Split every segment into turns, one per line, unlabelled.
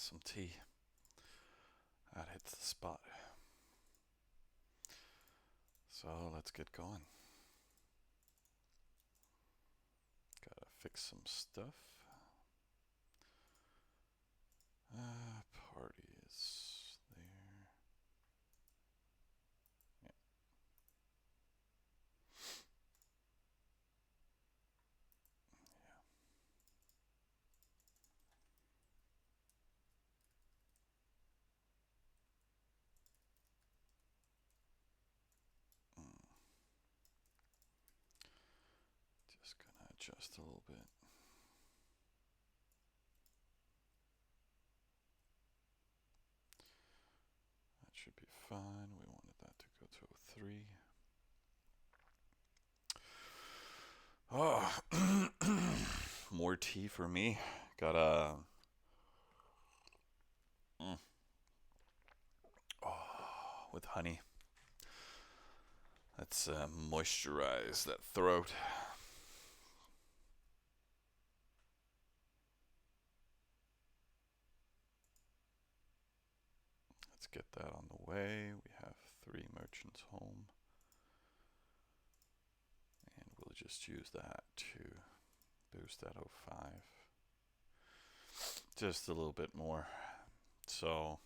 some tea. That hits the spot. So let's get going. Gotta fix some stuff. Party is there. Yeah. Mm. Just gonna adjust a little bit. That should be fine. We wanted that to go to 03. Oh, more tea for me. Got a with honey. Let's moisturize that throat. Let's get that on the way. We have 3 merchants home. And we'll just use that to boost that 05. Just a little bit more. So,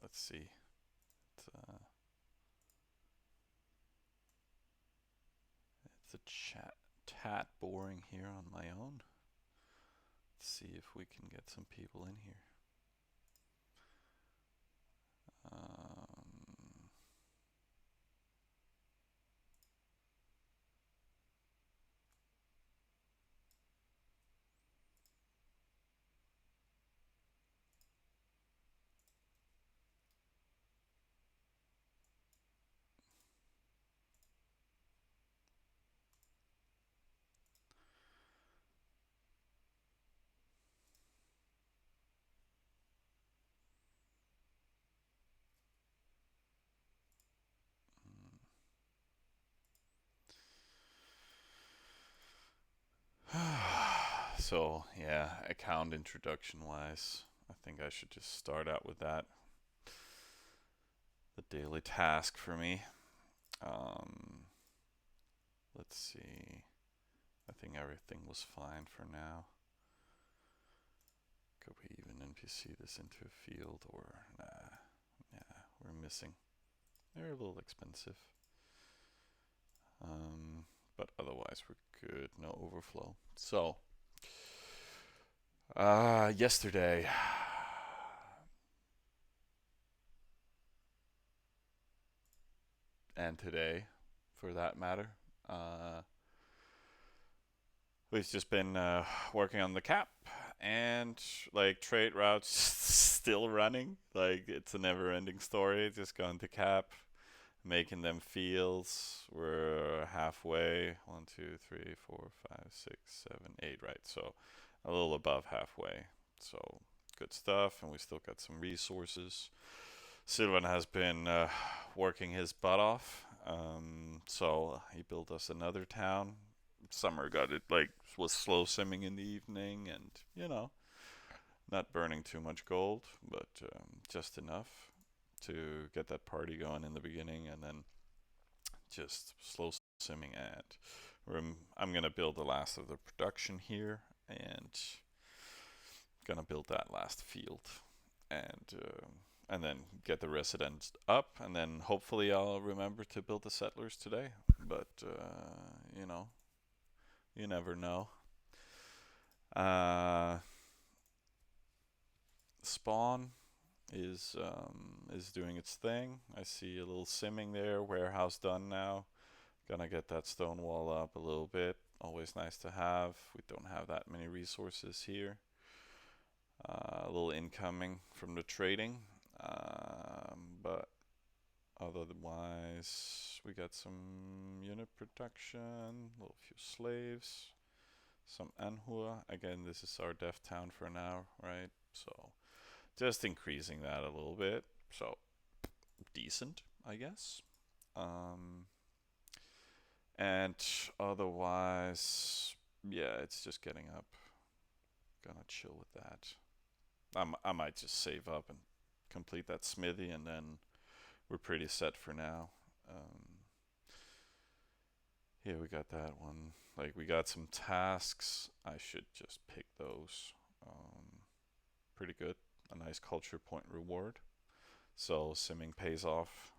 let's see. It's a tad boring here on my own. Let's see if we can get some people in here. So, yeah, account introduction wise, I think I should just start out with that. The daily task for me. Um, let's see. I think everything was fine for now. Could we even NPC this into a field or nah? Yeah, we're missing. They're a little expensive. But otherwise we're good. No overflow. So, yesterday, and today, for that matter, uh, we've just been working on the cap, and like trade routes still running. Like it's a never-ending story. Just going to cap, making them fields. We're halfway. 1, 2, 3, 4, 5, 6, 7, 8. Right. So a little above halfway. So good stuff, and we still got some resources. Sylvan has been working his butt off. So he built us another town. Summer got it like was slow simming in the evening, and not burning too much gold, but just enough to get that party going in the beginning, and then just slow simming at. I'm gonna build the last of the production here, and gonna build that last field, and then get the residents up, and then hopefully I'll remember to build the settlers today. But you never know. Uh, Spawn is doing its thing. I see a little simming there. Warehouse done now. Gonna get that stone wall up a little bit. Always nice to have. We don't have that many resources here. A little incoming from the trading, but otherwise we got some unit production, a little few slaves, some Anhur. Again, this is our dev town for now, right? So just increasing that a little bit. So decent, I guess. Um, and otherwise, Yeah, it's just getting up. Gonna chill with that. I might just save up and complete that smithy, and then we're pretty set for now. Um, yeah, we got that one. Like, we got some tasks. I should just pick those. Um, Pretty good. A nice culture point reward. So simming pays off.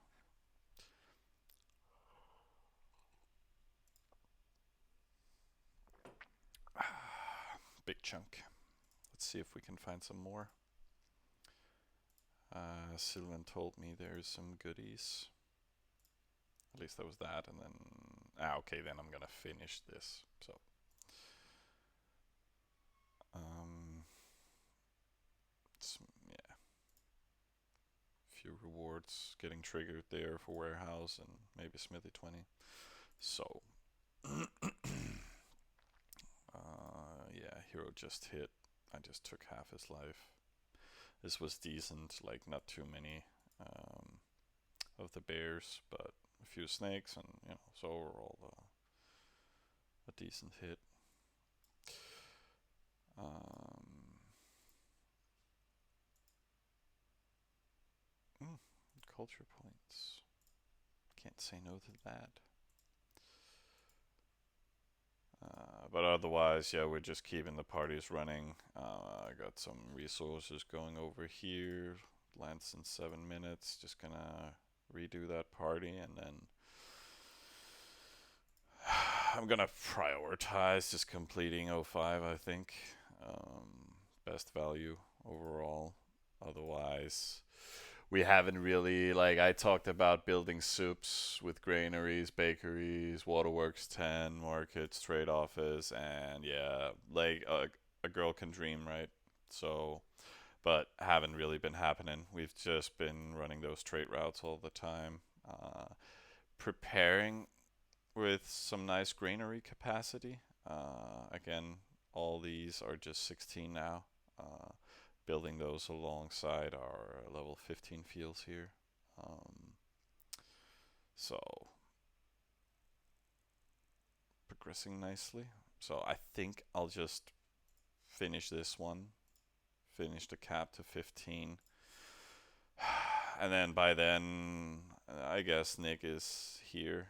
Big chunk. Let's see if we can find some more. Sylvan told me there's some goodies. At least that was that, and then okay, then I'm gonna finish this. So yeah, few rewards getting triggered there for warehouse and maybe Smithy 20. So yeah, hero just hit. I just took half his life. This was decent, like not too many of the bears, but a few snakes, and so overall a decent hit. Um, mm, Culture points. Can't say no to that. But otherwise, yeah, we're just keeping the parties running. I got some resources going over here. Lands in 7 minutes. Just gonna redo that party, and then I'm gonna prioritize just completing O5, I think. Best value overall. Otherwise, we haven't really, like, I talked about building soups with granaries, bakeries, waterworks 10, markets, trade office, and yeah, like a girl can dream, right? So, but haven't really been happening. We've just been running those trade routes all the time. Preparing with some nice granary capacity. Again, all these are just 16 now. Uh, Building those alongside our level 15 fields here. Um, so progressing nicely. So I think I'll just finish this one, finish the cap to 15, and then by then I guess Nick is here.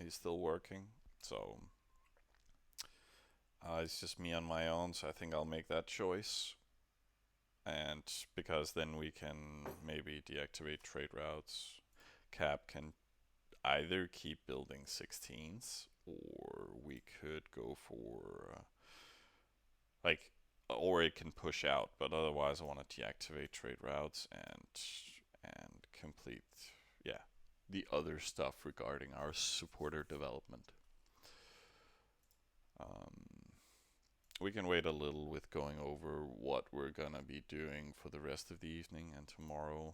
He's still working, so it's just me on my own. So I think I'll make that choice. And because then we can maybe deactivate trade routes. Cap can either keep building 16s, or we could go for like, or it can push out. But otherwise, I want to deactivate trade routes and complete, yeah, the other stuff regarding our supporter development. Um, we can wait a little with going over what we're gonna be doing for the rest of the evening and tomorrow,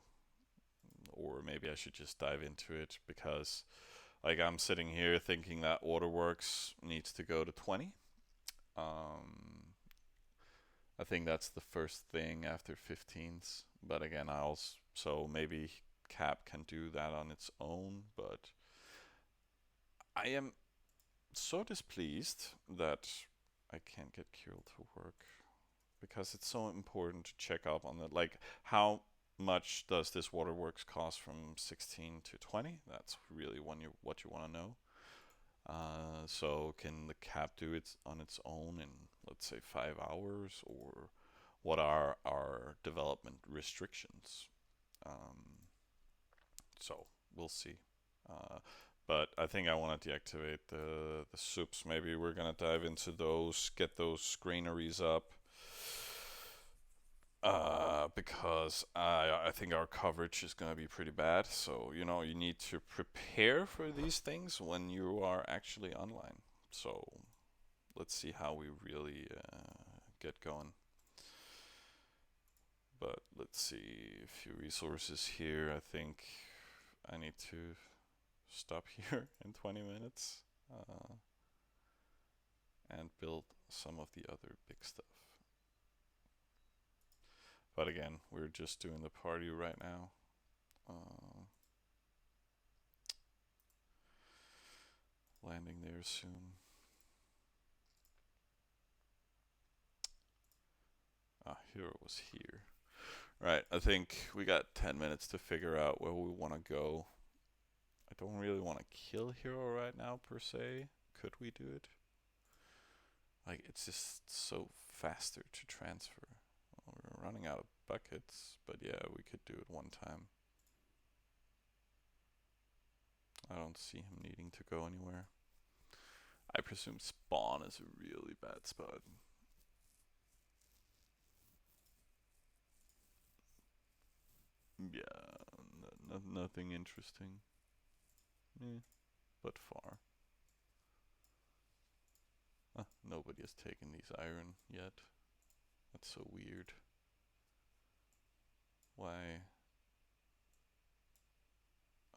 or maybe I should just dive into it because, like, I'm sitting here thinking that waterworks needs to go to 20. Um, I think that's the first thing after 15s. But again, I also maybe cap can do that on its own. But I am so displeased that I can't get Kirill to work because it's so important to check up on that. Like, how much does this waterworks cost from 16 to 20? That's really what you want to know. So can the cap do it on its own in, let's say, 5 hours, or what are our development restrictions? Um, so we'll see. Uh, but I think I want to deactivate the soups. Maybe we're gonna dive into those, get those granaries up, because I think our coverage is going to be pretty bad. So, you need to prepare for these things when you are actually online. So, let's see how we really get going. But let's see a few resources here. I think I need to stop here in 20 minutes and build some of the other big stuff. But again, we're just doing the party right now. Landing there soon. hero was here. Right, I think we got 10 minutes to figure out where we want to go. I don't really want to kill hero right now, per se. Could we do it? Like, it's just so faster to transfer. Well, we're running out of buckets, but yeah, we could do it one time. I don't see him needing to go anywhere. I presume spawn is a really bad spot. Yeah, nothing interesting. But far. Nobody has taken these iron yet. That's so weird. Why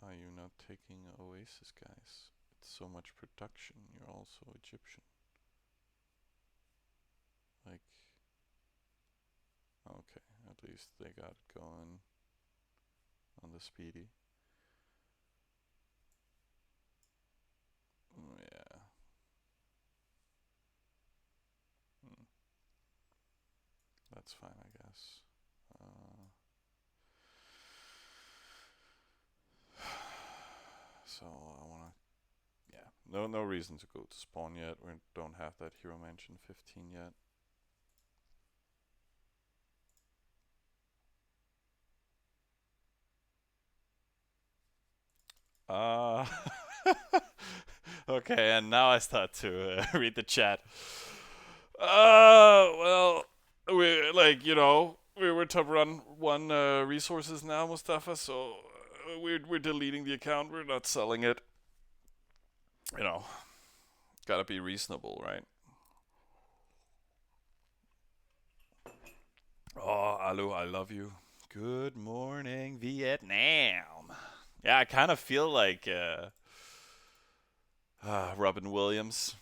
are you not taking Oasis, guys? It's so much production. You're also Egyptian. Like, okay, at least they got it going on the speedy. Yeah. Hmm. That's fine, I guess. So I wanna, yeah, no reason to go to spawn yet. We don't have that hero mansion 15 yet. Uh, okay, and now I start to read the chat. Well, we like we were top run one resources now, Mustafa. So we're deleting the account. We're not selling it. You know, gotta be reasonable, right? Oh, Alu, I love you. Good morning, Vietnam. Yeah, I kind of feel like Robin Williams,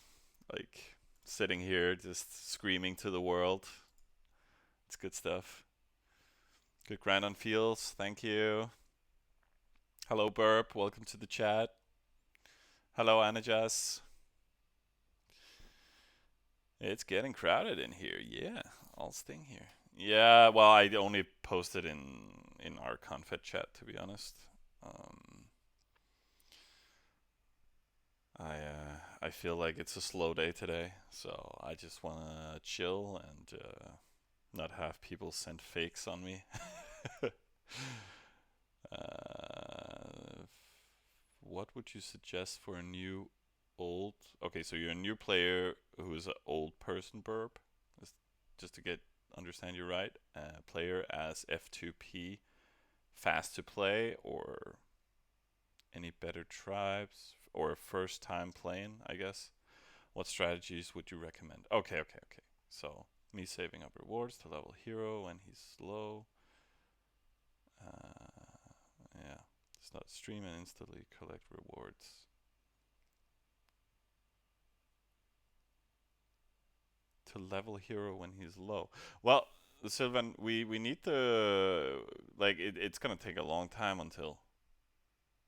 like sitting here just screaming to the world. It's good stuff. Good grind on fields. Thank you. Hello, Burp. Welcome to the chat. Hello, Anajas. It's getting crowded in here. Yeah, I'll sting here. Yeah, well, I only posted in our confed chat, to be honest. Um, I feel like it's a slow day today, so I just wanna chill and not have people send fakes on me. uh, what would you suggest for a new old? Okay, so you're a new player who is an old person, burp. Just to get understand you right. Player as F2P, fast to play, or any better tribes, or first time playing, I guess. What strategies would you recommend? Okay. So me saving up rewards to level hero when he's slow. Yeah, start stream and instantly collect rewards. To level hero when he's low. Well, Sylvan, we need to like it's gonna take a long time until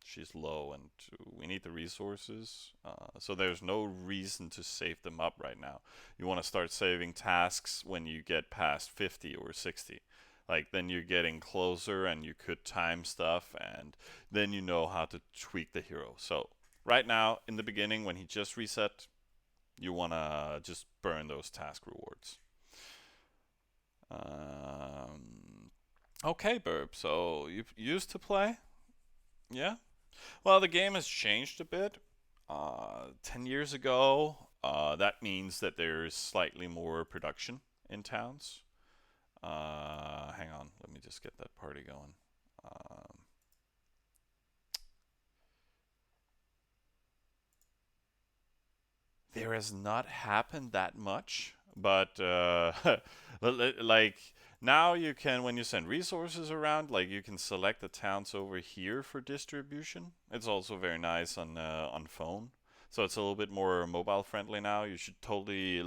she's low, and we need the resources. So there's no reason to save them up right now. You want to start saving tasks when you get past 50 or 60. Like then you're getting closer, and you could time stuff, and then you know how to tweak the hero. So right now, in the beginning, when he just reset, you want to just burn those task rewards. Okay, Burb. So you used to play? Yeah. Well, the game has changed a bit. 10 years ago, that means that there's slightly more production in towns. Hang on, let me just get that party going. Um, there has not happened that much, but like now you can, when you send resources around, like you can select the towns over here for distribution. It's also very nice on phone, so it's a little bit more mobile friendly now. You should totally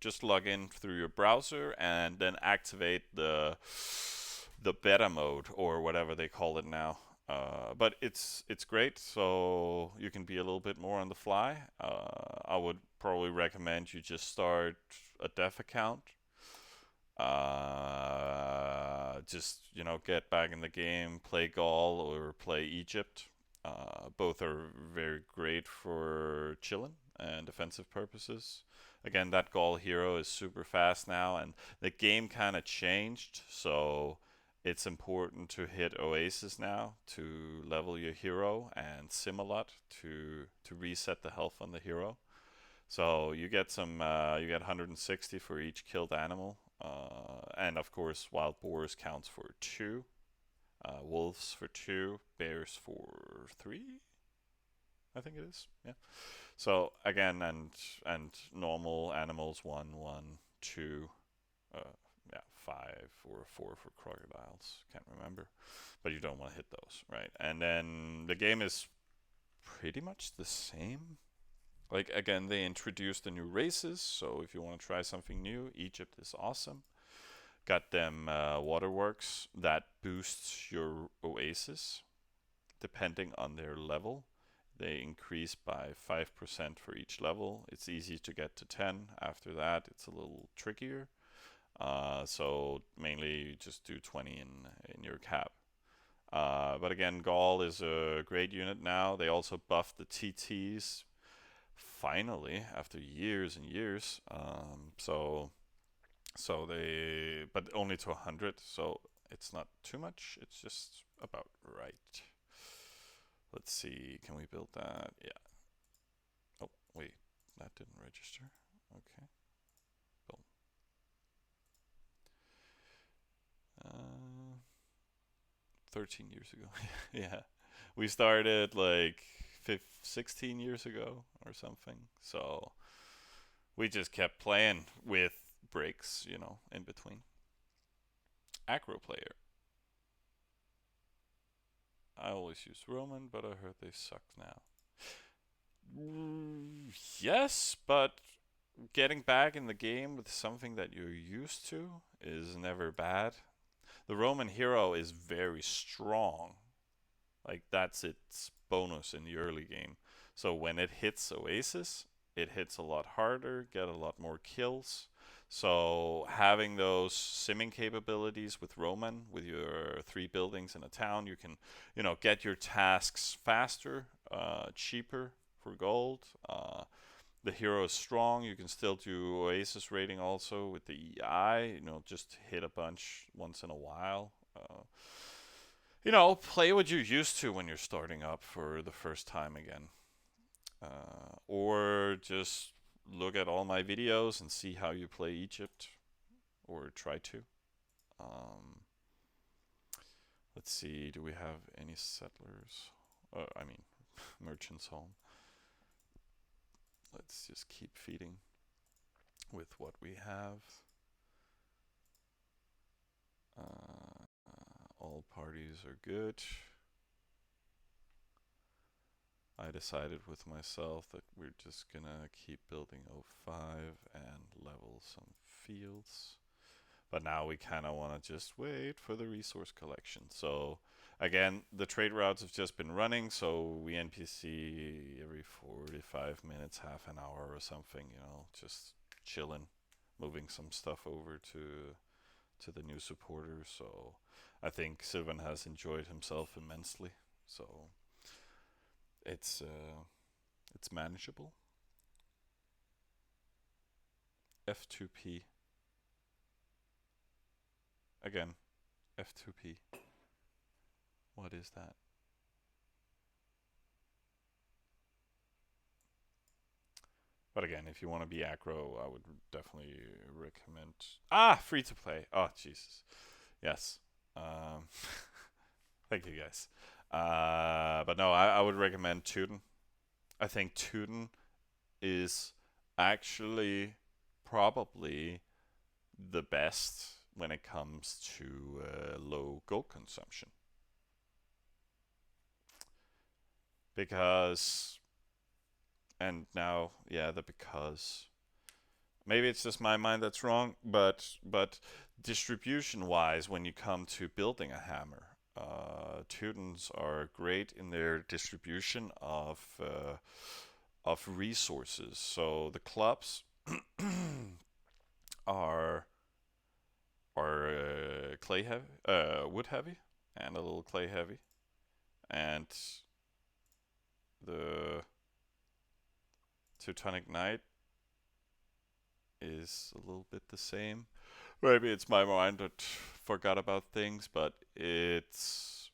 just log in through your browser and then activate the beta mode or whatever they call it now. But it's great, so you can be a little bit more on the fly. I would probably recommend you just start a dev account Just get back in the game, play Gaul or play Egypt. Both are very great for chilling and defensive purposes. Again, that Gaul hero is super fast now, and the game kind of changed, so it's important to hit Oasis now to level your hero and sim a lot to reset the health on the hero. So you get 160 for each killed animal, and of course wild boars counts for two, wolves for two, bears for three. I think it is. Yeah. So again, and normal animals one, one, two, uh, yeah, five or four for crocodiles. Can't remember, but you don't want to hit those, right? And then the game is pretty much the same. Like again, they introduced the new races, so if you want to try something new, Egypt is awesome. Got them waterworks that boosts your oasis depending on their level. They increase by 5% for each level. It's easy to get to 10. After that, it's a little trickier. So mainly you just do 20 in your cap. But again, Gaul is a great unit now. They also buffed the TTs finally after years and years. So they, but only to 100. So it's not too much. It's just about right. Let's see. Can we build that? Yeah. Oh wait, that didn't register. Okay. Boom. Uh, 13 years ago. Yeah. We started like 16 years ago or something. So we just kept playing with breaks, in between. Acro player. I always use Roman, but I heard they suck now. Yes, but getting back in the game with something that you're used to is never bad. The Roman hero is very strong. Like that's its bonus in the early game. So when it hits Oasis, it hits a lot harder, get a lot more kills. So having those simming capabilities with Roman, with your three buildings in a town, you can, get your tasks faster, cheaper for gold. The hero is strong. You can still do Oasis raiding also with the EI. Just hit a bunch once in a while. Play what you're used to when you're starting up for the first time again. Or just look at all my videos and see how you play Egypt, or try to. Um, let's see, do we have any settlers? I mean, merchants home. Let's just keep feeding with what we have. All parties are good. I decided with myself that we're just gonna keep building O5 and level some fields. But now we kind of want to just wait for the resource collection. So again, the trade routes have just been running, so we NPC every 45 minutes, half an hour or something, just chilling, moving some stuff over to the new supporters. So I think Sylvan has enjoyed himself immensely. So it's manageable. F2P. Again, F2P. What is that? But again, if you want to be aggro, I would definitely recommend. Free to play. Oh, Jesus. Yes. Um, thank you guys. But no, I would recommend Tuden. I think Tuden is actually probably the best when it comes to low gold consumption. Because, and now, yeah, the because. Maybe it's just my mind that's wrong, but distribution wise, when you come to building a hammer, Teutons are great in their distribution of resources. So the clubs are are clay heavy, wood heavy, and a little clay heavy, and the Teutonic Knight is a little bit the same. Maybe it's my mind that forgot about things, but it's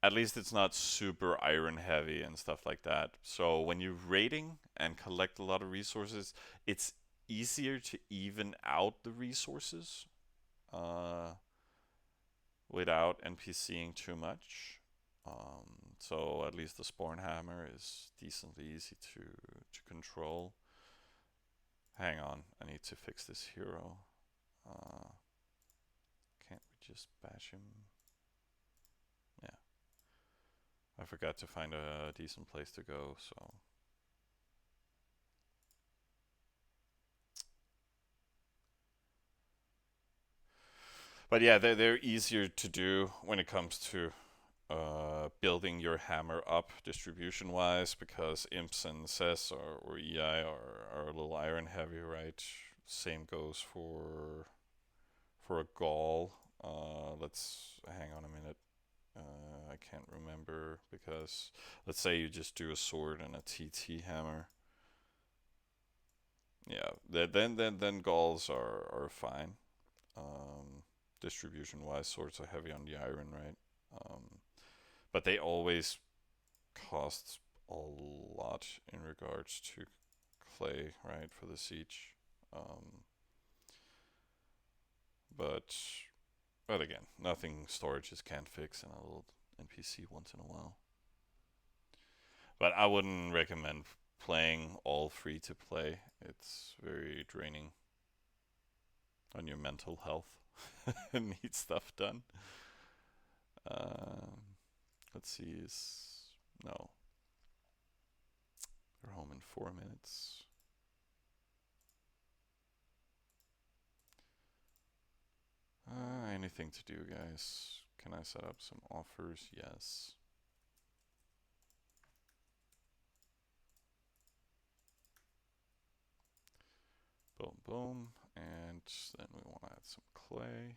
at least it's not super iron heavy and stuff like that. So when you're raiding and collect a lot of resources, it's easier to even out the resources uh, without NPCing too much. So at least the Sporn Hammer is decently easy to control. Hang on, I need to fix this hero. Uh, can't we just bash him? Yeah, I forgot to find a decent place to go, so. But yeah, they're easier to do when it comes to building your hammer up distribution wise because imps and CES or EI are a little iron heavy, right? Same goes for a Gaul. Let's hang on a minute. I can't remember because let's say you just do a sword and a TT hammer. Yeah, then Gauls are fine. Distribution wise, swords are heavy on the iron, right? Um, but they always cost a lot in regards to clay, right, for the siege. Um, but but again, nothing storages can't fix, and a little NPC once in a while. But I wouldn't recommend playing all free to play. It's very draining on your mental health. Need stuff done. Um, let's see. Is no. They're home in 4 minutes. Anything to do, guys? Can I set up some offers? Yes. Boom, boom. And then we want to add some clay.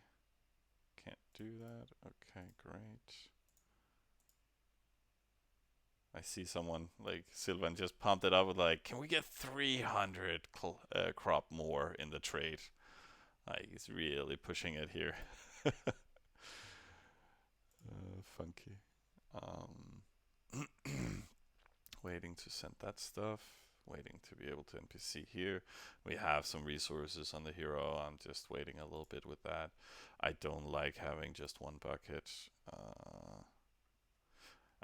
Can't do that. Okay, great. I see someone like Sylvan just pumped it up with like, can we get 300 crop more in the trade? He's really pushing it here. Funky. Waiting to send that stuff. Waiting to be able to NPC here. We have some resources on the hero. I'm just waiting a little bit with that. I don't like having just one bucket.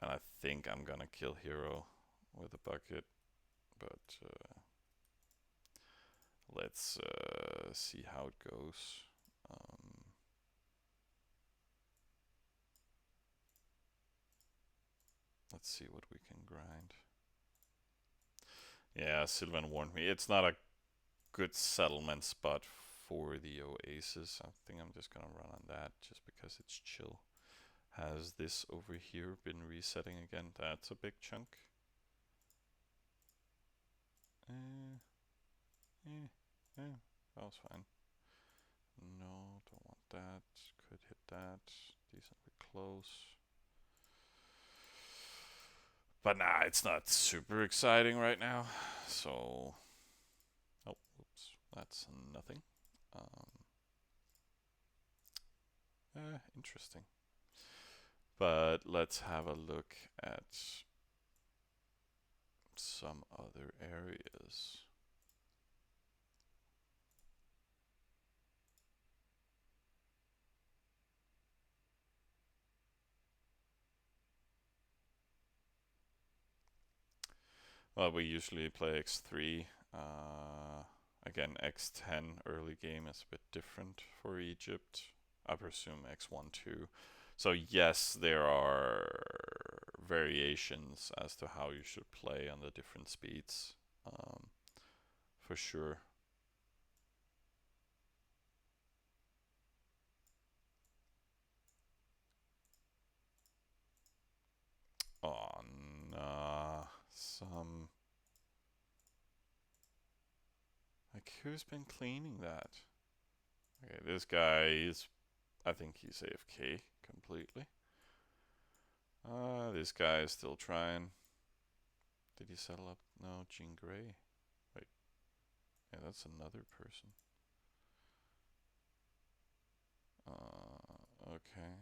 And I think I'm gonna kill hero with a bucket. But let's see how it goes. Um, let's see what we can grind. Yeah, Sylvan warned me. It's not a good settlement spot for the Oasis. I think I'm just gonna run on that just because it's chill. Has this over here been resetting again? That's a big chunk. Yeah, that was fine. No, don't want that. Could hit that. Decently close. But nah, it's not super exciting right now. So, oh, oops, that's nothing. Interesting. But let's have a look at some other areas. Well, we usually play X3. Again, X10 early game is a bit different for Egypt. I presume X1 too. So yes, there are variations as to how you should play on the different speeds, for sure. On some, like, who's been cleaning that? Okay, this guy is, I think he's AFK completely. This guy is still trying. Did he settle up? No, Jean Grey. Wait, yeah, that's another person. Okay.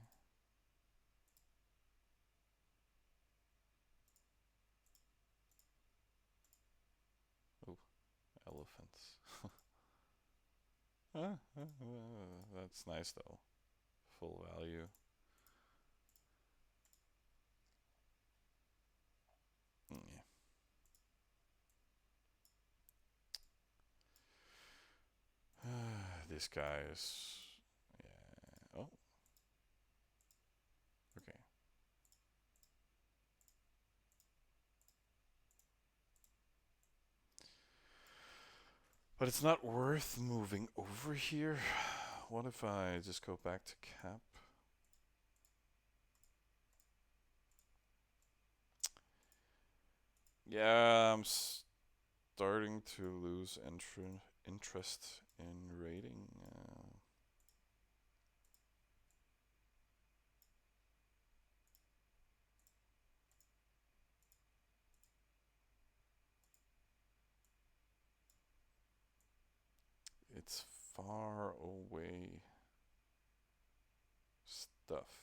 Oh, elephants. That's nice though. Full value. Yeah. This guy is. Yeah. Oh, okay. But it's not worth moving over here. What if I just go back to cap? Yeah, I'm starting to lose interest in raiding. It's far away stuff.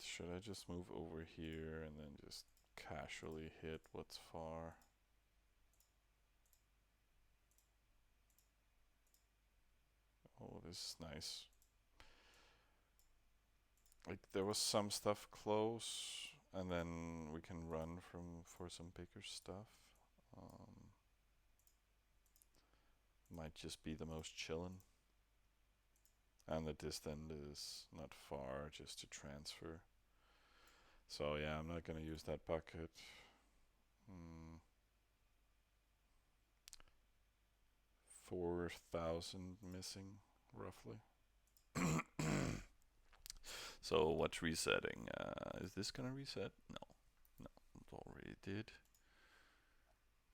Should I just move over here and then just casually hit what's far? Oh, this is nice. Like there was some stuff close, and then we can run for some bigger stuff. Might just be the most chillin'. And the distance is not far, just to transfer. So yeah, I'm not gonna use that bucket. 4,000 missing, roughly. So what's resetting? Is this gonna reset? No, no, it already did.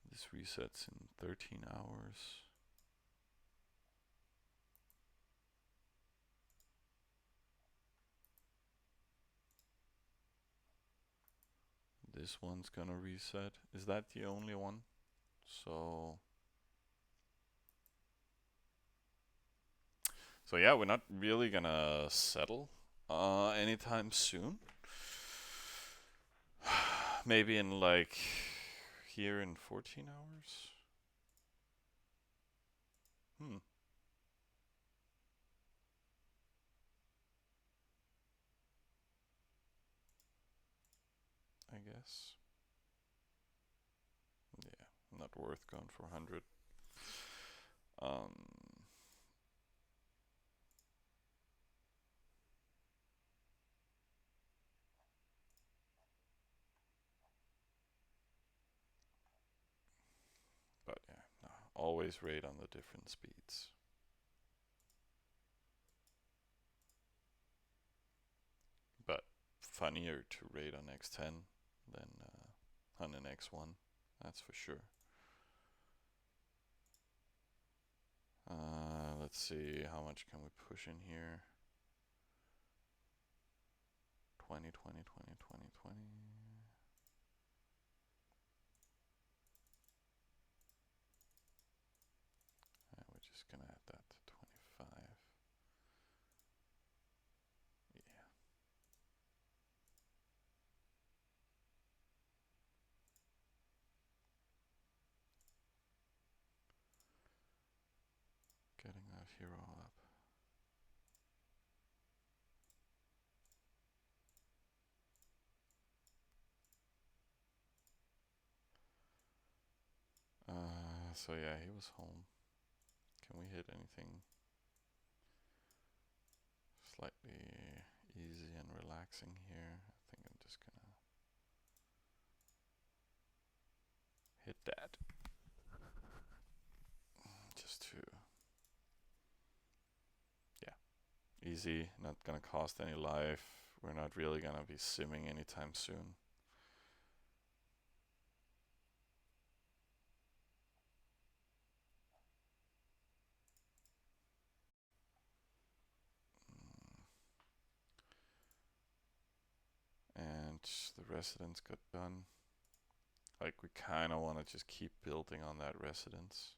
This resets in 13 hours. This one's gonna reset. Is that the only one? So yeah, we're not really gonna settle anytime soon. Maybe in like here in 14 hours. Hmm. I guess. Yeah, not worth going for 100. Um, but yeah, no, always rate on the different speeds. But funnier to rate on X10 than on an X1, that's for sure. Let's see, how much can we push in here? 20, 20, 20, 20, 20. We're just gonna add that to 25. Yeah. Getting that hero up. So yeah, he was home. Can we hit anything slightly easy and relaxing here? I think I'm just gonna hit that. Just to, yeah, easy, not gonna cost any life. we're not really gonna be simming anytime soon. And the residence got done. Like, we kind of want to just keep building on that residence.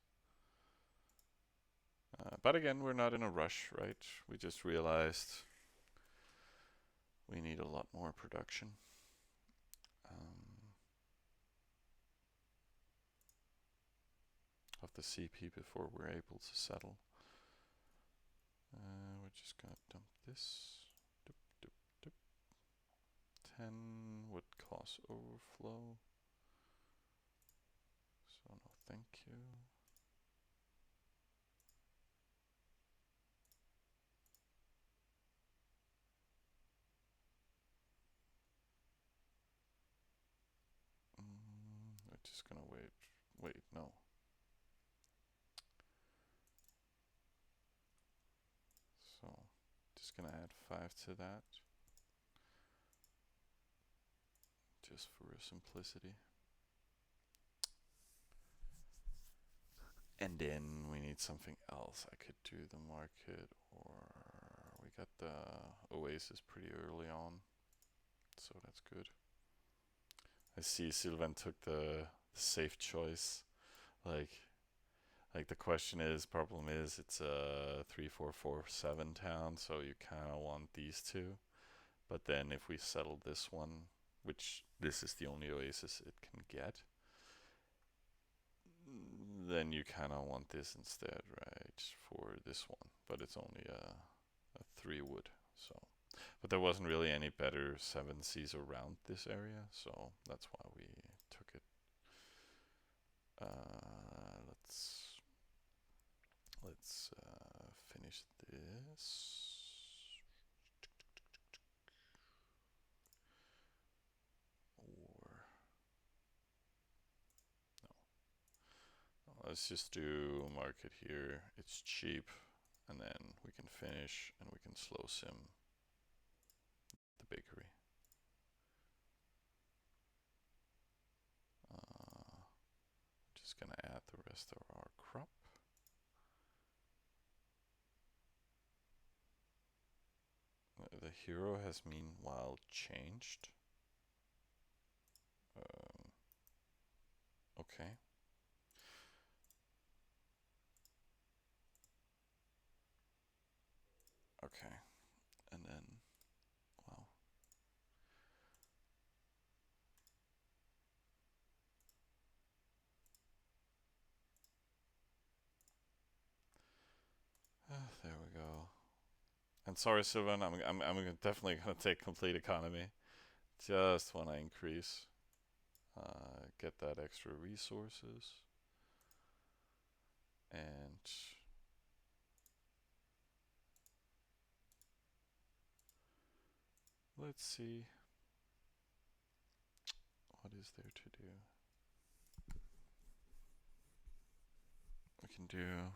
But again, we're not in a rush, right? We just realized we need a lot more production. Of the CP before we're able to settle. We're just gonna dump this. 10 would cause overflow. So no thank you. We're just gonna wait. Wait, no. So just gonna add 5 to that. Just for simplicity. And then we need something else. I could do the market, or we got the Oasis pretty early on, so that's good. I see Sylvan took the safe choice. Like the problem is it's a 3-4-4-7 town, so you kind of want these two. But then if we settle this one, which this is the only Oasis it can get, then you kind of want this instead, right, for this one. But it's only a 3 wood, so. But there wasn't really any better 7Cs around this area, so that's why we took it. Let's finish this. Or no, let's just do market here. It's cheap, and then we can finish and we can slow sim the bakery. Just gonna add the rest of our crop. The hero has meanwhile changed. Okay. Okay. And then, wow. There we go. And sorry, Sylvan, I'm definitely gonna take complete economy. Just wanna increase, get that extra resources, and let's see what is there to do. We can do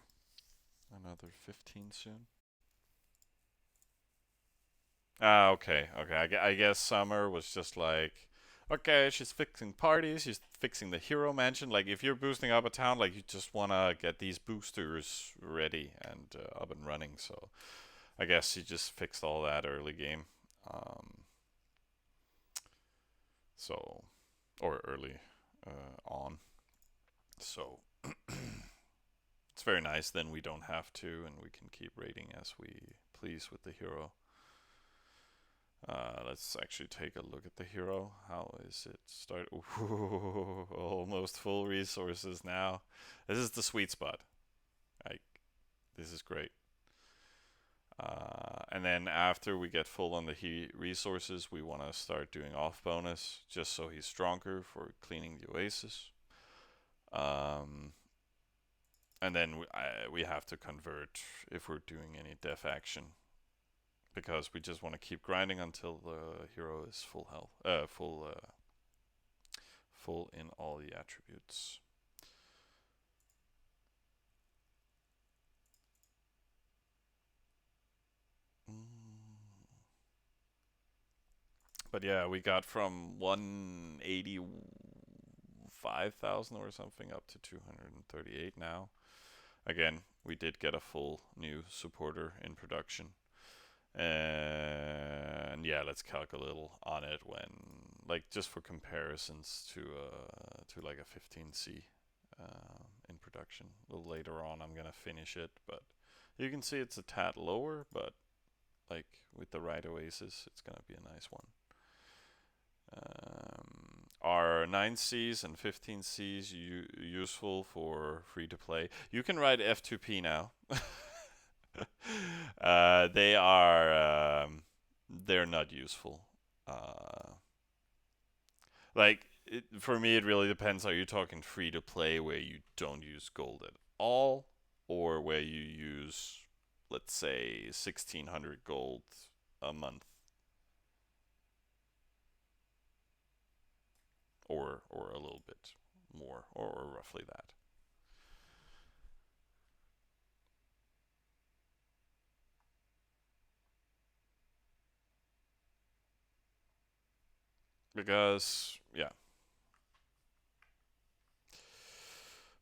another 15 soon. Ah, okay. I guess Summer was just like, okay, she's fixing parties, she's fixing the hero mansion. Like, if you're boosting up a town, like, you just want to get these boosters ready and up and running. So I guess she just fixed all that early game. So, or early on. So it's very nice. Then we don't have to, and we can keep raiding as we please with the hero. Let's actually take a look at the hero. How is it start? Ooh, almost full resources now. This is the sweet spot. Like, this is great. And then after we get full on the resources, we want to start doing off bonus, just so he's stronger for cleaning the oasis. And then we have to convert if we're doing any def action, because we just want to keep grinding until the hero is full health, full in all the attributes. But yeah, we got from 185,000 or something up to 238 now. Again, we did get a full new supporter in production. And yeah, let's calculate a little on it when, like, just for comparisons to like a 15C in production. A little later on, I'm gonna finish it, but you can see it's a tad lower, but like with the right oasis, it's gonna be a nice one. Are 9Cs and 15Cs useful for free to play? You can ride F2P now. They are they're not useful. Uh, for me, it really depends. Are you talking free to play where you don't use gold at all, or where you use, let's say, 1,600 gold a month, or a little bit more, or roughly that? Because yeah,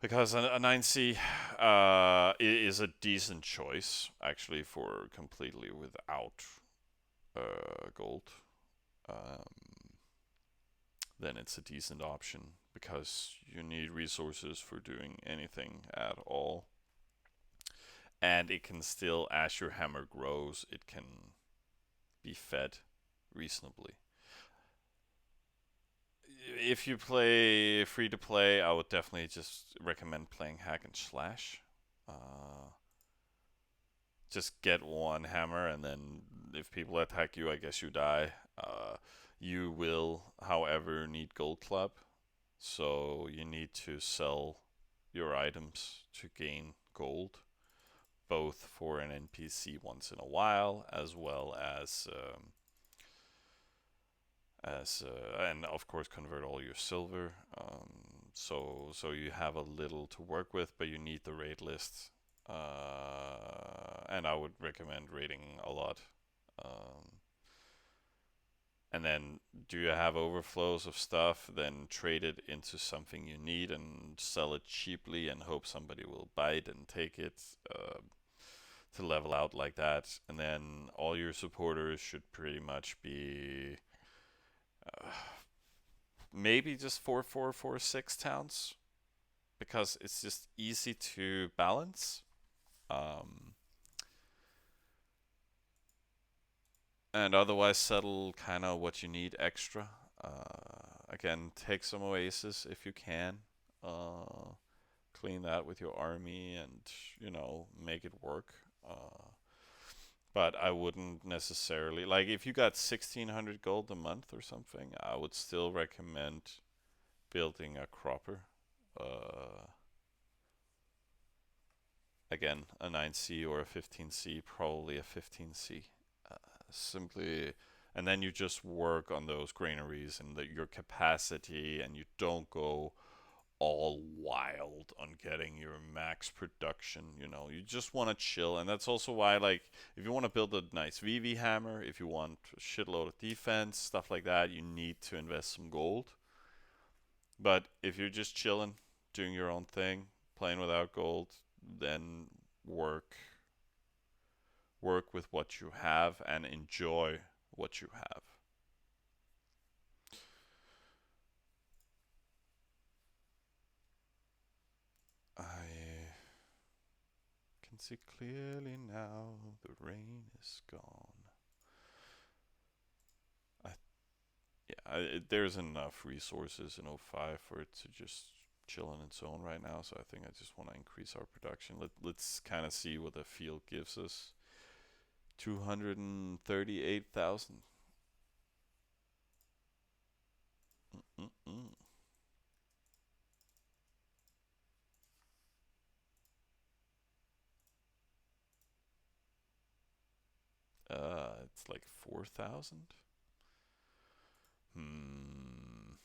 because a 9C is a decent choice actually for completely without gold. Um, then it's a decent option because you need resources for doing anything at all. And it can still, as your hammer grows, it can be fed reasonably. If you play free to play, I would definitely just recommend playing hack and slash. Uh, just get one hammer, and then if people attack you, I guess you die. You will, however, need gold club, so you need to sell your items to gain gold, both for an NPC once in a while, as well as and of course convert all your silver. So you have a little to work with, but you need the raid list, and I would recommend raiding a lot. Um, and then, do you have overflows of stuff? Then trade it into something you need and sell it cheaply, and hope somebody will buy it and take it. To level out like that, and then all your supporters should pretty much be uh, maybe just 4 4 4 6 towns, because it's just easy to balance. Um, and otherwise, settle kind of what you need extra. Again, take some oasis if you can. Uh, Clean that with your army, and make it work. But I wouldn't necessarily, like, if you got 1,600 gold a month or something, I would still recommend building a cropper. Uh, Again, a 9C or a 15C, probably a 15C. Uh, Simply, and then you just work on those granaries and your capacity, and you don't go all wild on getting your max production. You just want to chill, and that's also why, like, if you want to build a nice VV hammer, if you want a shitload of defense, stuff like that, you need to invest some gold. But if you're just chilling, doing your own thing, playing without gold, then work with what you have and enjoy what you have. I can see clearly now the rain is gone. I there's enough resources in O5 for it to just chill in its own right now, so I think I just want to increase our production. Let's kind of see what the field gives us. 238,000. Mm-mm. It's like 4,000. Hmm.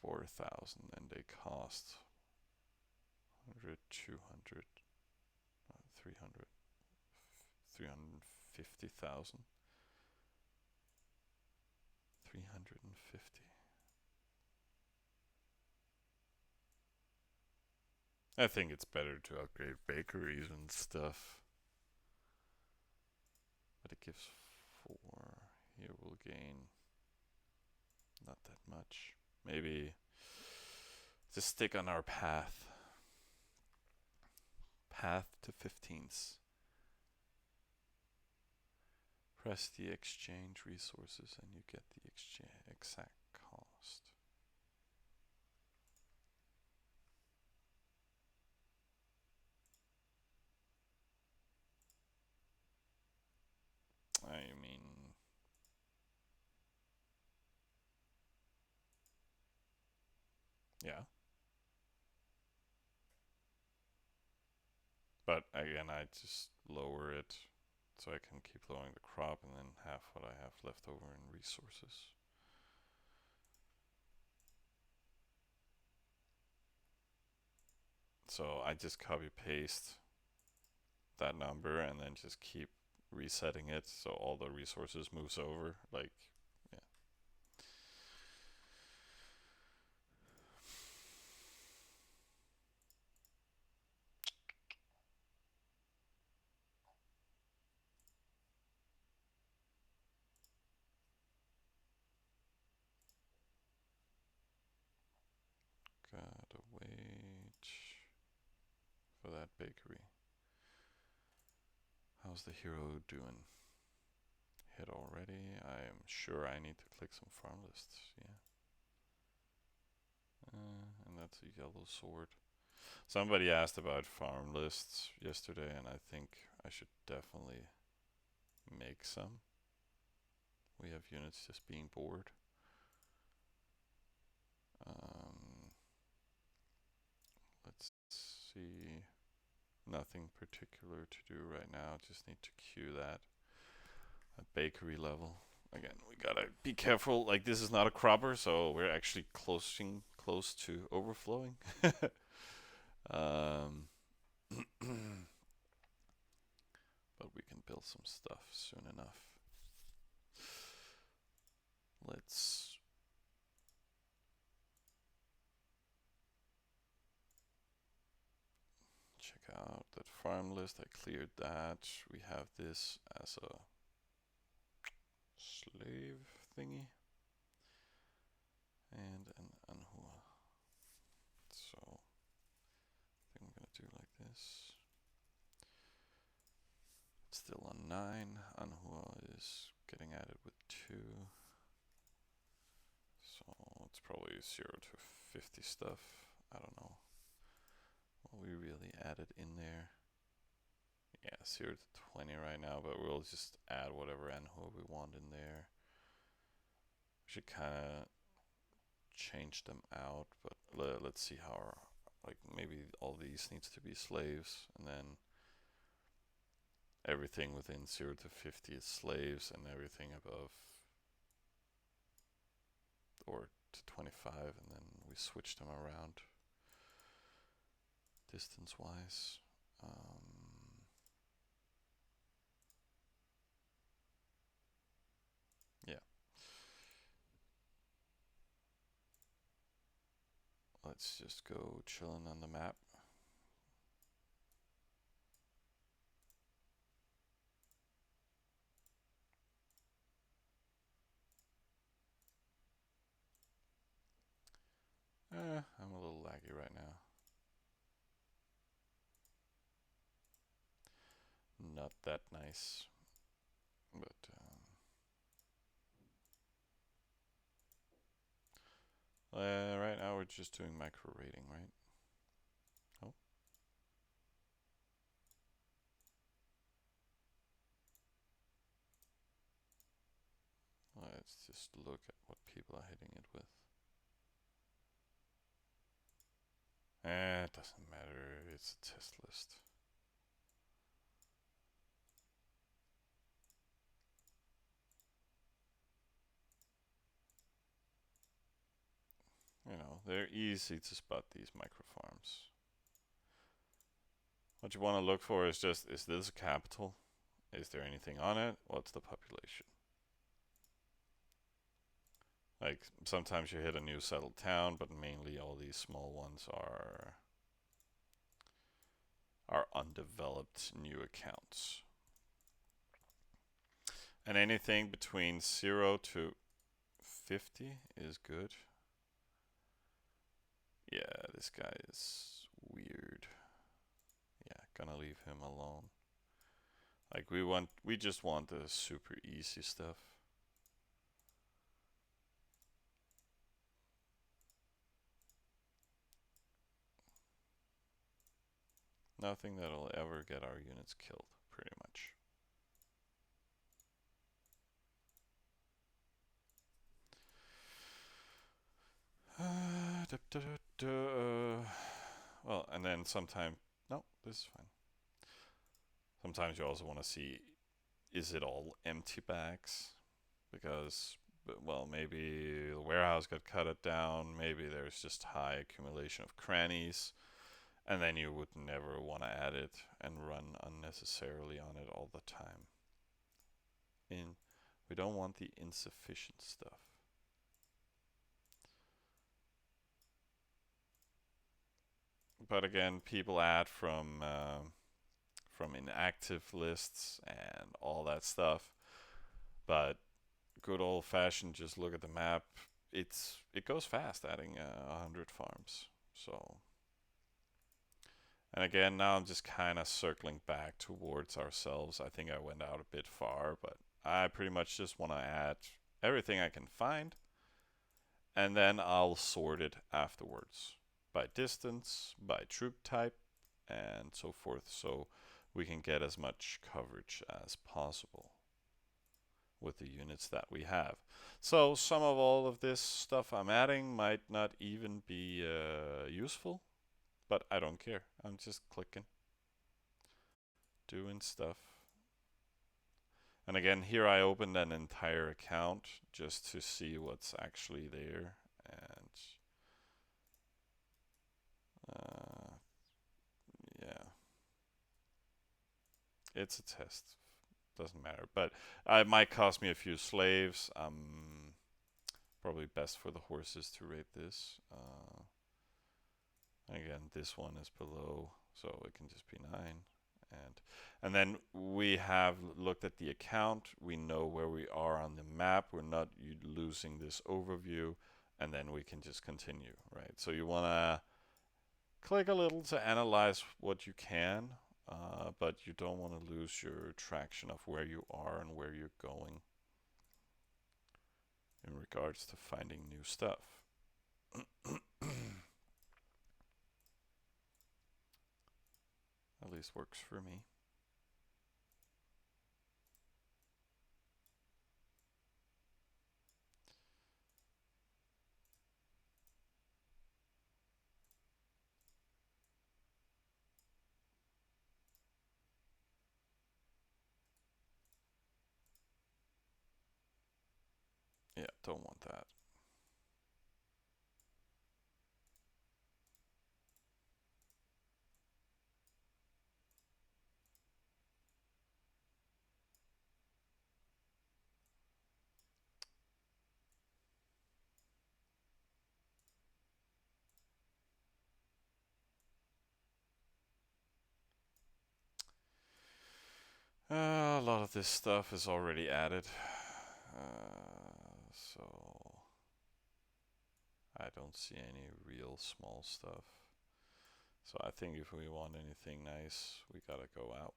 4,000, and they cost 100, 200, 300, 350,000. 350. I think it's better to upgrade bakeries and stuff. But it gives 4. Here we'll gain not that much. Maybe just stick on our path. Path to 15s. Press the exchange resources and you get the exact cost. I mean, yeah. But again, I just lower it so I can keep lowering the crop and then half what I have left over in resources. So I just copy paste that number and then just keep resetting it so all the resources moves over. Like, yeah. Gotta wait for that bakery. How's the hero doing? Hit already. I am sure I need to click some farm lists. Yeah. And that's a yellow sword. Somebody asked about farm lists yesterday, and I think I should definitely make some. We have units just being bored. Let's see. Nothing particular to do right now. Just need to queue that at bakery level. Again, we gotta be careful. Like, this is not a cropper, so we're actually close to overflowing. But we can build some stuff soon enough. Let's check out that farm list. I cleared that. We have this as a slave thingy and an Anhua. So I think I'm gonna do like this. It's still on 9. Anhua is getting added with 2. So it's probably 0 to 50 stuff. I don't know what we really added in there. Yeah, 0 to 20 right now, but we'll just add whatever Anhua we want in there. We should kind of change them out, but let's see how, like, maybe all these needs to be slaves, and then everything within 0 to 50 is slaves, and everything above or to 25, and then we switch them around distance wise. Yeah. Let's just go chilling on the map. I'm a little laggy right now. Not that nice, but right now we're just doing micro rating, right? Oh. Let's just look at what people are hitting it with. It doesn't matter, it's a test list. You know, they're easy to spot, these micro farms. What you want to look for is just, is this a capital? Is there anything on it? What's the population? Like sometimes you hit a new settled town, but mainly all these small ones are undeveloped new accounts. And anything between 0 to 50 is good. Yeah, this guy is weird. Yeah, gonna leave him alone. Like we just want the super easy stuff. Nothing that'll ever get our units killed, pretty much. Well, and then sometime, no, this is fine. Sometimes you also want to see, is it all empty bags? Because, well, maybe the warehouse got cut it down, maybe there's just high accumulation of crannies, and then you would never want to add it and run unnecessarily on it all the time. We don't want the insufficient stuff. But again, people add from inactive lists and all that stuff. But good old fashioned, just look at the map. It goes fast adding 100 farms. So, and again, now I'm just kind of circling back towards ourselves. I think I went out a bit far, but I pretty much just want to add everything I can find, and then I'll sort it afterwards by distance, by troop type, and so forth, so we can get as much coverage as possible with the units that we have. So some of all of this stuff I'm adding might not even be useful, but I don't care. I'm just clicking, doing stuff. And again, here I opened an entire account just to see what's actually there. And yeah, it's a test. Doesn't matter. But it might cost me a few slaves. Probably best for the horses to rate this. Again, this one is below, so it can just be 9. And then we have looked at the account. We know where we are on the map. We're not losing this overview, and then we can just continue, right? So you want to click a little to analyze what you can, but you don't want to lose your traction of where you are and where you're going in regards to finding new stuff. At least works for me. Yeah, don't want that. A lot of this stuff is already added, so I don't see any real small stuff. So I think if we want anything nice, we gotta go out.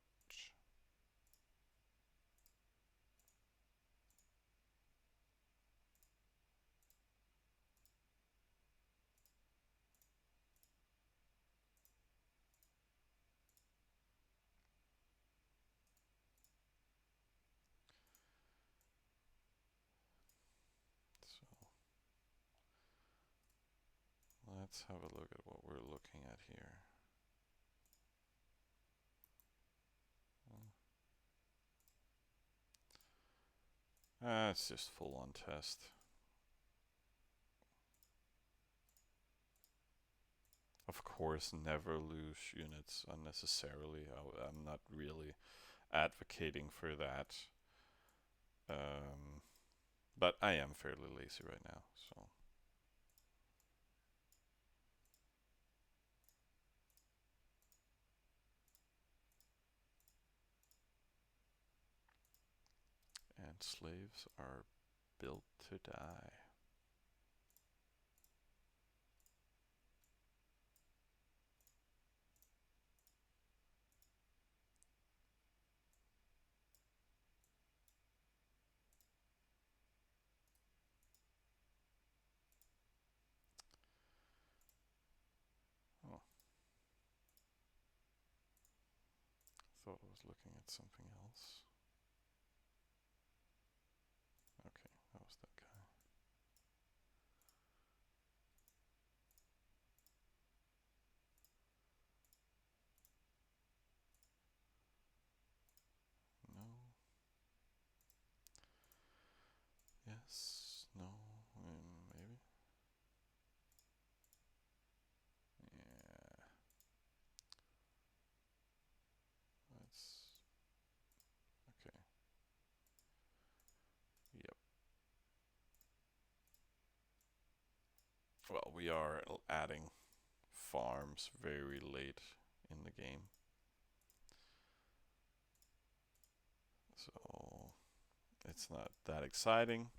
So let's have a look at what we're looking at here. It's just full on test. Of course, never lose units unnecessarily. I'm not really advocating for that. But I am fairly lazy right now, so. And slaves are built to die. Oh, thought I was looking at something else. Okay, that was that guy. No. Yes. No. Maybe. Yeah. That's okay. Yep. Well, we are adding farms very late in the game. So it's not that exciting.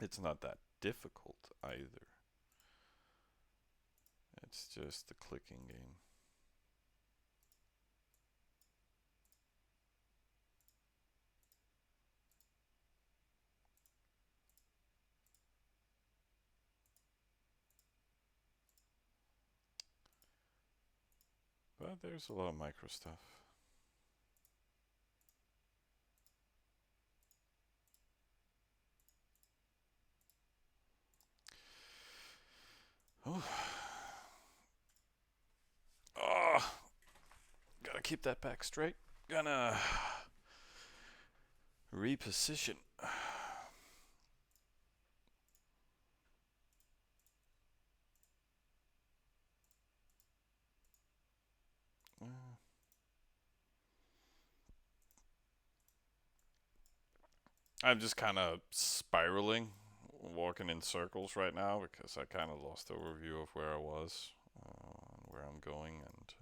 It's not that difficult either. It's just a clicking game. But there's a lot of micro stuff. Oh. Oh. Gotta keep that back straight. Gonna reposition. I'm just kind of spiraling, walking in circles right now because I kind of lost overview of where I was, where I'm going, and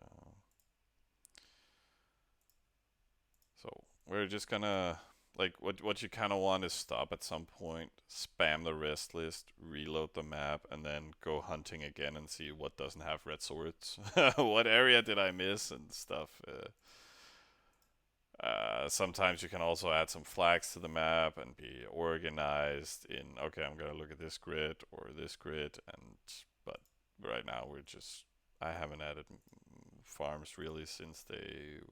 so we're just gonna like what you kind of want is stop at some point, spam the rest list, reload the map, and then go hunting again and see what doesn't have red swords. What area did I miss and stuff. Sometimes you can also add some flags to the map and be organized in, okay, I'm gonna look at this grid or this grid, and but right now we're just, I haven't added farms really since day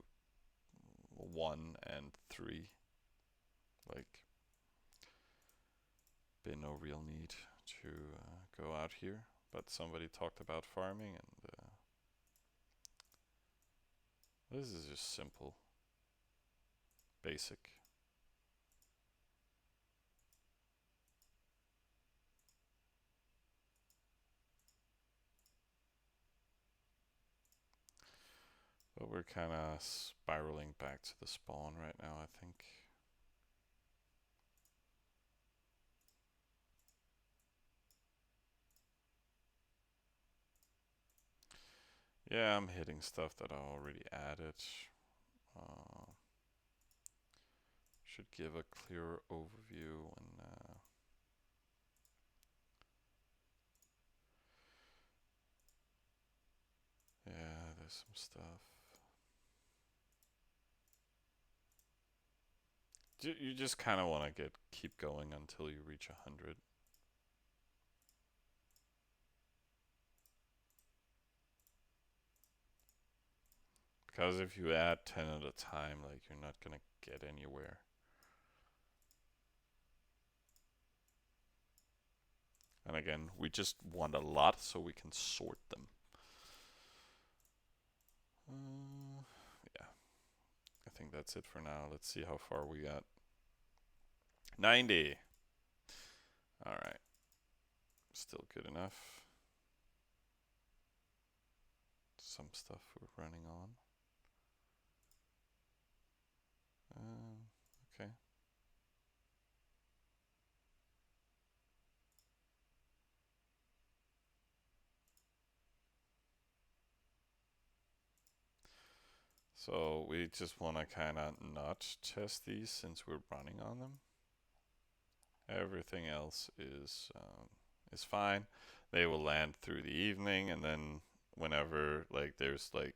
1 and 3. Like, been no real need to go out here, but somebody talked about farming, and this is just simple, basic. But we're kind of spiraling back to the spawn right now, I think. Yeah, I'm hitting stuff that I already added. Uh, should give a clearer overview when. Yeah, there's some stuff. You just kind of want to keep going until you reach 100. Because if you add 10 at a time, like, you're not gonna get anywhere. And again, we just want a lot so we can sort them. Yeah, I think that's it for now. Let's see how far we got. 90. All right, still good enough. Some stuff we're running on. Okay. So we just want to kind of not test these since we're running on them. Everything else is fine. They will land through the evening, and then whenever like there's like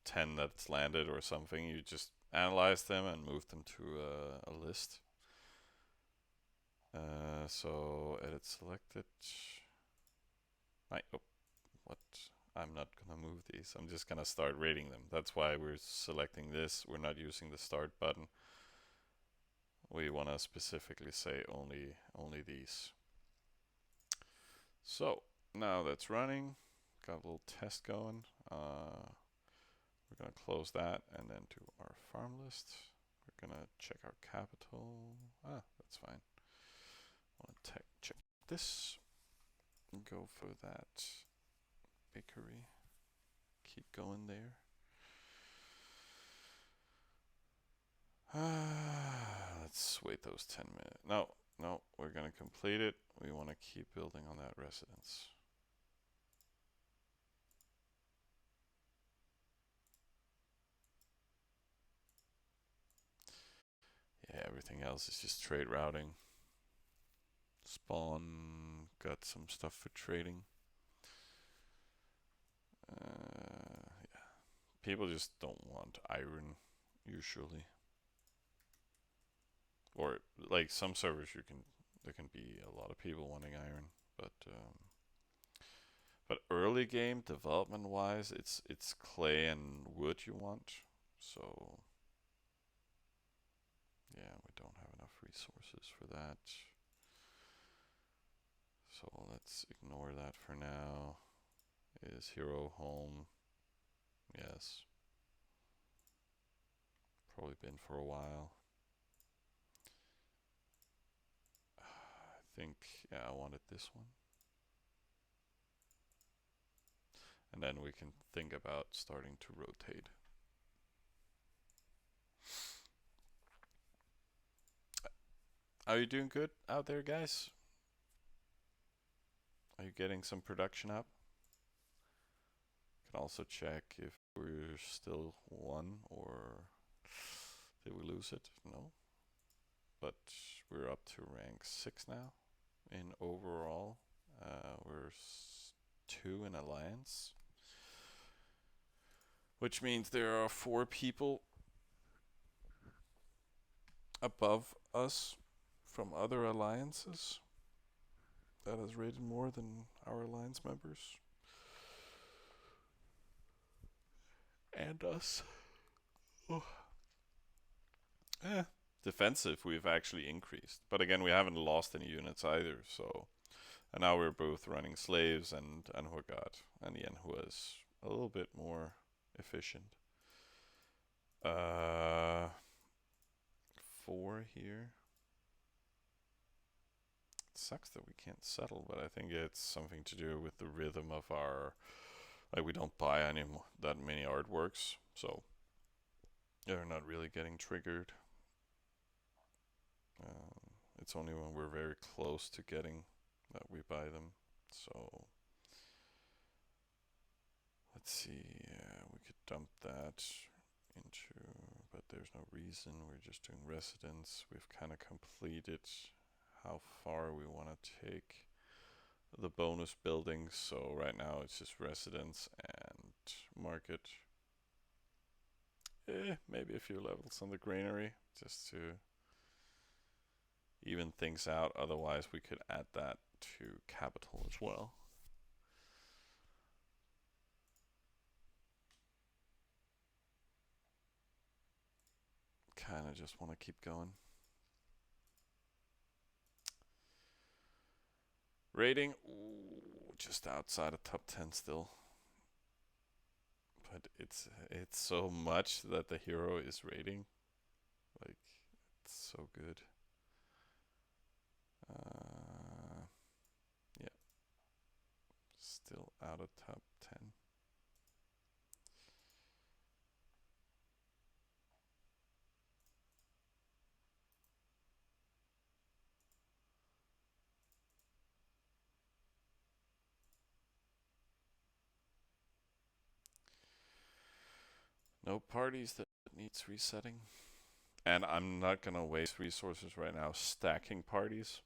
10 that's landed or something, you just analyze them and move them to a list. So edit selected. Oh, what? I'm not gonna move these. I'm just gonna start rating them. That's why we're selecting this. We're not using the start button. We want to specifically say only these. So now that's running. Got a little test going. We're gonna close that and then do our farm list. We're gonna check our capital. That's fine. Want to check this. Go for that bakery. Keep going there. Let's wait those 10 minutes. No, we're gonna complete it. We want to keep building on that residence. Yeah, everything else is just trade routing. Spawn got some stuff for trading. Yeah, people just don't want iron usually, or like some servers there can be a lot of people wanting iron, but early game development wise, it's clay and wood you want. So yeah, we don't have enough resources for that. So let's ignore that for now. Is hero home? Yes. Probably been for a while. I think, yeah, I wanted this one. And then we can think about starting to rotate. Are you doing good out there, guys? Are you getting some production up? Can also check if we're still one or did we lose it? No. But we're up to rank 6 now in overall. We're 2 in alliance, which means there are 4 people above us from other alliances that has rated more than our alliance members and us. Oh. Defensive we've actually increased, but again we haven't lost any units either. So, and now we're both running slaves and Horgat, and Yenhua is a little bit more efficient. 4 here. It sucks that we can't settle, but I think it's something to do with the rhythm of our, like, we don't buy that many artworks, so they're not really getting triggered. It's only when we're very close to getting that we buy them. So let's see. We could dump that into, but there's no reason. We're just doing residence. We've kind of completed how far we want to take the bonus buildings. So right now it's just residence and market. Maybe a few levels on the granary just to even things out. Otherwise we could add that to capital as well. Kind of just want to keep going. Rating, ooh, just outside of top 10 still. But it's so much that the hero is rating. Like, it's so good. Yeah. Still out of top 10. No parties that needs resetting. And I'm not gonna waste resources right now stacking parties.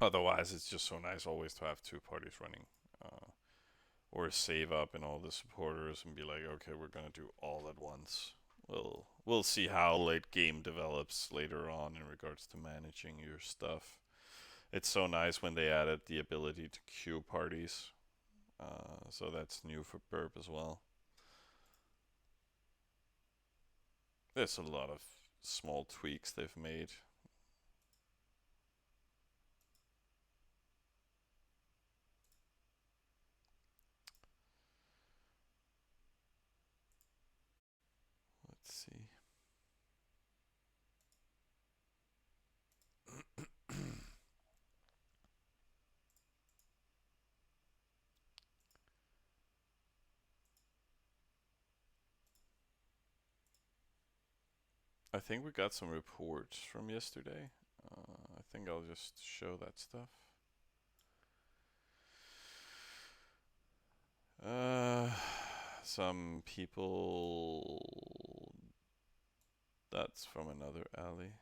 Otherwise, it's just so nice always to have two parties running. Or save up in all the supporters and be like, okay, we're gonna do all at once. We'll see how late game develops later on in regards to managing your stuff. It's so nice when they added the ability to queue parties. So that's new for Burp as well. There's a lot of small tweaks they've made. Let's see. I think we got some reports from yesterday. I think I'll just show that stuff. Uh, some people. That's from another alley.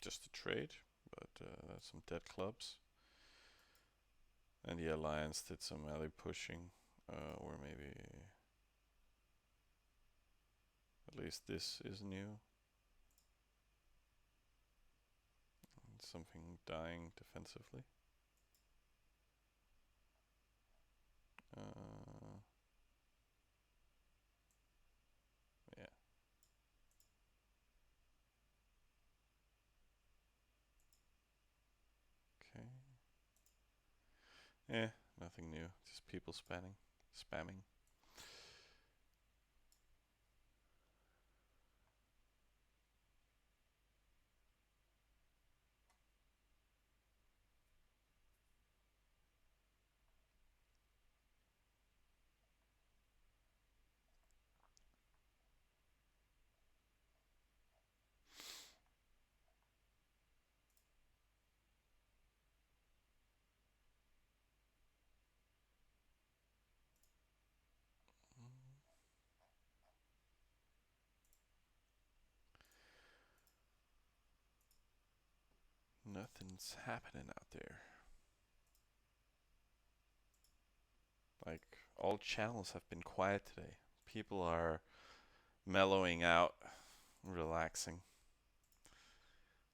Just a trade, but that's some dead clubs. And the Alliance did some alley pushing, or maybe at least this is new. Something dying defensively. Yeah. Okay. Nothing new. Just people spamming. Nothing's happening out there. Like, all channels have been quiet today. People are mellowing out, relaxing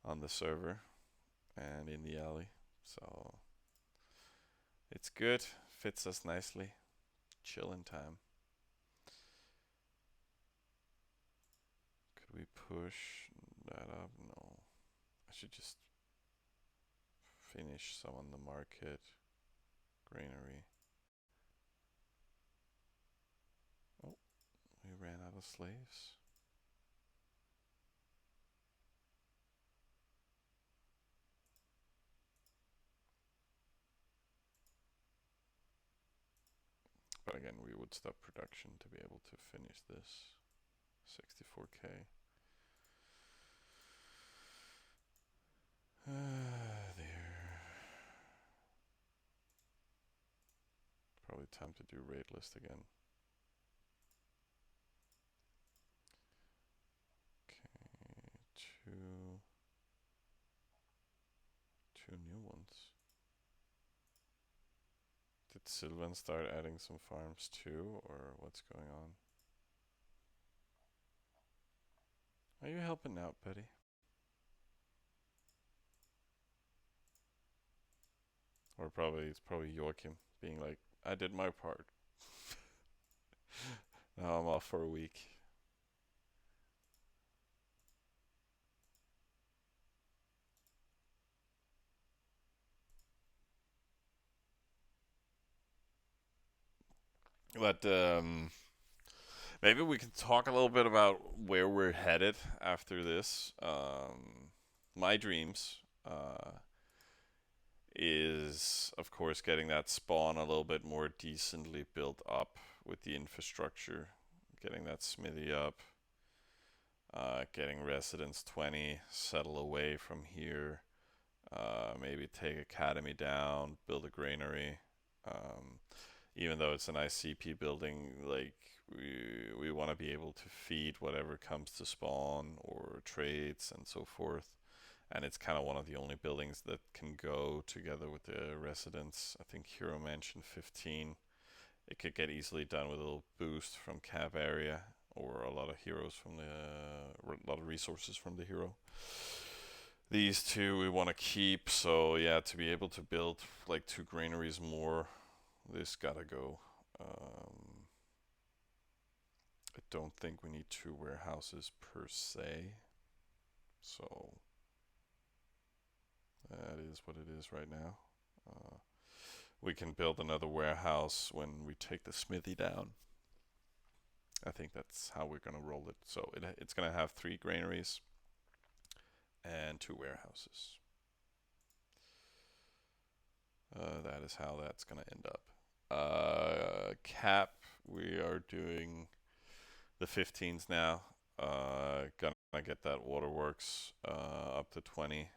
on the server and in the alley. So it's good. Fits us nicely. Chillin' time. Could we push that up? No. I should just finish some on the market. Granary. Oh, we ran out of slaves. But again, we would stop production to be able to finish this. 64k. There. Probably time to do raid list again. Okay, two new ones. Did Sylvan start adding some farms too, or what's going on? Are you helping out, Betty? Or probably it's probably Joachim being like, I did my part. Now I'm off for a week. But maybe we can talk a little bit about where we're headed after this. My dreams is, of course, getting that spawn a little bit more decently built up with the infrastructure, getting that smithy up, getting residence 20, settle away from here, maybe take academy down, build a granary. even though it's an ICP building, like we want to be able to feed whatever comes to spawn or trades and so forth. And it's kind of one of the only buildings that can go together with the residents. I think Hero Mansion 15, it could get easily done with a little boost from cap area or a lot of heroes from a lot of resources from the hero. These two we want to keep, so yeah, to be able to build like 2 granaries more, this gotta go. I don't think we need 2 warehouses per se, so that is what it is right now. We can build another warehouse when we take the smithy down. I think that's how we're gonna roll it. So it's gonna have 3 granaries and 2 warehouses. That is how that's gonna end up. Cap, we are doing the 15s now. Gonna get that waterworks up to 20.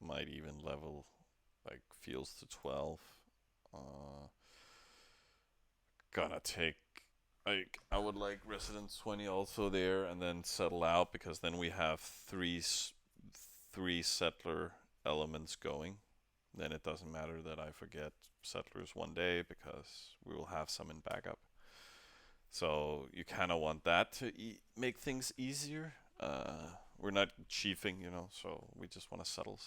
Might even level like fields to 12. Gonna take like I would like residence 20 also there, and then settle out because then we have three settler elements going. Then it doesn't matter that I forget settlers one day because we will have some in backup. So you kind of want that to make things easier. We're not chiefing, so we just want to settle,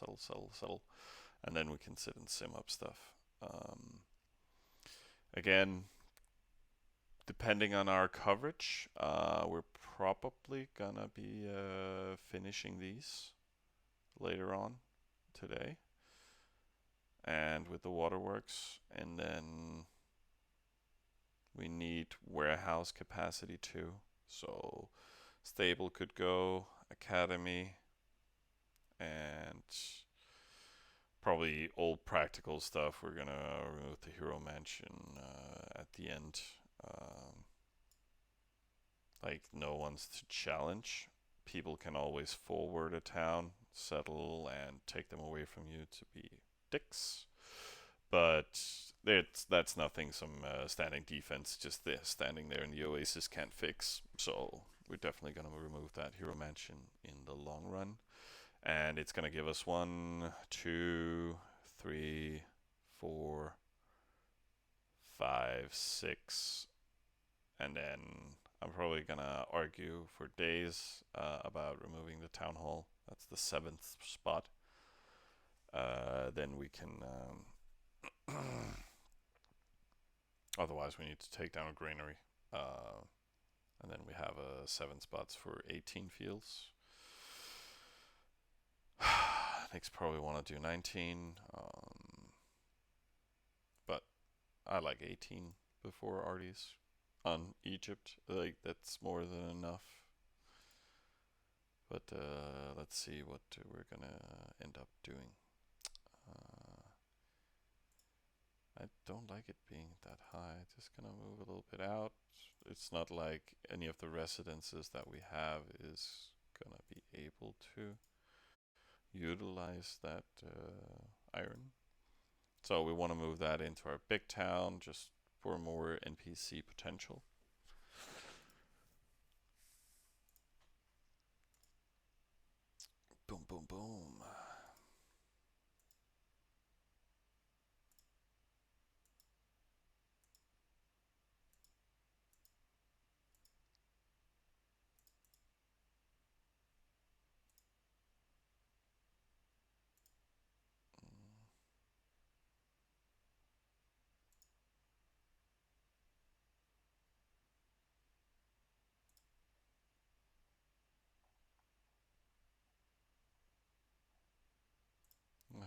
and then we can sit and sim up stuff. Again, depending on our coverage, we're probably gonna be finishing these later on today, and with the waterworks, and then we need warehouse capacity too. So stable could go, academy, and probably old practical stuff. We're gonna remove the hero mansion at the end. Like no one's to challenge. People can always forward a town, settle, and take them away from you to be dicks. But that's nothing some standing defense just this standing there in the oasis can't fix. So we're definitely going to remove that hero mansion in the long run, and it's going to give us 1, 2, 3, 4, 5, 6, and then I'm probably going to argue for days about removing the town hall. That's the 7th spot. Then we can otherwise, we need to take down a granary. And then we have 7 spots for 18 fields. Next, probably want to do 19. But I like 18 before Arties on Egypt. Like, that's more than enough. But let's see what we're going to end up doing. I don't like it being that high. Just gonna move a little bit out. It's not like any of the residences that we have is gonna be able to utilize that iron. So we want to move that into our big town just for more NPC potential. Boom, boom, boom.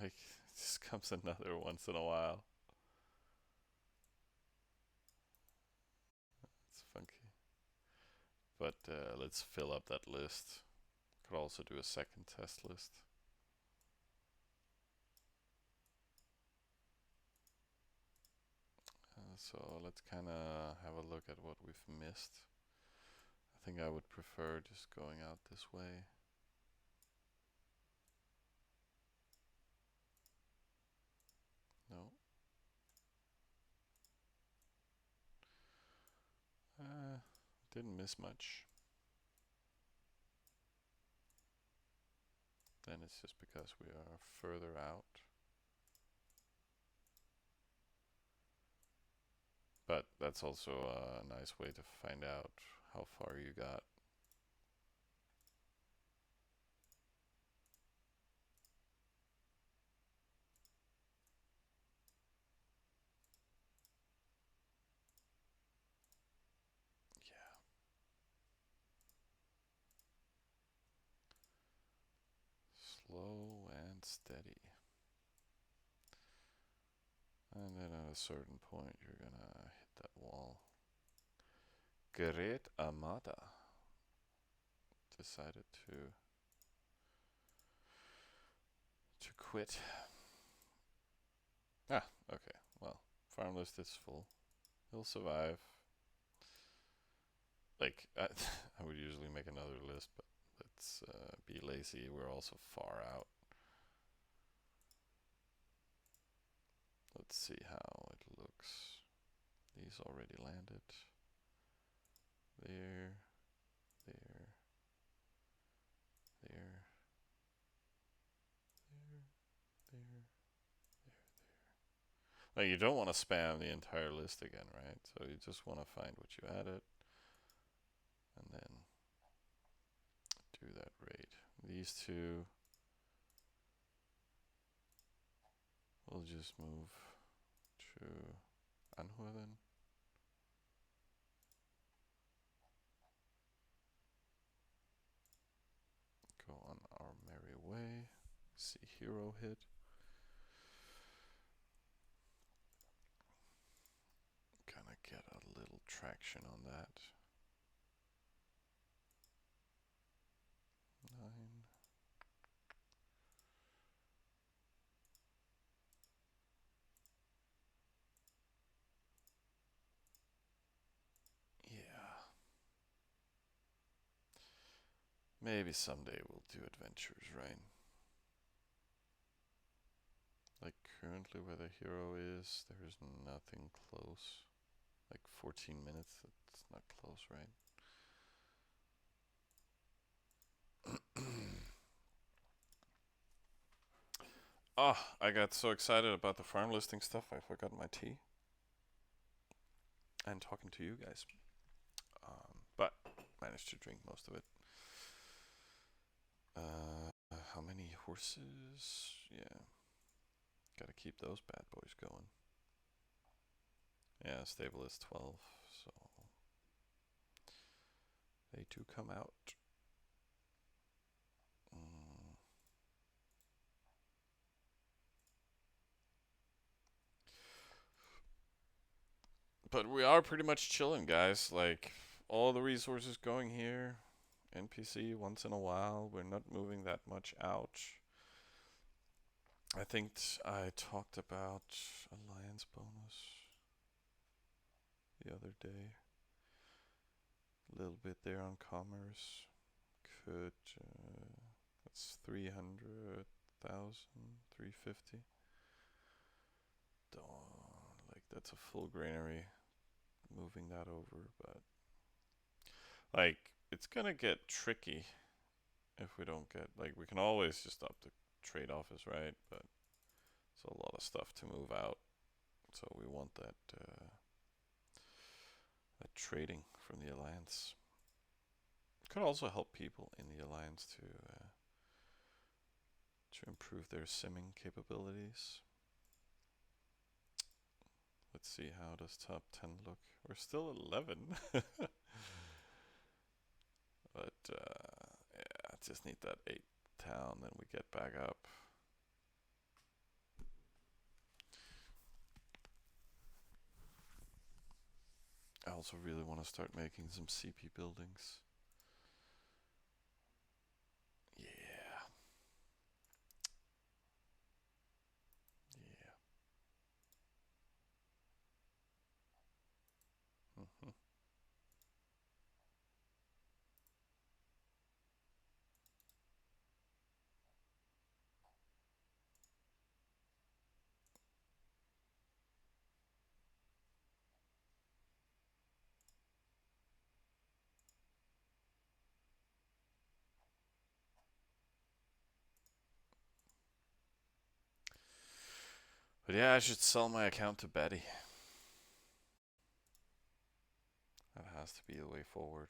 Like, just comes another once in a while. It's funky. But let's fill up that list. Could also do a second test list. So let's kind of have a look at what we've missed. I think I would prefer just going out this way. No. Didn't miss much. Then it's just because we are further out. But that's also a nice way to find out how far you got. Yeah. Slow and steady. And then at a certain point, you're gonna hit that wall. Great Amada decided to quit. Ah, okay. Well, farm list is full. He'll survive. Like, I would usually make another list, but let's be lazy. We're also far out. Let's see how it looks. These already landed. There, there, there, there, there. Like, you don't want to spam the entire list again, right? So you just want to find what you added and then do that raid. These two, we'll just move to Anhuren. Go on our merry way. See hero hit. Gonna get a little traction on that. 9. Yeah. Maybe someday we'll do adventures, right? Like currently where the hero is, there's nothing close. Like 14 minutes, that's not close, right? Oh, I got so excited about the farm listing stuff, I forgot my tea. And talking to you guys. But managed to drink most of it. How many horses? Yeah. Gotta keep those bad boys going. Yeah, stable is 12, so they too come out. But we are pretty much chilling, guys. Like, all the resources going here. NPC once in a while. We're not moving that much out. I think I talked about alliance bonus the other day. A little bit there on commerce. Could, that's 300,000, 350. Like, that's a full granary. Moving that over, but like, it's gonna get tricky if we don't get, like, we can always just up the trade office, right? But it's a lot of stuff to move out, so we want that that trading from the alliance. Could also help people in the alliance to improve their simming capabilities. Let's see, how does top 10 look? We're still 11. But yeah, just need that 8 town, then we get back up. I also really want to start making some CP buildings. Yeah. Yeah. Mhm. But yeah, I should sell my account to Betty. That has to be the way forward.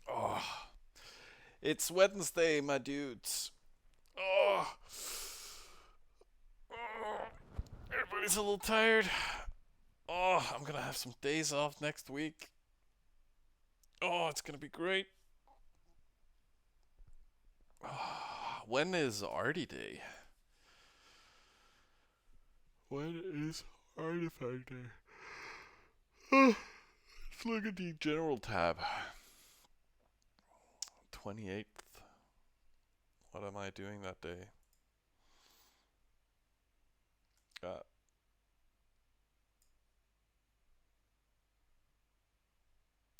Oh, it's Wednesday, my dudes. Oh, oh, everybody's a little tired. Oh, I'm gonna have some days off next week. Oh, it's gonna be great. Oh, when is Artie Day? When is Artifact Day? Let's look at the general tab. 28th. What am I doing that day?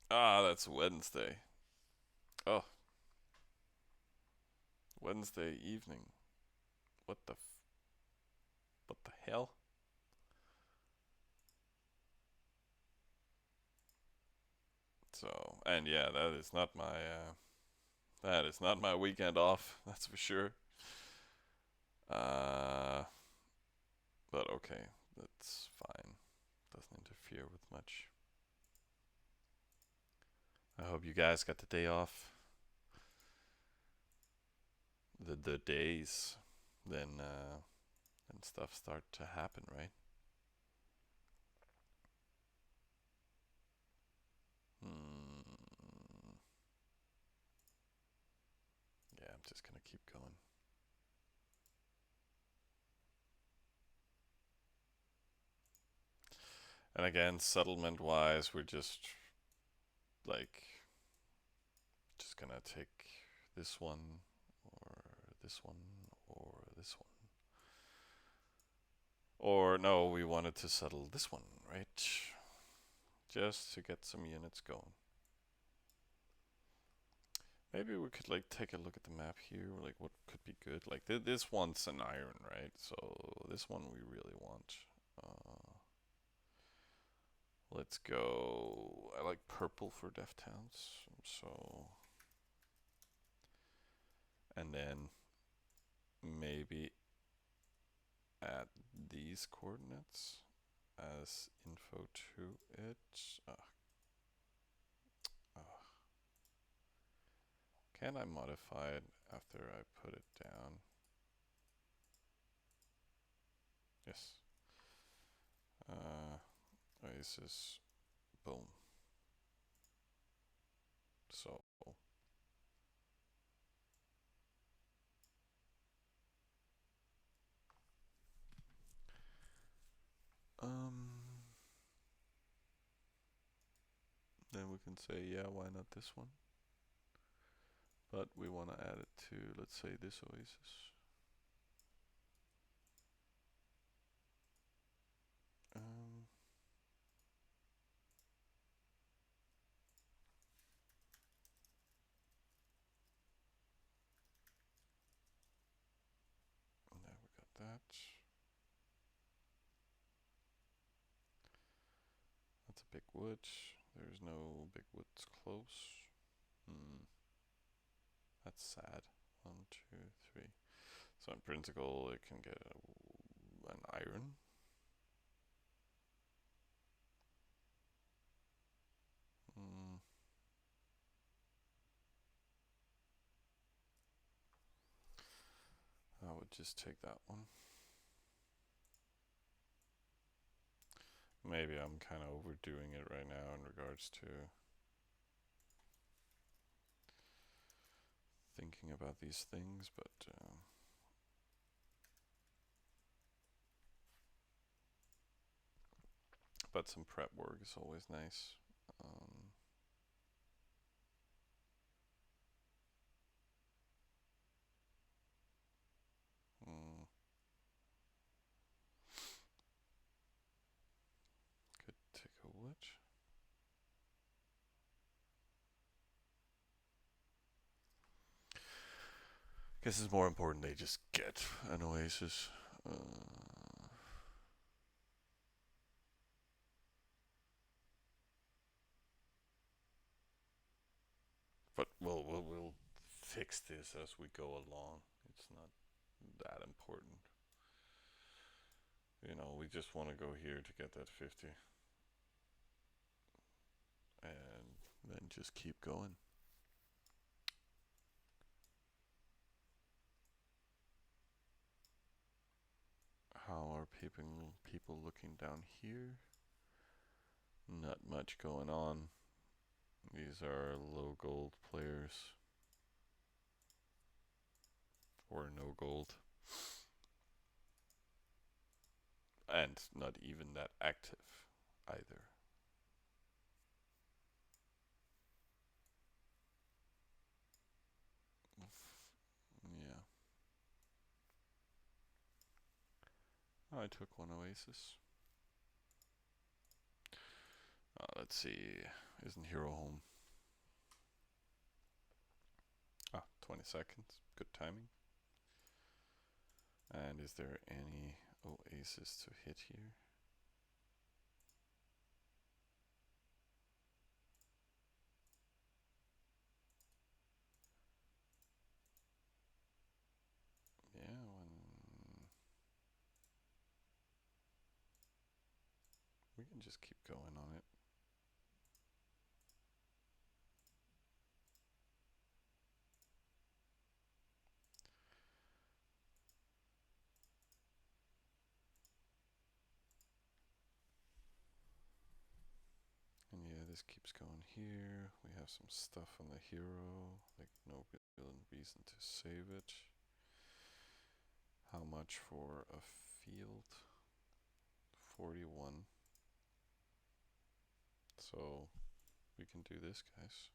Uh, that's Wednesday. Oh, Wednesday evening. What the what the hell? So, and yeah, that is not my weekend off. That's for sure. Uh, but okay, that's fine. Doesn't interfere with much. I hope you guys got the day off. The days, then stuff start to happen, right? Hmm. Yeah, I'm just gonna keep going. And again, settlement wise, we're like just gonna take this one or this one or this one. Or no, we wanted to settle this one, right? Just to get some units going. Maybe we could like take a look at the map here, like what could be good. Like this one's an iron, right? So this one we really want. Let's go. I like purple for Def Towns, so and then maybe add these coordinates as info to it. Can I modify it after I put it down? Yes. Oasis. Boom. So. Then we can say, yeah, why not this one? But we want to add it to, let's say, this oasis. There we got that. That's a big wood. There's no big woods close. That's sad. 1, 2, 3. So in principle, it can get an iron. I would just take that one. Maybe I'm kind of overdoing it right now in regards to thinking about these things, but some prep work is always nice. Could take a wood. Guess it's more important they just get an oasis. But we'll fix this as we go along. It's not that important. You know, we just want to go here to get that 50 and then just keep going. How are people looking down here? Not much going on. These are low gold players. Or no gold. And not even that active either. Yeah. Oh, I took one oasis. Let's see. Isn't Hero home? Ah, 20 seconds. Good timing. And is there any oasis to hit here? Yeah, we can just keep going on it. And yeah, this keeps going here. We have some stuff on the hero, like no reason to save it. How much for a field? 41. So we can do this, guys.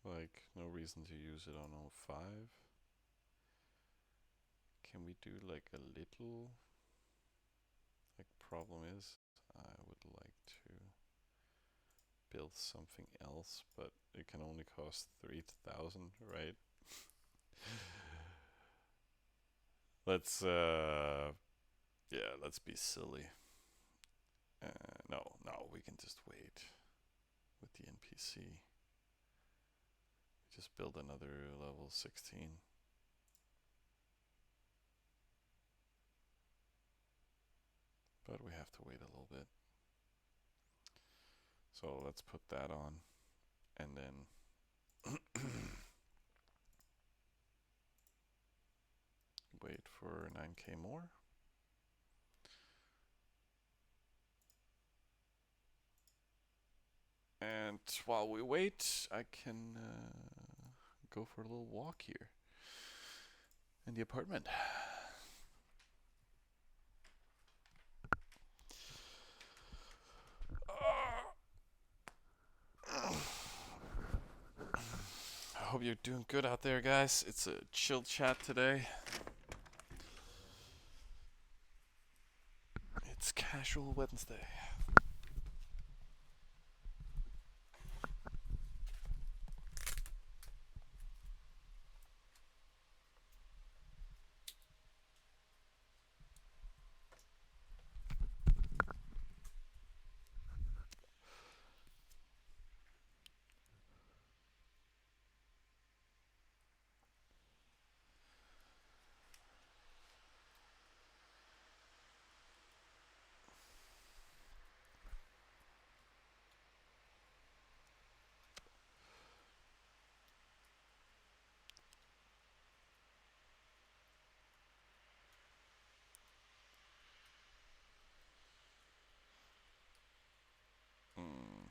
Like, no reason to use it on 05. Can we do like a little? Like, problem is, I would like to build something else, but it can only cost 3,000, right? Let's, yeah, let's be silly. No, we can just wait with the NPC. Just build another level 16. But we have to wait a little bit. So let's put that on. And then wait for 9k more. And while we wait, I can go for a little walk here in the apartment. I hope you're doing good out there, guys. It's a chill chat today. It's Casual Wednesday. Mm.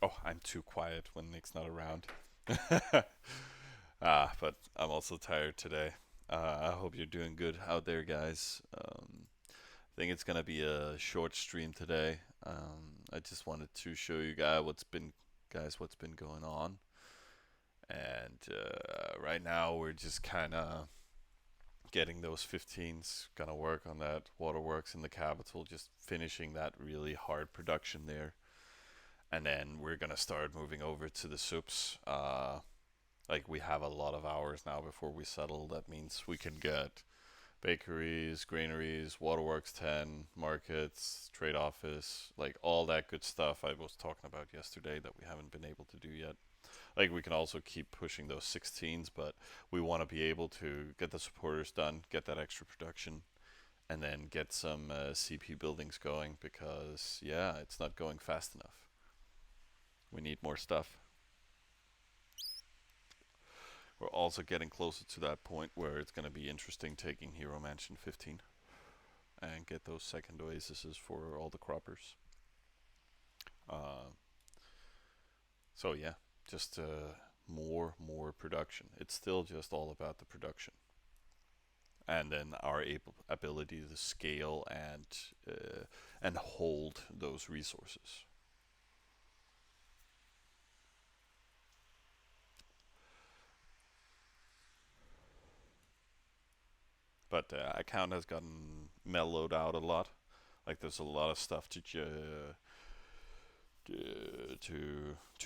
Oh, I'm too quiet when Nick's not around. But I'm also tired today. I hope you're doing good out there, guys. I think it's gonna be a short stream today. I just wanted to show you guys what's been guys what's been going on. And right now we're just kind of getting those 15s, gonna work on that waterworks in the capital, just finishing that really hard production there. And then we're gonna start moving over to the sups. Like we have a lot of hours now before we settle. That means we can get bakeries, granaries, waterworks 10, markets, trade office, like all that good stuff I was talking about yesterday that we haven't been able to do yet. Like we can also keep pushing those 16s, but we want to be able to get the supporters done, get that extra production, and then get some CP buildings going because yeah, it's not going fast enough. We need more stuff. We're also getting closer to that point where it's going to be interesting taking Hero Mansion 15 and get those second oases for all the croppers. Uh, so yeah, just more production. It's still just all about the production, and then our ability to scale and hold those resources. But account has gotten mellowed out a lot. Like there's a lot of stuff to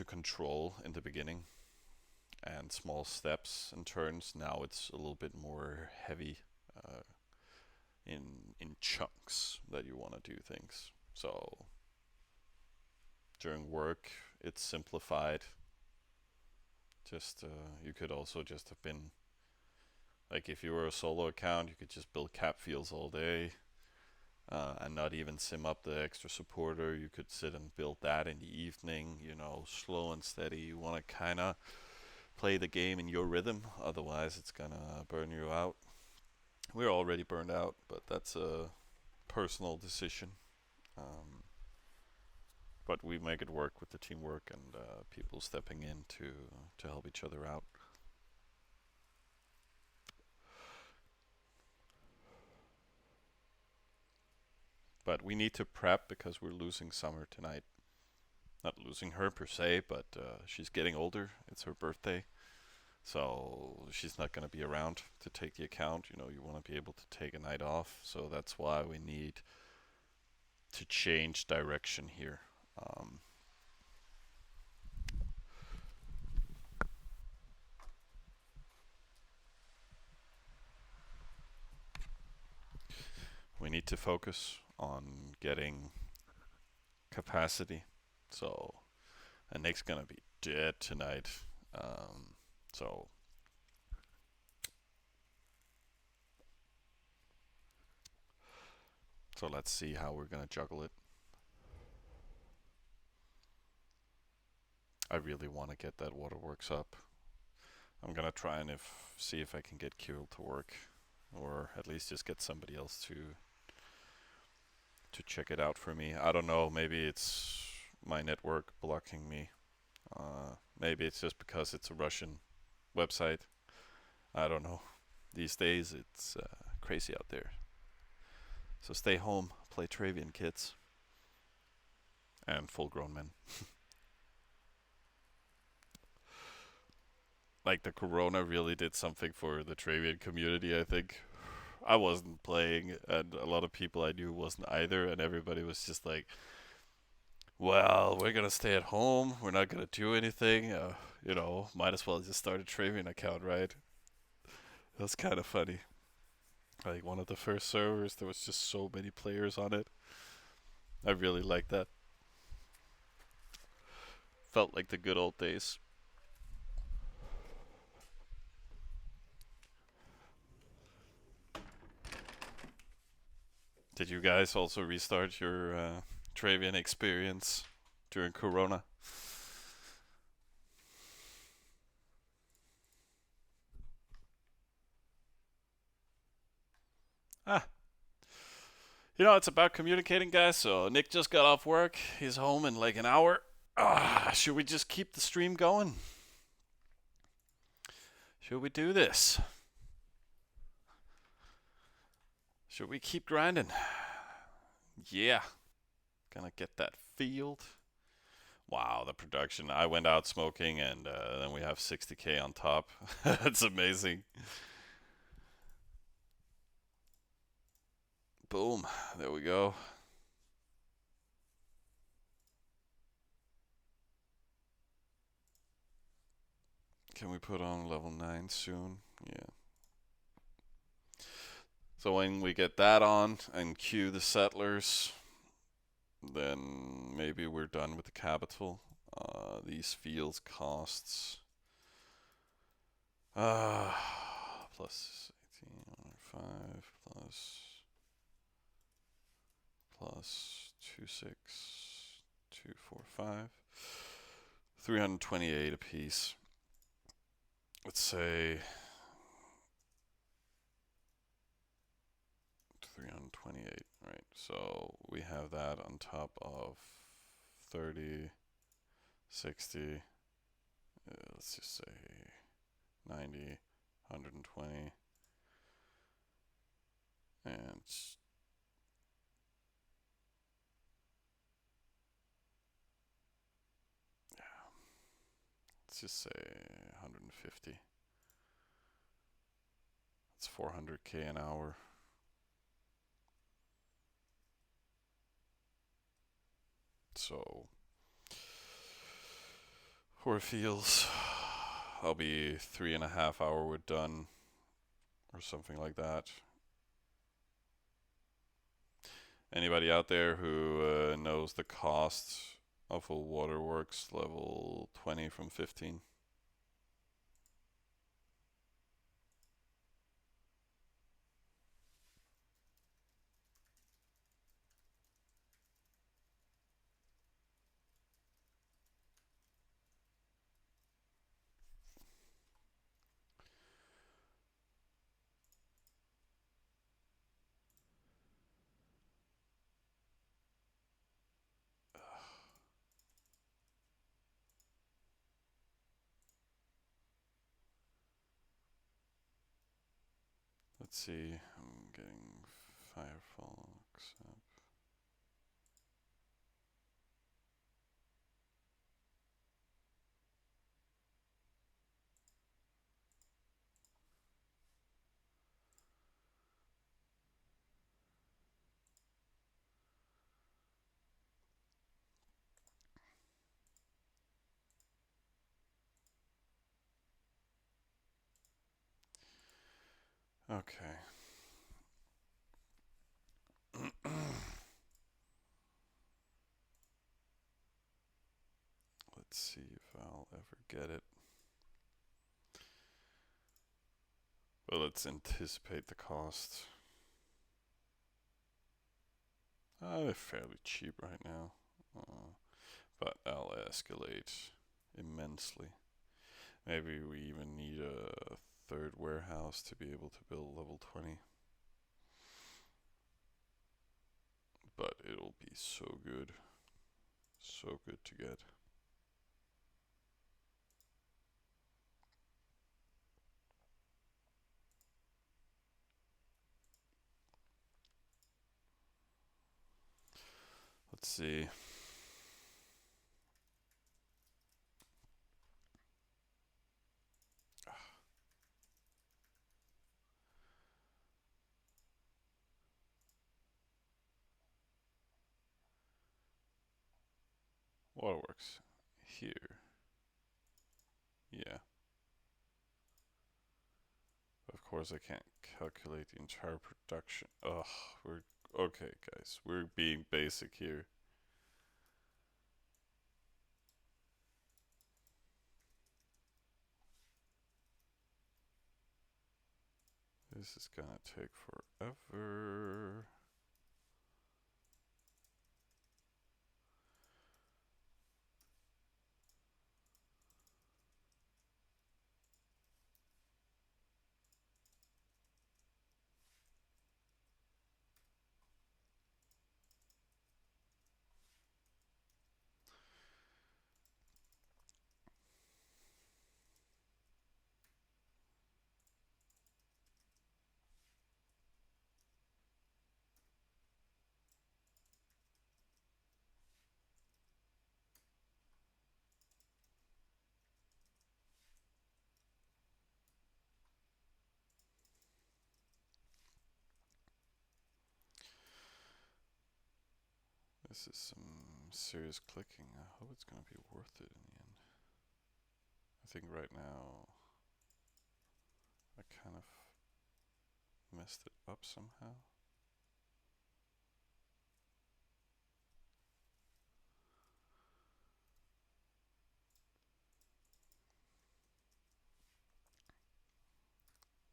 control in the beginning, and small steps and turns. Now it's a little bit more heavy uh, in chunks that you want to do things. So during work, it's simplified. Just you could also just have been like if you were a solo account, you could just build cap fields all day. And not even sim up the extra supporter. You could sit and build that in the evening, slow and steady. You want to kind of play the game in your rhythm, otherwise, it's gonna burn you out. We're already burned out, but that's a personal decision. Um, but we make it work with the teamwork and people stepping in to help each other out. But we need to prep because we're losing Summer tonight. Not losing her per se, but she's getting older. It's her birthday. So she's not going to be around to take the account. You want to be able to take a night off. So that's why we need to change direction here. Um, we need to focus on getting capacity. So, and Nick's going to be dead tonight. So So let's see how we're gonna juggle it. I really want to get that waterworks up. I'm gonna try and see if I can get Kirill to work, or at least just get somebody else to check it out for me. I don't know. Maybe it's my network blocking me. Maybe it's just because it's a Russian website. I don't know. These days it's crazy out there. So stay home, play Travian, kids, and full-grown men. Like the corona really did something for the Travian community, I think. I wasn't playing, and a lot of people I knew wasn't either, and everybody was just like, well, we're gonna stay at home, we're not gonna do anything, might as well just start a Travian account, right? That's kind of funny. Like one of the first servers, there was just so many players on it. I really liked that. Felt like the good old days. Did you guys also restart your Travian experience during Corona? Ah, it's about communicating, guys. So Nick just got off work. He's home in like an hour. Should we just keep the stream going? Should we do this? Should we keep grinding? Yeah. Gonna get that field. Wow, the production. I went out smoking and then we have 60K on top. That's amazing. Boom. There we go. Can we put on level 9 soon? Yeah. So when we get that on and queue the settlers, then maybe we're done with the capital. These fields costs plus 18 5 plus 26245 328 apiece. Let's say 328, right? So we have that on top of 30, 60, let's just say 90, 120, and yeah, let's just say 150. That's 400K an hour. So for fields, I'll be 3.5 hours we're done, or something like that. Anybody out there who knows the cost of a waterworks level 20 from 15? Let's see, I'm getting Firefox up. Okay. Let's see if I'll ever get it. Well, let's anticipate the cost. They're fairly cheap right now, but I'll escalate immensely. Maybe we even need a third warehouse to be able to build level 20. But it'll be so good. So good to get. Let's see. Waterworks. Here. Yeah. Of course I can't calculate the entire production. Ugh, we're okay, guys. We're being basic here. This is gonna take forever. This is some serious clicking. I hope it's gonna be worth it in the end. I think right now I kind of messed it up somehow.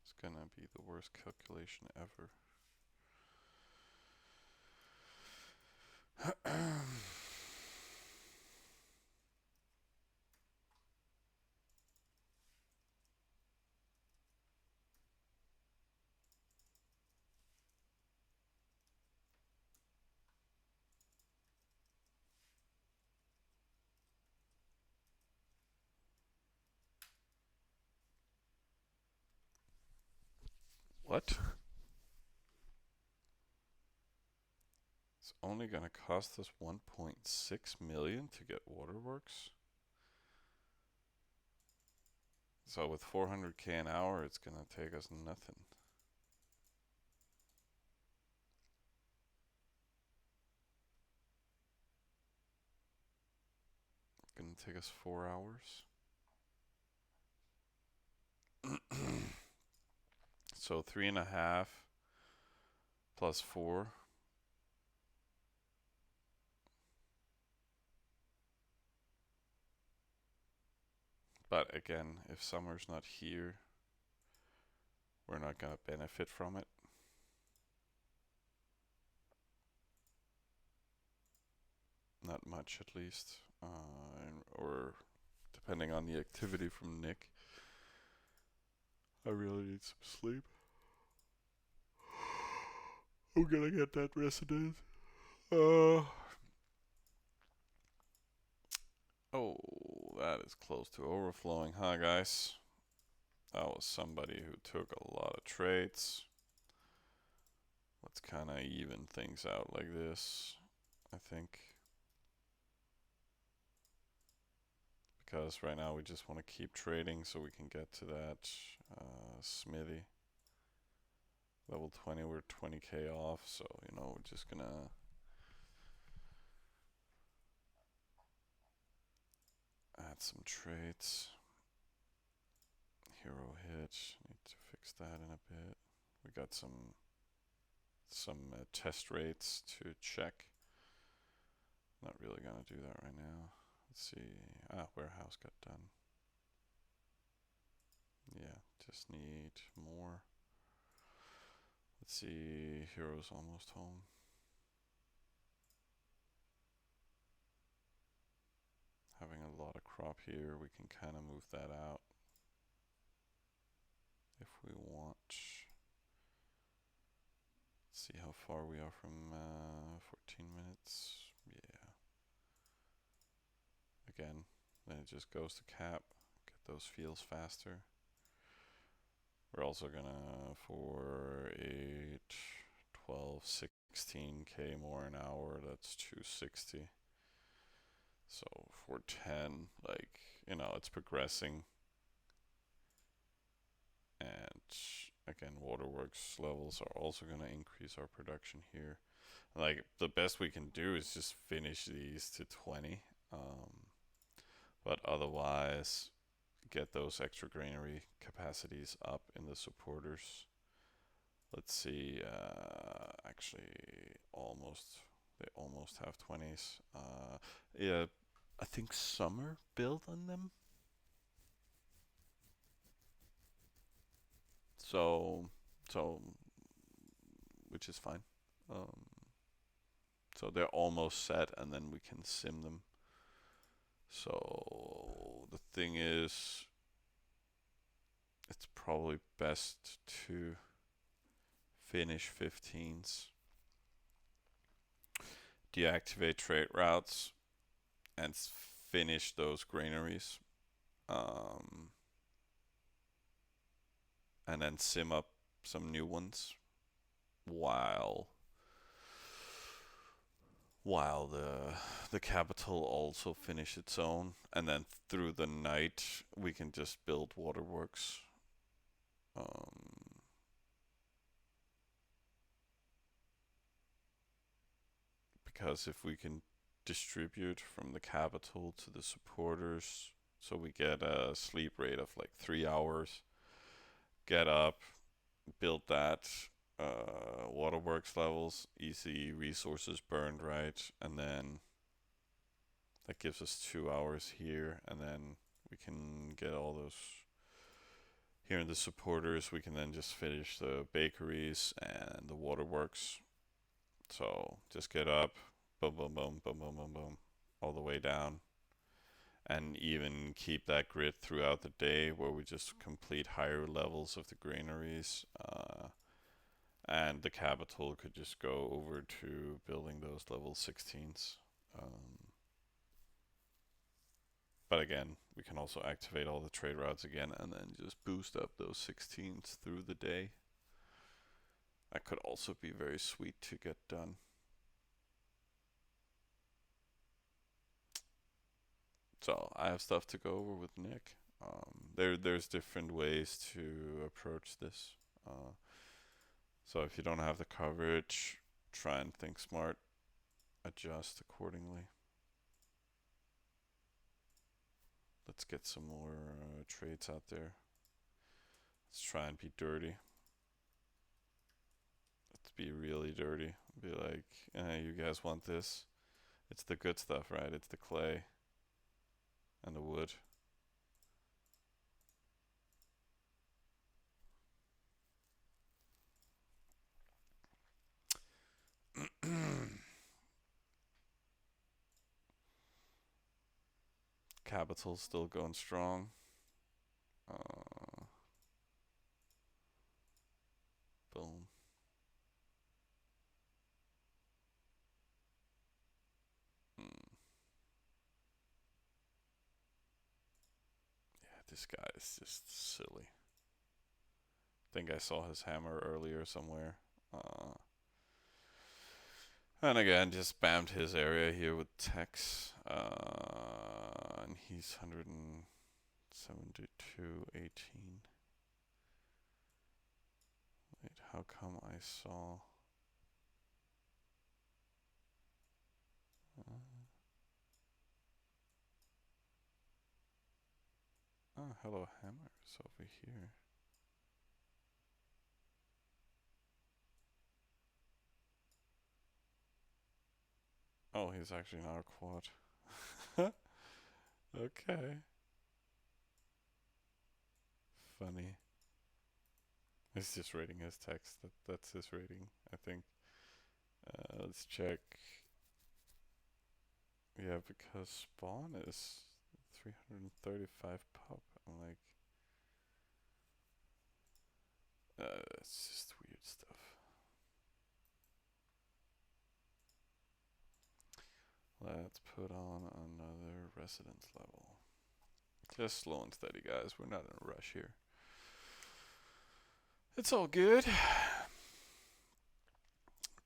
It's gonna be the worst calculation ever. What? It's only gonna cost us 1.6 million to get waterworks. So with 400k an hour, it's gonna take us nothing. Gonna take us 4 hours. So 3.5 plus 4. But again, if summer's not here, we're not gonna benefit from it. Not much, at least. Or depending on the activity from Nick. I really need some sleep. I'm gonna get that resident. Oh, that is close to overflowing, huh, guys? That was somebody who took a lot of trades. Let's kind of even things out like this, I think. Because right now we just want to keep trading so we can get to that Smithy. Level 20, we're 20k off, so, you know, we're just gonna add some trades. Hero hit, need to fix that in a bit. We got some test rates to check. Not really gonna do that right now. Let's see. Warehouse got done. Yeah, just need more. Let's see. Hero's almost home. Having a lot of crop here, we can kind of move that out if we want. Let's see how far we are from 14 minutes. Yeah. Again, then it just goes to cap. Get those fields faster. We're also gonna, for 8, 12, 16k more an hour, that's 260. So for 10, like, you know, it's progressing. And again, waterworks levels are also gonna increase our production here. Like, the best we can do is just finish these to 20. But otherwise, get those extra granary capacities up in the supporters. Let's see, actually, they almost have 20s. Yeah, I think summer build on them. So, which is fine. So they're almost set, and then we can sim them. So the thing is, it's probably best to finish 15s, deactivate trade routes, and finish those granaries, and then sim up some new ones while the capital also finish its own, and then through the night we can just build waterworks. because if we can distribute from the capital to the supporters, so we get a sleep rate of like 3 hours, get up, build that, waterworks levels, easy resources burned, right? And then that gives us 2 hours here, and then we can get all those here in the supporters. We can then just finish the bakeries and the waterworks. So just get up, boom, boom, boom, boom, boom, boom, boom, all the way down. And even keep that grid throughout the day where we just complete higher levels of the granaries. And the capital could just go over to building those level 16s. But again, we can also activate all the trade routes again and then just boost up those 16s through the day. That could also be very sweet to get done. So I have stuff to go over with Nick. There's different ways to approach this. So if you don't have the coverage, try and think smart, adjust accordingly. Let's get some more trades out there. Let's try and be dirty. Let's be really dirty. Be like, you guys want this? It's the good stuff, right? It's the clay and the wood. Capital's still going strong. Boom. Yeah, this guy is just silly. I think I saw his hammer earlier somewhere. And again, just spammed his area here with techs. And he's 172.18. Wait, how come I saw... oh, hello, hammer's over here. Oh, he's actually not a quad. Okay. Funny. He's just rating his text. That's his rating, I think. Let's check. Yeah, because spawn is 335 pop. I'm like, it's just weird stuff. Let's put on another residence level. Just slow and steady, guys. We're not in a rush here. It's all good.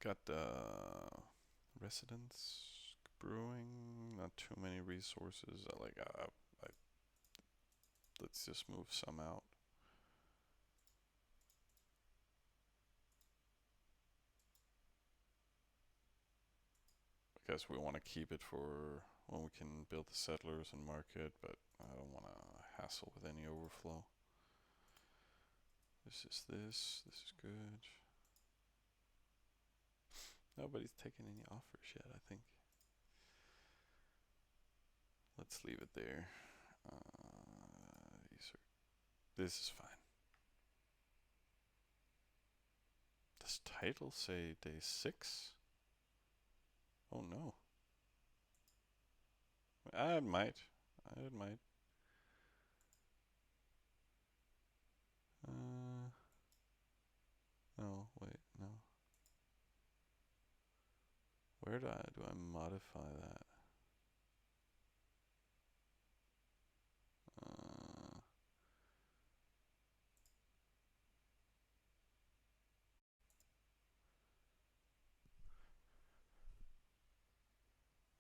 Got the residence brewing. Not too many resources. Let's just move some out. Because we want to keep it for when we can build the settlers and market, but I don't want to hassle with any overflow. This is this. This is good. Nobody's taken any offers yet, I think. Let's leave it there. This is fine. Does title say day 6? Oh no. It might. It might. No, wait, no. Where do I modify that?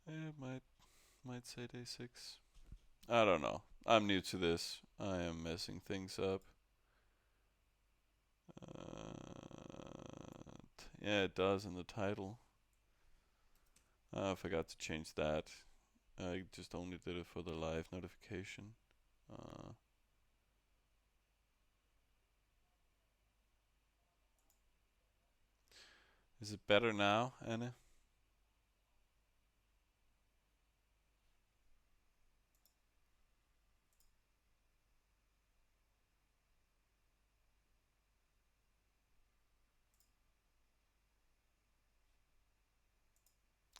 It might say day 6. I don't know. I'm new to this. I am messing things up. Yeah, it does in the title. I forgot to change that. I just only did it for the live notification. Uh, is it better now, Anna?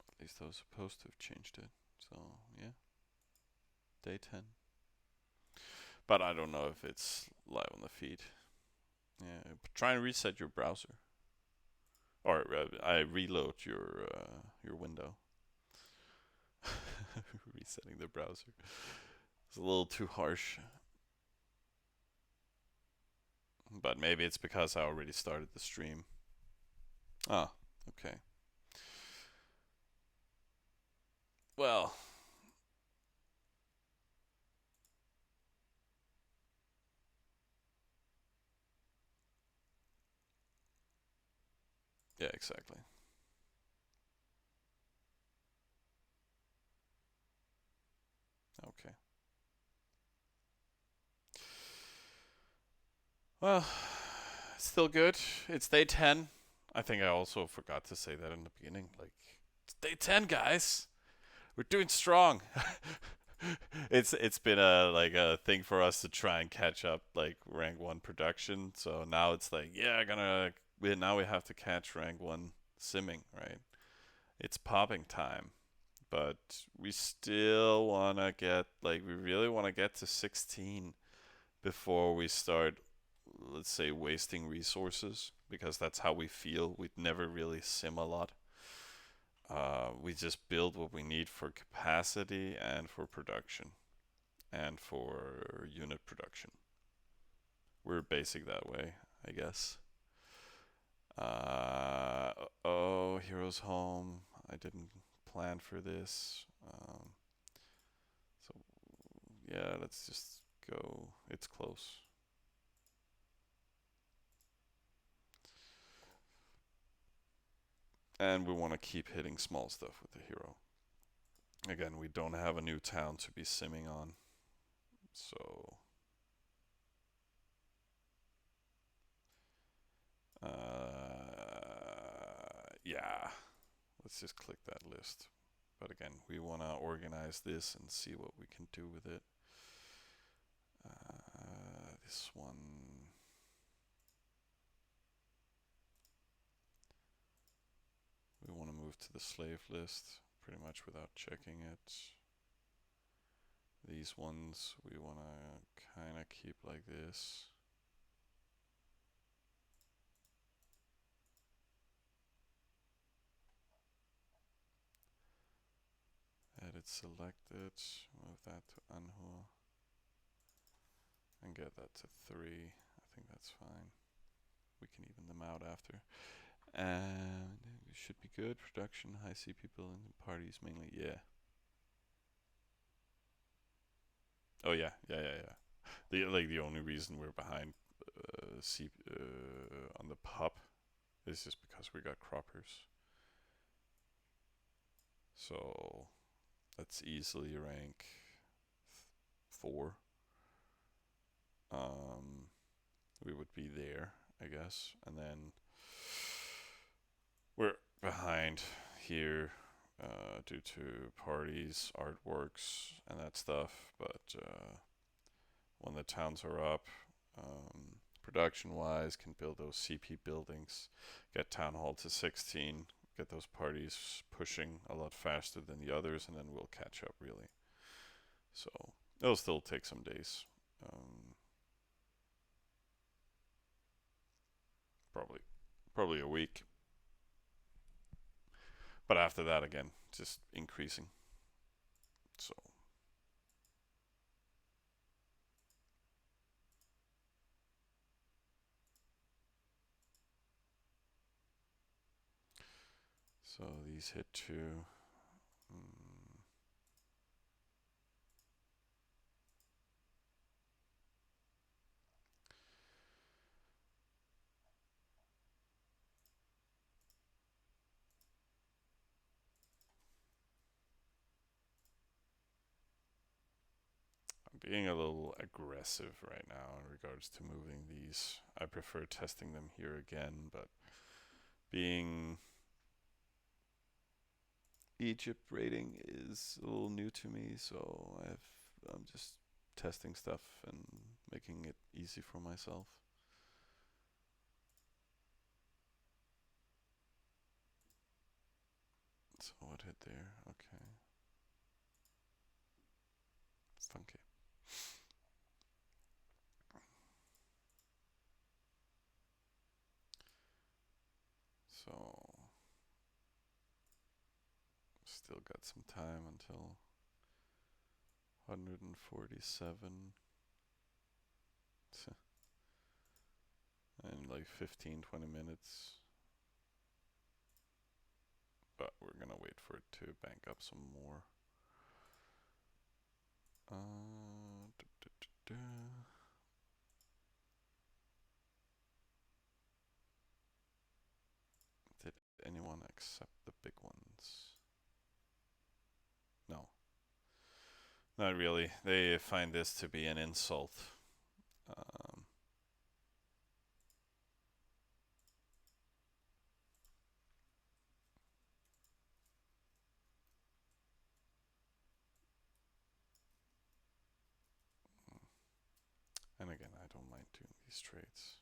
At least I was supposed to have changed it. So, yeah, day 10. But I don't know if it's live on the feed. Yeah, try and reset your browser. Or I reload your window. Resetting the browser. It's a little too harsh. But maybe it's because I already started the stream. Ah, okay. Well, yeah, exactly. Okay. Well, still good. It's day 10. I think I also forgot to say that in the beginning. Like, it's day 10, guys. We're doing strong. It's been a thing for us to try and catch up like rank 1 production. So now it's like, yeah, now we have to catch rank 1 simming, right? It's popping time. But we still want to get like we really want to get to 16 before we start, let's say, wasting resources, because that's how we feel. We'd never really sim a lot. We just build what we need for capacity and for production and for unit production. We're basic that way, I guess. Oh, Heroes Home. I didn't plan for this. So, yeah, let's just go. It's close. And we want to keep hitting small stuff with the hero. Again, we don't have a new town to be simming on. So, yeah, let's just click that list. But again, we want to organize this and see what we can do with it. This one, we want to move to the slave list pretty much without checking it. These ones we want to kind of keep like this. Edit selected, move that to Anhur, and get that to 3. I think that's fine. We can even them out after. And it should be good. Production, high C people in parties mainly. Yeah. Oh yeah, yeah. The only reason we're behind on the pop is just because we got croppers. So let's easily rank 4. We would be there, I guess, and then we're behind here due to parties, artworks, and that stuff. But when the towns are up, production-wise, can build those CP buildings, get town hall to 16, get those parties pushing a lot faster than the others, and then we'll catch up really. So it'll still take some days. Probably a week. But after that, again, just increasing. So these hit 2. being a little aggressive right now in regards to moving these. I prefer testing them here again, but being Egypt rating is a little new to me, so I'm just testing stuff and making it easy for myself. So what hit there? Okay. Funky. So still got some time until 147 and like 15-20 minutes. But we're gonna wait for it to bank up some more. Da, da, da, da. Did anyone accept the big ones? No, not really. They find this to be an insult. Um, and again, I don't mind doing these trades.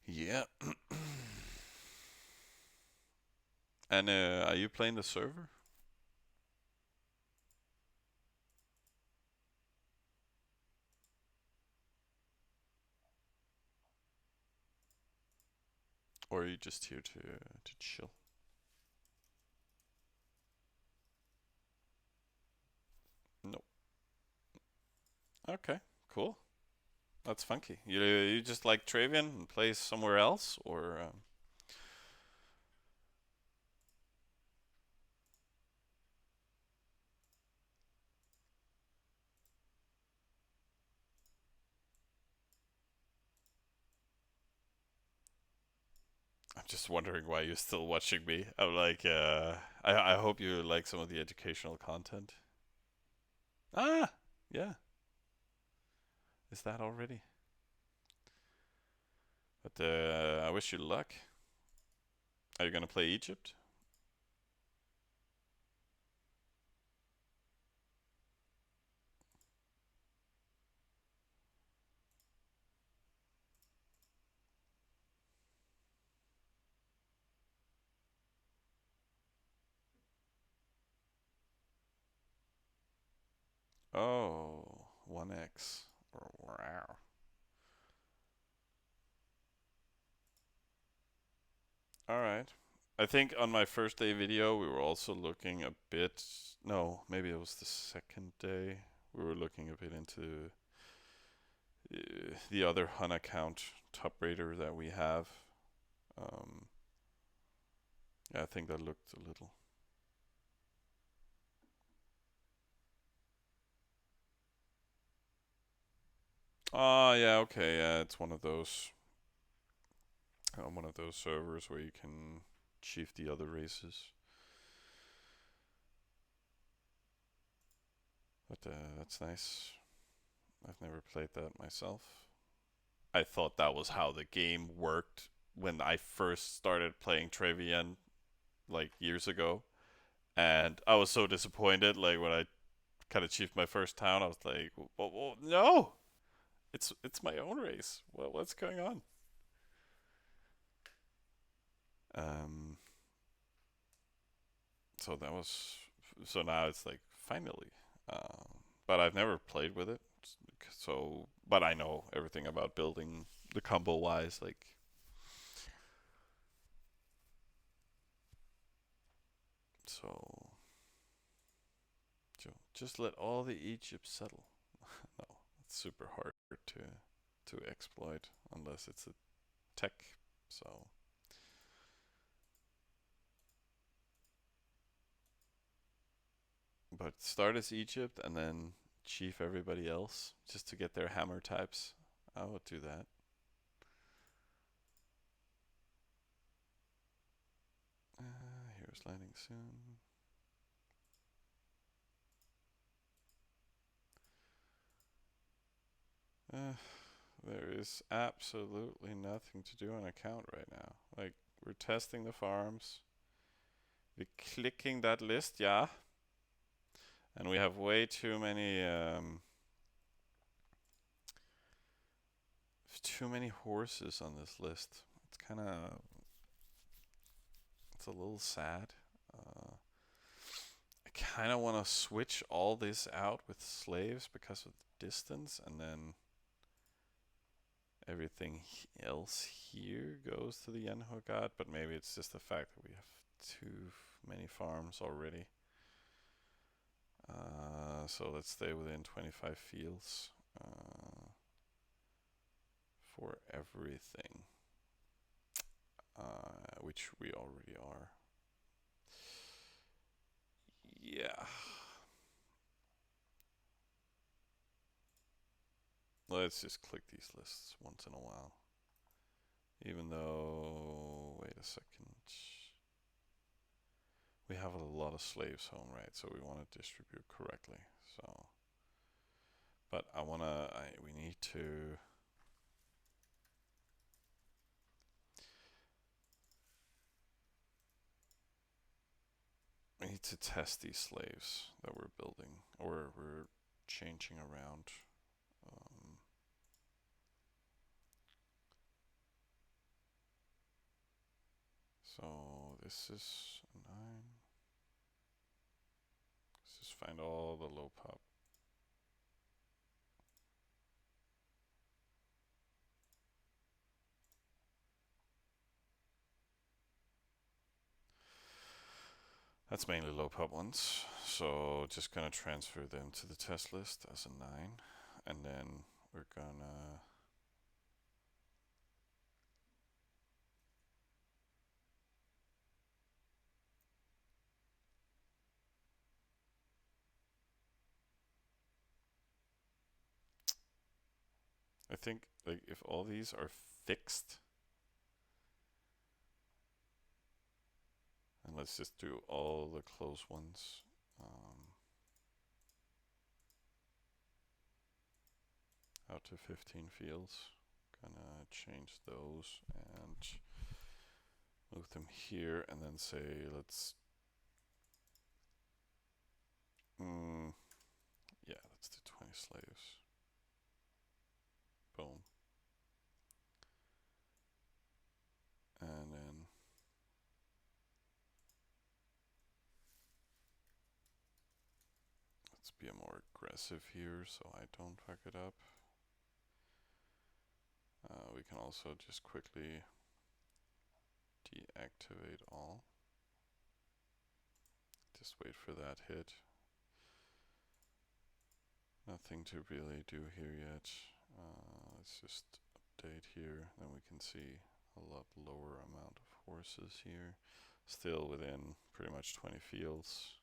Yeah. And are you playing the server? Or are you just here to chill? Nope. Okay, cool. That's funky. You just like Travian and play somewhere else, or I'm just wondering why you're still watching me. I'm like, I hope you like some of the educational content. Ah, yeah. Is that already? But I wish you luck. Are you gonna play Egypt? Oh, 1x. Wow. All right. I think on my first day video, we were also looking a bit. No, maybe it was the second day. We were looking a bit into the other Hun account top raider that we have. Um, yeah, I think that looked a little. Oh, yeah, okay, yeah, it's one of those servers where you can chief the other races. But that's nice. I've never played that myself. I thought that was how the game worked when I first started playing Travian like years ago, and I was so disappointed. Like when I kind of chiefed my first town, I was like, well, "No, it's my own race. What's going on?" Um, so that was so now it's like finally, but I've never played with it. So, but I know everything about building the combo wise, like so. Just let all the Egypt settle. No, it's super hard to exploit unless it's a tech. So, but start as Egypt and then chief everybody else just to get their hammer types. I would do that. landing soon. There is absolutely nothing to do on account right now. Like, we're testing the farms. We're clicking that list, yeah. And we have way too many horses on this list. It's a little sad. I kind of want to switch all this out with slaves because of the distance, and then everything else here goes to the Yenhogat, but maybe it's just the fact that we have too many farms already. So let's stay within 25 fields for everything, which we already are. Yeah. Let's just click these lists once in a while. Even though, wait a second. We have a lot of slaves home, right? So we want to distribute correctly. So, but we need to test these slaves that we're building, or we're changing around. So this is 9. Let's just find all the low pop. That's mainly low pop ones. So just gonna transfer them to the test list as a 9. And then we're gonna I think, like, if all these are fixed, and let's just do all the close ones. Out to 15 fields. Gonna change those and move them here, and then say let's yeah, let's do 20 slaves. Boom. And then let's be more aggressive here so I don't fuck it up. We can also just quickly deactivate all. Just wait for that hit. Nothing to really do here yet. Let's just update here, then we can see a lot lower amount of horses here. Still within pretty much 20 fields.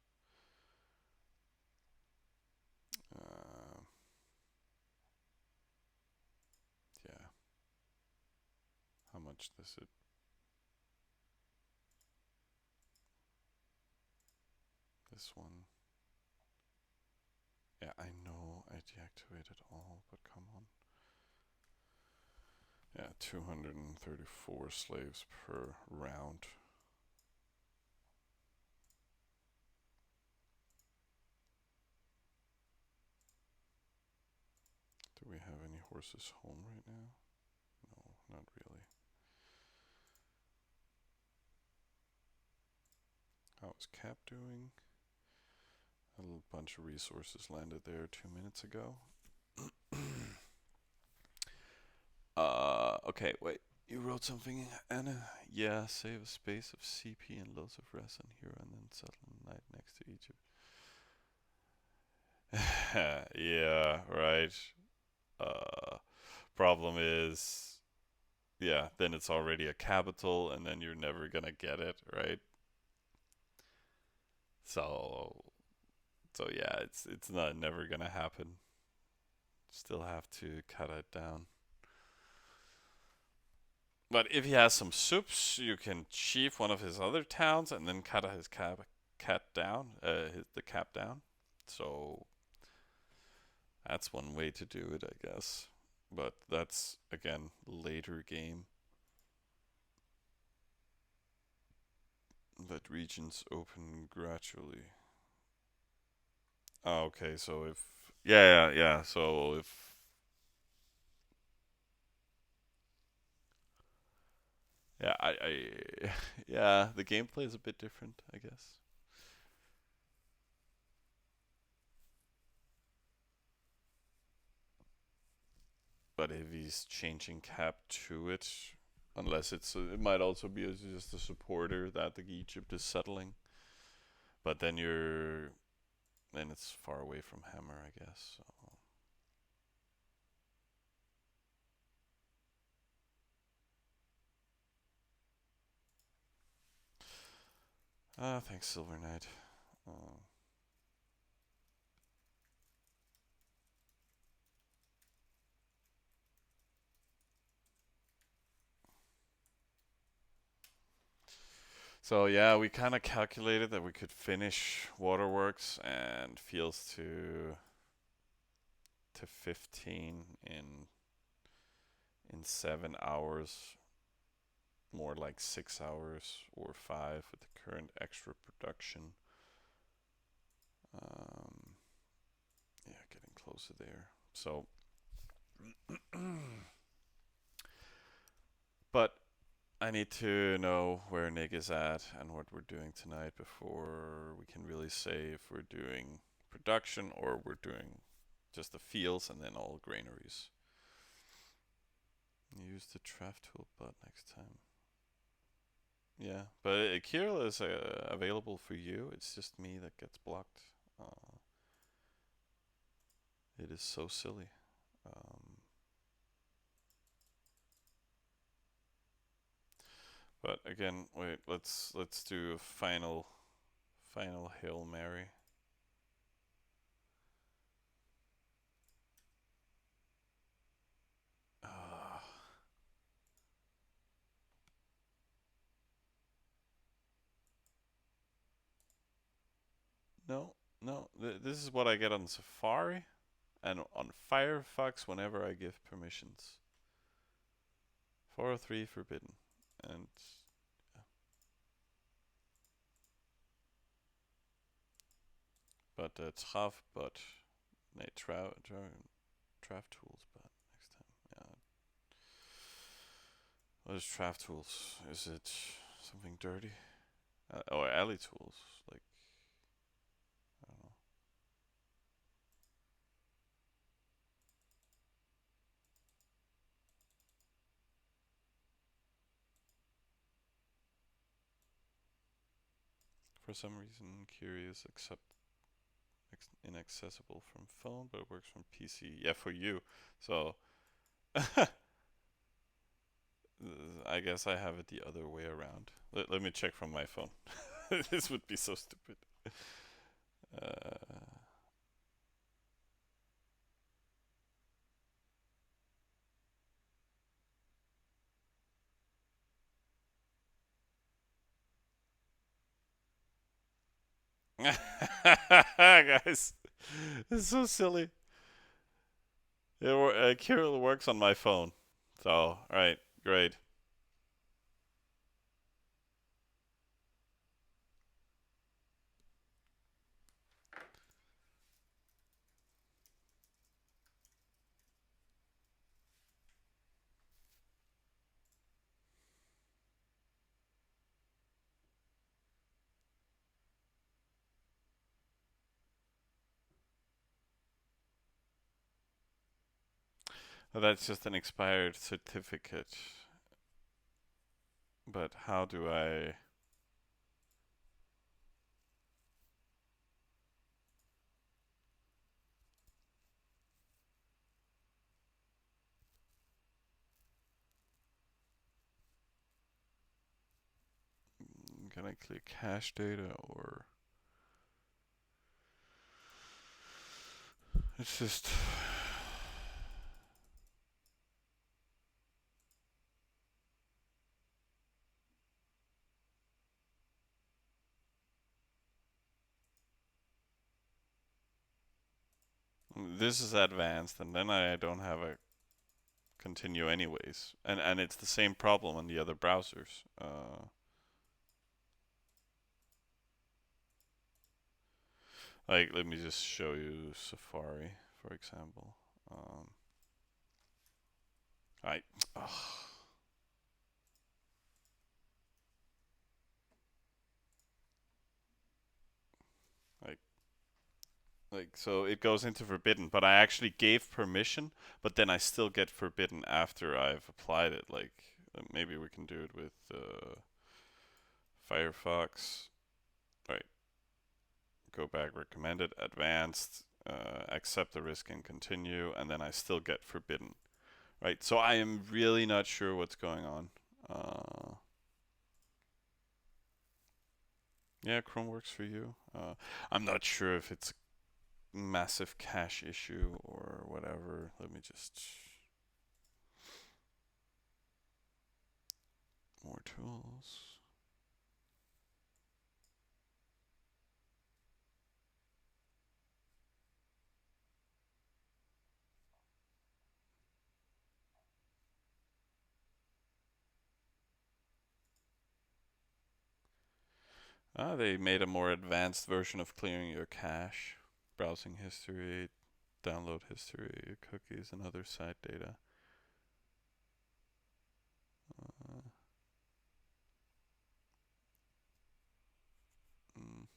Yeah. How much does it? This one. Yeah, I know I deactivated all, but come on. Yeah, 234 slaves per round. Do we have any horses home right now? No, not really. How is Cap doing? A little bunch of resources landed there 2 minutes ago. Okay, wait. You wrote something, Anna? Yeah, save a space of CP and loads of rest on here and then settle the night next to Egypt. Yeah, right. Problem is, yeah, then it's already a capital and then you're never gonna get it, right? So yeah, it's not never gonna happen. Still have to cut it down. But if he has some sups, you can chief one of his other towns and then cut his cat down, the cap down. So that's one way to do it, I guess. But that's again later game. But regions open gradually. Oh, okay, so if yeah. So if I yeah, the gameplay is a bit different, I guess. But if he's changing cap to it, unless it might also be as just a supporter that the Egypt is settling. But then it's far away from Hammer, I guess. So. Thanks, Silver Knight. Uh, so yeah, we kind of calculated that we could finish Waterworks and Fields to 15 in 7 hours, more like 6 hours or 5 with the current extra production. Um, yeah, getting closer there. So, but I need to know where Nick is at and what we're doing tonight before we can really say if we're doing production or we're doing just the fields and then all granaries. Use the draft tool bot next time. Yeah, but Kirill is available for you. It's just me that gets blocked. Uh, it is so silly. Um, but again, wait. Let's do a final Hail Mary. Uh, no, no. This is what I get on Safari and on Firefox whenever I give permissions. 403 forbidden, and but but nee, draft tools, but next time. Yeah. What is draft tools? Is it something dirty? Or alley tools? Like, I don't know. For some reason, Curious accept inaccessible from phone, but it works from PC. Yeah, for you. So, I guess I have it the other way around. Let me check from my phone. This would be so stupid. Uh, Guys, it's so silly. Kirill works on my phone. So, alright, great. Well, that's just an expired certificate. But how do I... Can I click cache data or... It's just... this is advanced, and then I don't have a continue anyways, and it's the same problem on the other browsers. Like, let me just show you Safari, for example. Um, I, ugh, like, so it goes into forbidden, but I actually gave permission, but then I still get forbidden after I've applied it. Like, maybe we can do it with Firefox. Right, go back, recommended, advanced, accept the risk and continue, and then I still get forbidden. Right, so I am really not sure what's going on. Uh, yeah, Chrome works for you. I'm not sure if it's a massive cache issue or whatever. Let me just more tools. They made a more advanced version of clearing your cache, browsing history, download history, cookies, and other site data. Uh, mm.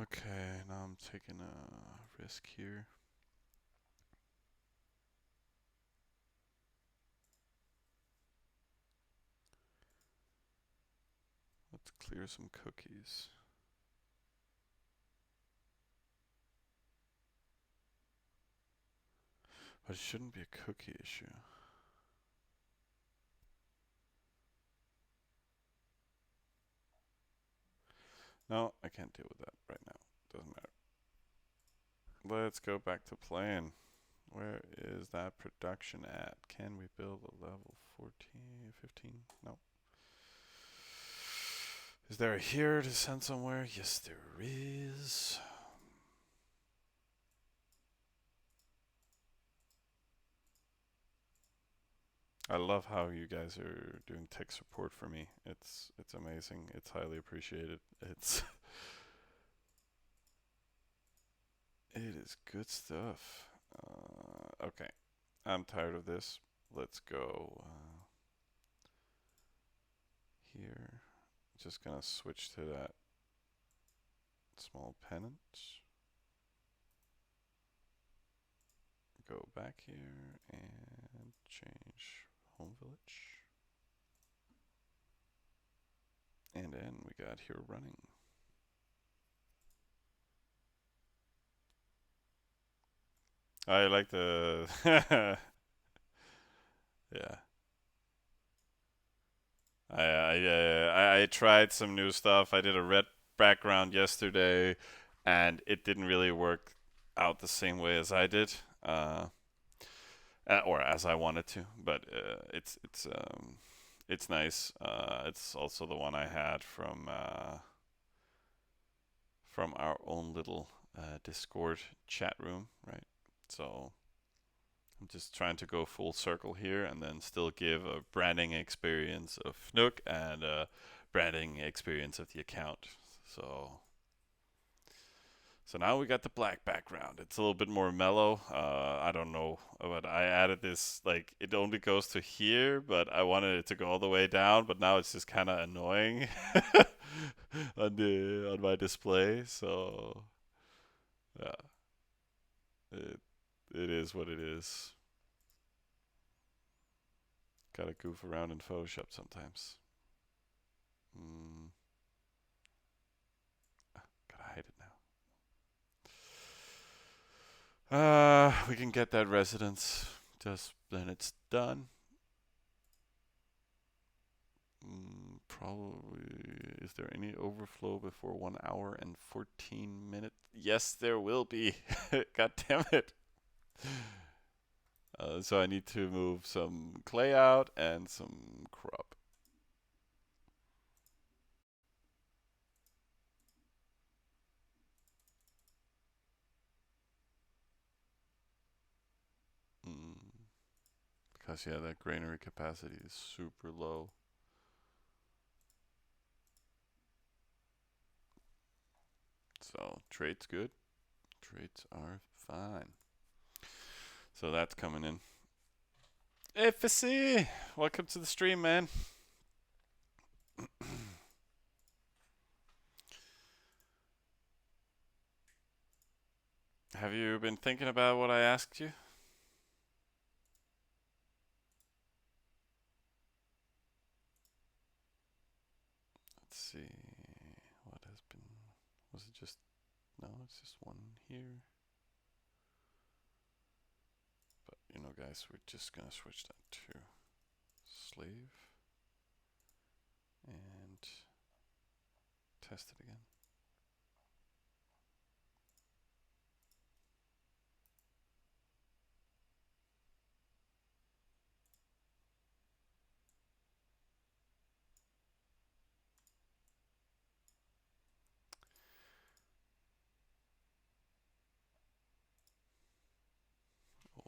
Okay, now I'm taking a risk here. Let's clear some cookies. But it shouldn't be a cookie issue. No, I can't deal with that right now. Doesn't matter. Let's go back to playing. Where is that production at? Can we build a level 14, 15? No. Is there a here to send somewhere? Yes, there is. I love how you guys are doing tech support for me. It's amazing. It's highly appreciated. It's it is good stuff. Okay, I'm tired of this. Let's go here. Just gonna switch to that small pennant. Go back here and change home village. And then we got here running. I like the yeah. I tried some new stuff. I did a red background yesterday, and it didn't really work out the same way as I did, or as I wanted to. But it's nice. It's also the one I had from our own little Discord chat room, right? So I'm just trying to go full circle here and then still give a branding experience of Nook and a branding experience of the account. So so now we got the black background. It's a little bit more mellow. I don't know, but I added this like it only goes to here, but I wanted it to go all the way down. But now it's just kind of annoying on my display. So yeah, it it is what it is. Gotta goof around in Photoshop sometimes. Mm, gotta hide it now. We can get that residence. Just then it's done. Probably. Is there any overflow before 1 hour and 14 minutes? Yes, there will be. God damn it. So I need to move some clay out and some crop. Mm, because yeah, that granary capacity is super low. So trade's good. Trades are fine. So that's coming in. Hey, Fissy! Welcome to the stream, man. Have you been thinking about what I asked you? Let's see. What has been. Was it just. No, it's just one here. But, you know, guys, we're just gonna switch that to slave. And test it again.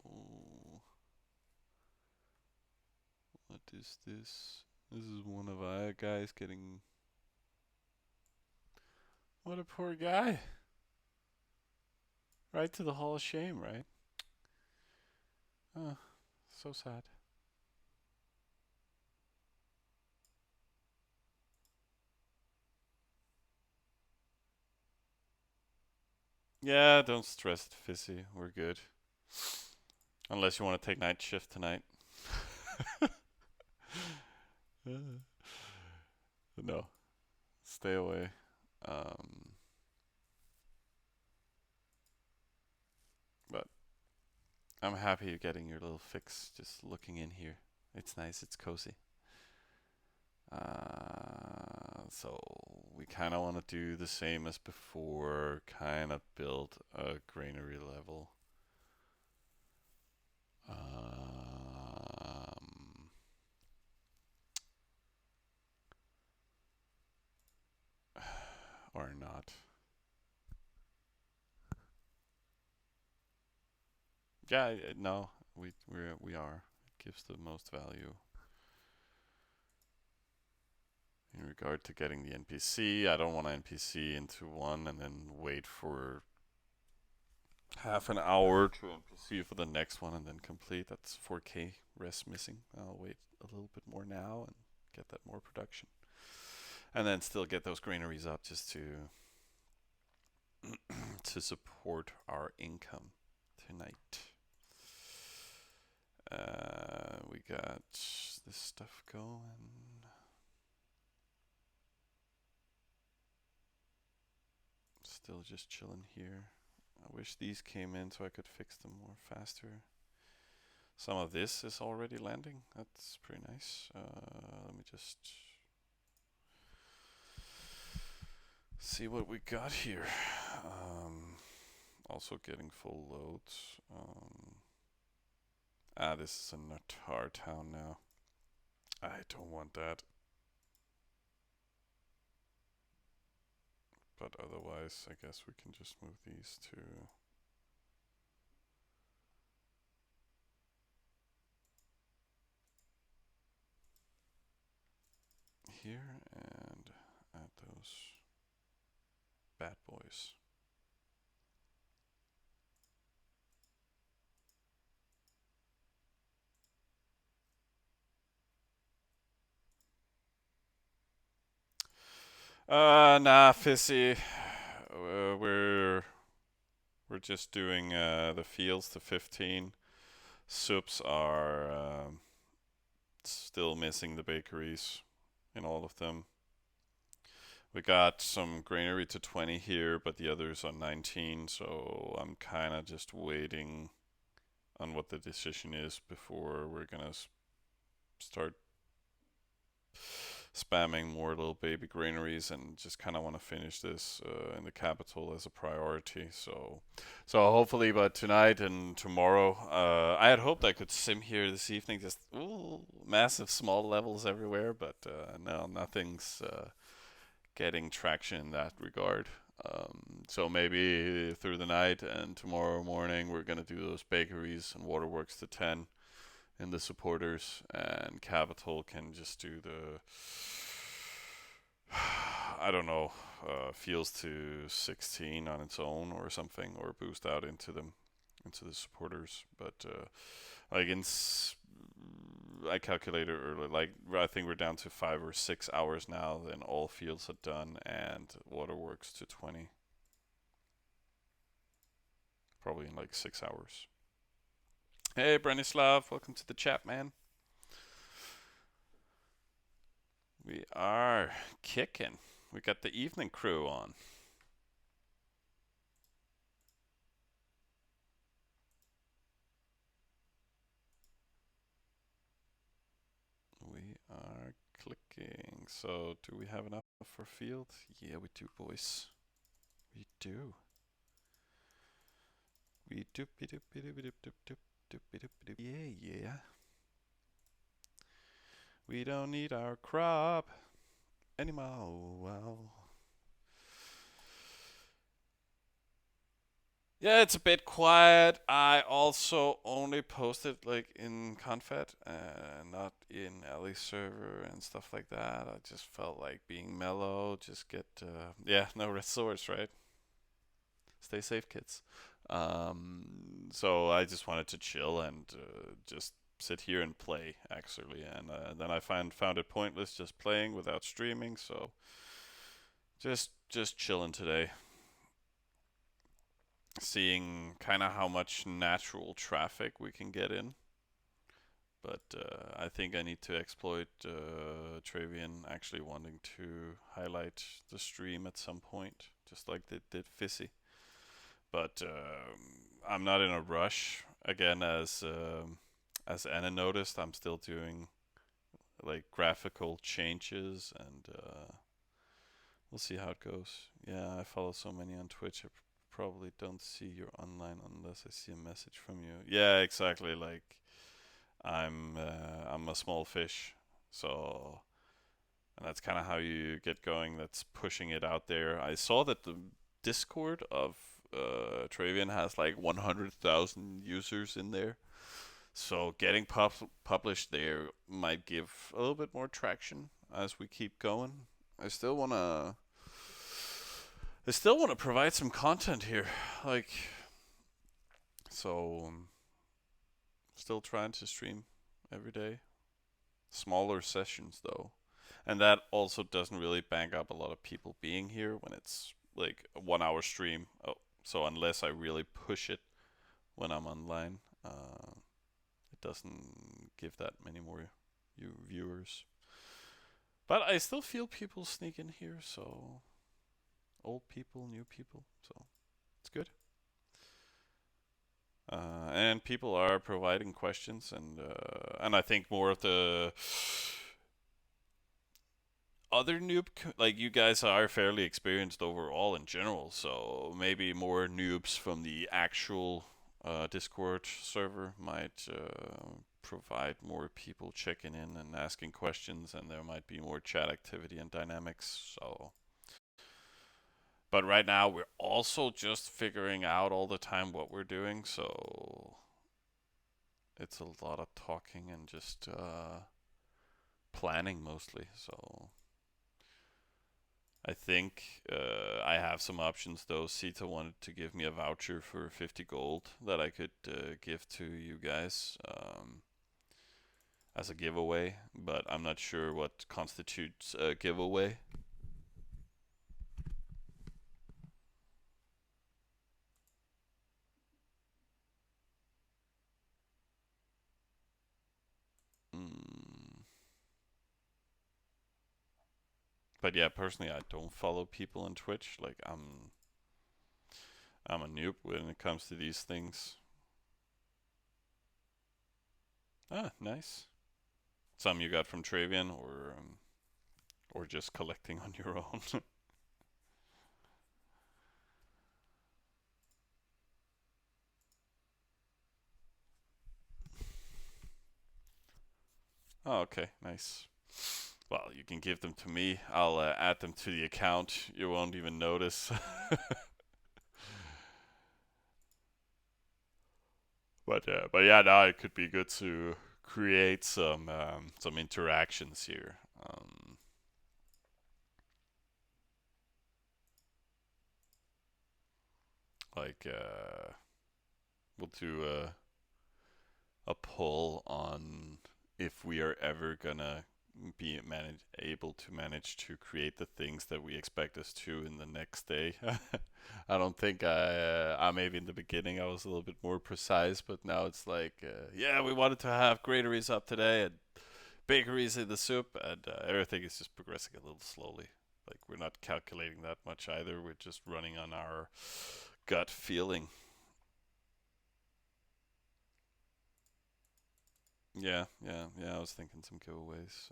Oh, what is this? This is one of our guys getting. What a poor guy. Right to the Hall of Shame, right? Oh, so sad. Yeah, don't stress it, Fizzy. We're good. Unless you want to take night shift tonight. No, stay away. Um, but I'm happy you're getting your little fix just looking in here. It's nice, it's cozy. So we kind of want to do the same as before, kind of build a granary level. Or not. Yeah, no, we are. It gives the most value in regard to getting the NPC. I don't want to NPC into one and then wait for half an hour to NPC for the next one and then complete. That's 4K res missing. I'll wait a little bit more now and get that more production. And then still get those granaries up just to to support our income tonight. We got this stuff going. Still just chilling here. I wish these came in so I could fix them more faster. Some of this is already landing. That's pretty nice. Let me just see what we got here. Also getting full loads. This is a Natar town now. I don't want that. But otherwise, I guess we can just move these to here and add those bad boys. Nah, Fissy. We're just doing the fields to 15. Sups are still missing the bakeries in all of them. We got some granary to 20 here, but the others are 19, so I'm kind of just waiting on what the decision is before we're gonna start spamming more little baby granaries and just kind of want to finish this in the capital as a priority. So hopefully by tonight and tomorrow, I had hoped I could sim here this evening. Just massive small levels everywhere, but no, nothing's getting traction in that regard. So maybe through the night and tomorrow morning we're gonna do those bakeries and waterworks to 10 in the supporters, and Capital can just do the I don't know, fields to 16 on its own or something, or boost out into the supporters. But like I calculated earlier, like I think we're down to 5 or 6 hours now. Then all fields are done, and waterworks to 20, probably in like 6 hours. Hey, Branislav, welcome to the chat, man. We are kicking. We got the evening crew on. We are clicking. So, do we have enough for field? Yeah, we do, boys. We do. We do. Yeah, yeah. We don't need our crop anymore. Well, yeah, it's a bit quiet. I also only posted like in Confed and not in Ellie's server and stuff like that. I just felt like being mellow, just get yeah, no red swords, right? Stay safe, kids. So I just wanted to chill and just sit here and play actually, and then I found it pointless just playing without streaming. So just chilling today, seeing kind of how much natural traffic we can get in. But I think I need to exploit Travian actually wanting to highlight the stream at some point, just like they did Fizzy. But I'm not in a rush. Again, as Anna noticed, I'm still doing like graphical changes, and we'll see how it goes. Yeah, I follow so many on Twitch. I probably don't see you're online unless I see a message from you. Yeah, exactly. Like I'm a small fish, so and that's kind of how you get going. That's pushing it out there. I saw that the Discord of Travian has like 100,000 users in there. So getting published there might give a little bit more traction as we keep going. I still wanna, I still wanna provide some content here, like so. Still trying to stream every day, smaller sessions though, and that also doesn't really bang up a lot of people being here when it's like a 1 hour stream. Oh, so unless I really push it when I'm online, it doesn't give that many more viewers. But I still feel people sneak in here, so old people, new people, so it's good. And people are providing questions, and I think more of the other like you guys are fairly experienced overall in general, so maybe more noobs from the actual Discord server might provide more people checking in and asking questions, and there might be more chat activity and dynamics. So, but right now we're also just figuring out all the time what we're doing, so it's a lot of talking and just planning mostly. So I think I have some options though. Sita wanted to give me a voucher for 50 gold that I could give to you guys as a giveaway, but I'm not sure what constitutes a giveaway. Mm. But yeah, personally, I don't follow people on Twitch. Like I'm a noob when it comes to these things. Ah, nice. Some you got from Travian or Or just collecting on your own. Oh, okay, nice. Well, you can give them to me. I'll add them to the account. You won't even notice. But yeah, now it could be good to create some interactions here. Like we'll do a poll on if we are ever gonna be able to manage to create the things that we expect us to in the next day. I don't think maybe in the beginning I was a little bit more precise, but now it's like, yeah, we wanted to have granaries up today and bakeries in the soup, and everything is just progressing a little slowly. Like we're not calculating that much either. We're just running on our gut feeling. Yeah. I was thinking some giveaways.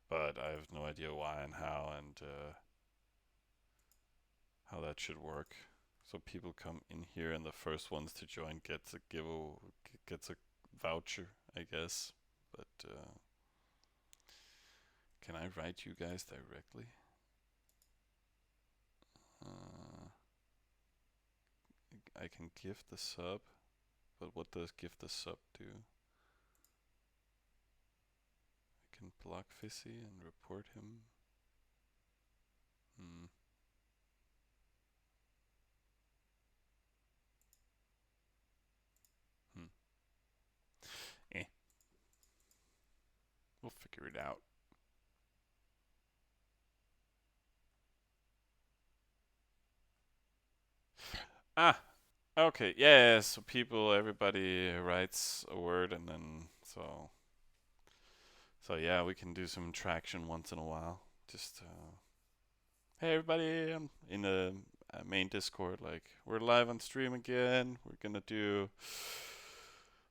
But I have no idea why and how that should work. So people come in here, and the first ones to join gets a voucher, I guess. But can I write you guys directly? Uh, I can gift the sub, but what does gift the sub do? I can block Fissy and report him. Hmm. Hmm. Eh. We'll figure it out. Ah, okay. Yeah, so everybody writes a word, and then so yeah, we can do some traction once in a while. Just hey everybody, I'm in the main Discord. Like we're live on stream again. We're gonna do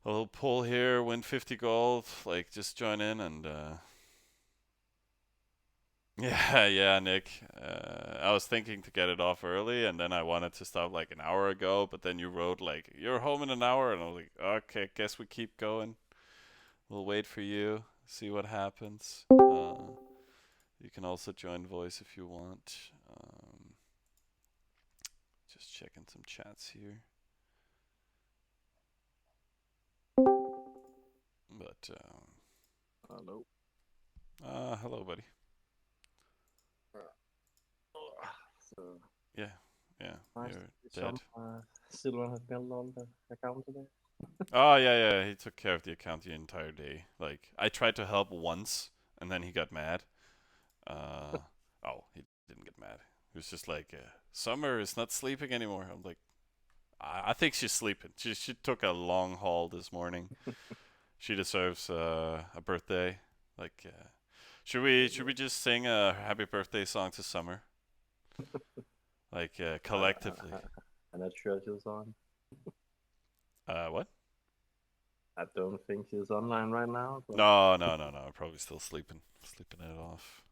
a little poll here. Win 50 gold. Like just join in and yeah, Nick. I was thinking to get it off early, and then I wanted to stop like an hour ago. But then you wrote like you're home in an hour, and I was like, okay, guess we keep going. We'll wait for you. See what happens. You can also join voice if you want. Just checking some chats here. But
Hello.
hello, buddy.
So
Yeah, yeah.
nice to
You're
see
dead.
Silver has built on the account today.
Oh yeah. He took care of the account the entire day. Like I tried to help once, and then he got mad. Uh, oh, he didn't get mad. He was just like, Summer is not sleeping anymore. I'm like, I think she's sleeping. She took a long haul this morning. She deserves a birthday. Like, should we just sing a happy birthday song to Summer? Like collectively.
And that sure she's on.
What?
I don't think she's online right now, but
No. Probably still sleeping it off.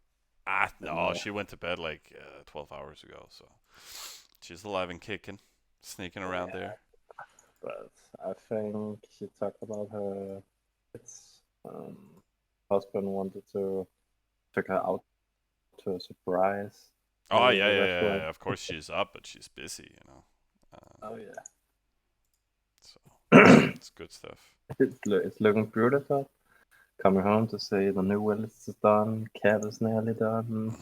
and
No, she went to bed like 12 hours ago, so she's alive and kicking, sneaking around
yeah,
there.
but I think she talked about her kids. Um, Husband wanted to take her out to a surprise
Oh
party at a
yeah.
restaurant.
Of course she's up, but she's busy.
Oh yeah,
So it's good stuff.
it's looking beautiful. Coming home to say the new village is done, cat is nearly done.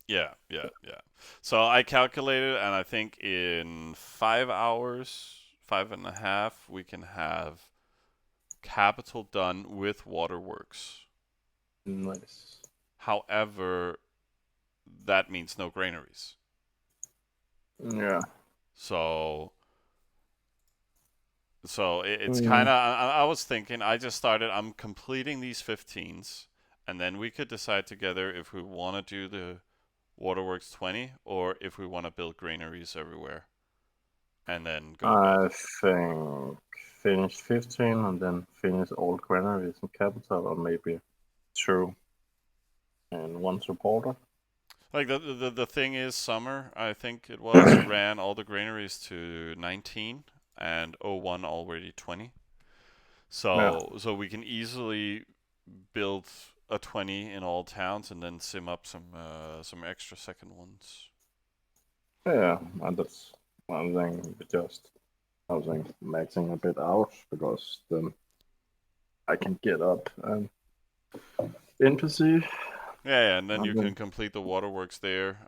Yeah. So I calculated, and I think in 5 hours, 5.5, we can have capital done with waterworks.
Nice.
However, that means no granaries.
Yeah.
So it's kind
Mm.
of. I was thinking. I just started. I'm completing these 15s, and then we could decide together if we want to do the Waterworks 20 or if we want to build granaries everywhere, and then go to bed.
I think finish 15 and then finish all granaries in capital, or maybe True. And one supporter.
Like the thing is, summer I think it was ran all the granaries to 19 and O1 already 20.
Yeah.
So we can easily build a 20 in all towns and then sim up some extra second ones.
Yeah, and that's one thing. I was like maxing a bit out because then I can get up and NPC.
Yeah, and then
And
you can
then
complete the waterworks there.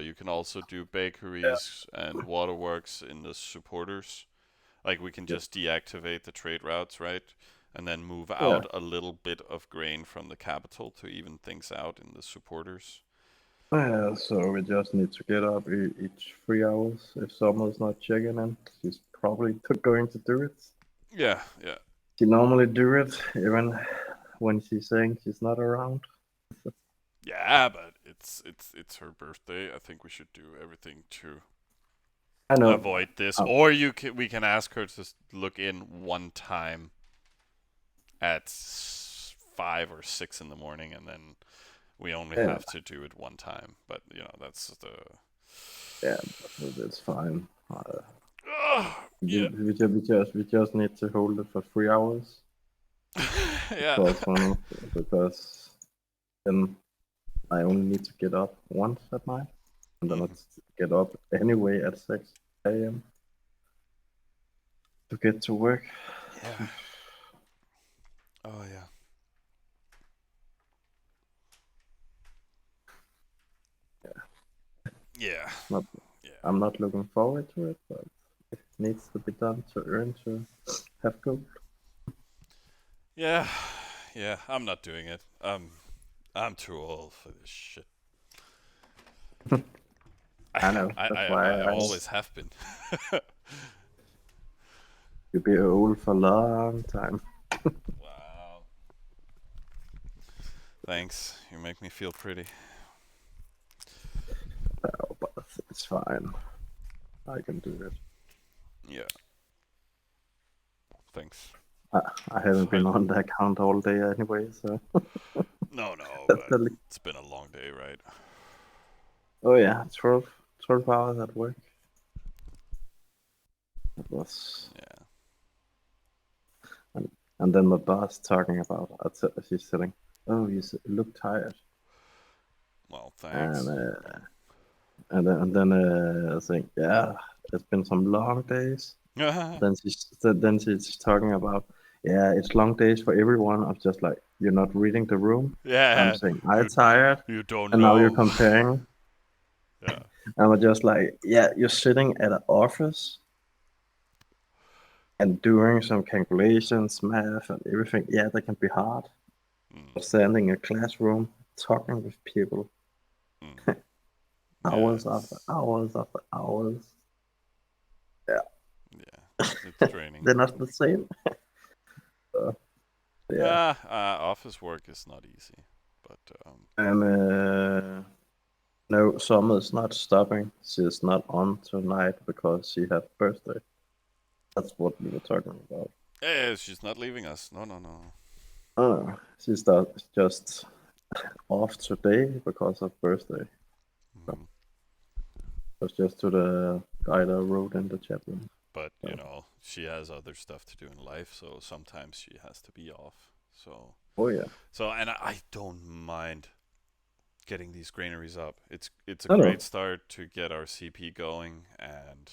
You can also do
yeah,
bakeries and waterworks in the supporters. Like we can
yeah,
just deactivate the trade routes, right? And then move
yeah.
out a little bit of grain from the capital to even things out in the supporters.
Yeah, so we just need to get up each 3 hours. If someone's not checking in, she's probably going to do it.
Yeah, yeah.
She normally do it even when she's saying she's not around.
Yeah, but it's her birthday. I think we should do everything to
I know.
avoid this.
Um,
Or we can ask her to look in one time at 5 or 6 in the morning, and then we only
yeah,
have to do it one time. But that's the.
yeah, that's fine.
Yeah.
We just need to hold it for 3 hours
Yeah.
because because then I only need to get up once at night, and then
Mhm.
let's get up anyway at 6 a.m. to get to work.
Yeah. Oh yeah. Yeah.
Not,
Yeah.
I'm not looking forward to it, but it needs to be done to earn to have gold.
Yeah. Yeah. I'm not doing it. I'm too old for this shit.
I know. That's why
I
I
always have been.
you'll be old for a long time.
Wow. Thanks. You make me feel pretty.
Oh, but it's fine. I can do it.
Yeah. Thanks.
I, I haven't been
I,
on the account all day anyway, so
no,
that's
but
the
it's been a long day, right?
oh yeah, 12 hours at work. It was,
Yeah.
and, and then my boss talking about, she's saying, oh, look tired.
Well,
And
thanks.
uh, and then saying, yeah, it's been some long days. Then she's talking about, yeah, it's long days for everyone. I'm just like, you're not reading the room. I'm
Yeah.
saying I'm
You
tired,
you don't
and now you're
know.
comparing.
Yeah.
And I'm just like, yeah, you're sitting at an office and doing some calculations, math, and everything. Yeah, that can be hard.
Mm,
But standing in a classroom, talking with people,
mm. Yeah.
hours after hours after hours. Yeah,
Yeah. It's draining.
they're not the same. So, yeah.
Yeah. Office work is not easy, but
And no, Summer's not stopping. She's not on tonight because she had birthday. That's what we were talking about.
yeah, she's not leaving us. No, no, no.
Oh, she's just off today because of birthday. So
Mhm.
it was just to the guy that wrote in the chat room.
But
So,
she has other stuff to do in life, so sometimes she has to be off. So,
oh yeah.
and I don't mind getting these granaries up. It's a
No,
great
no.
start to get our CP going, and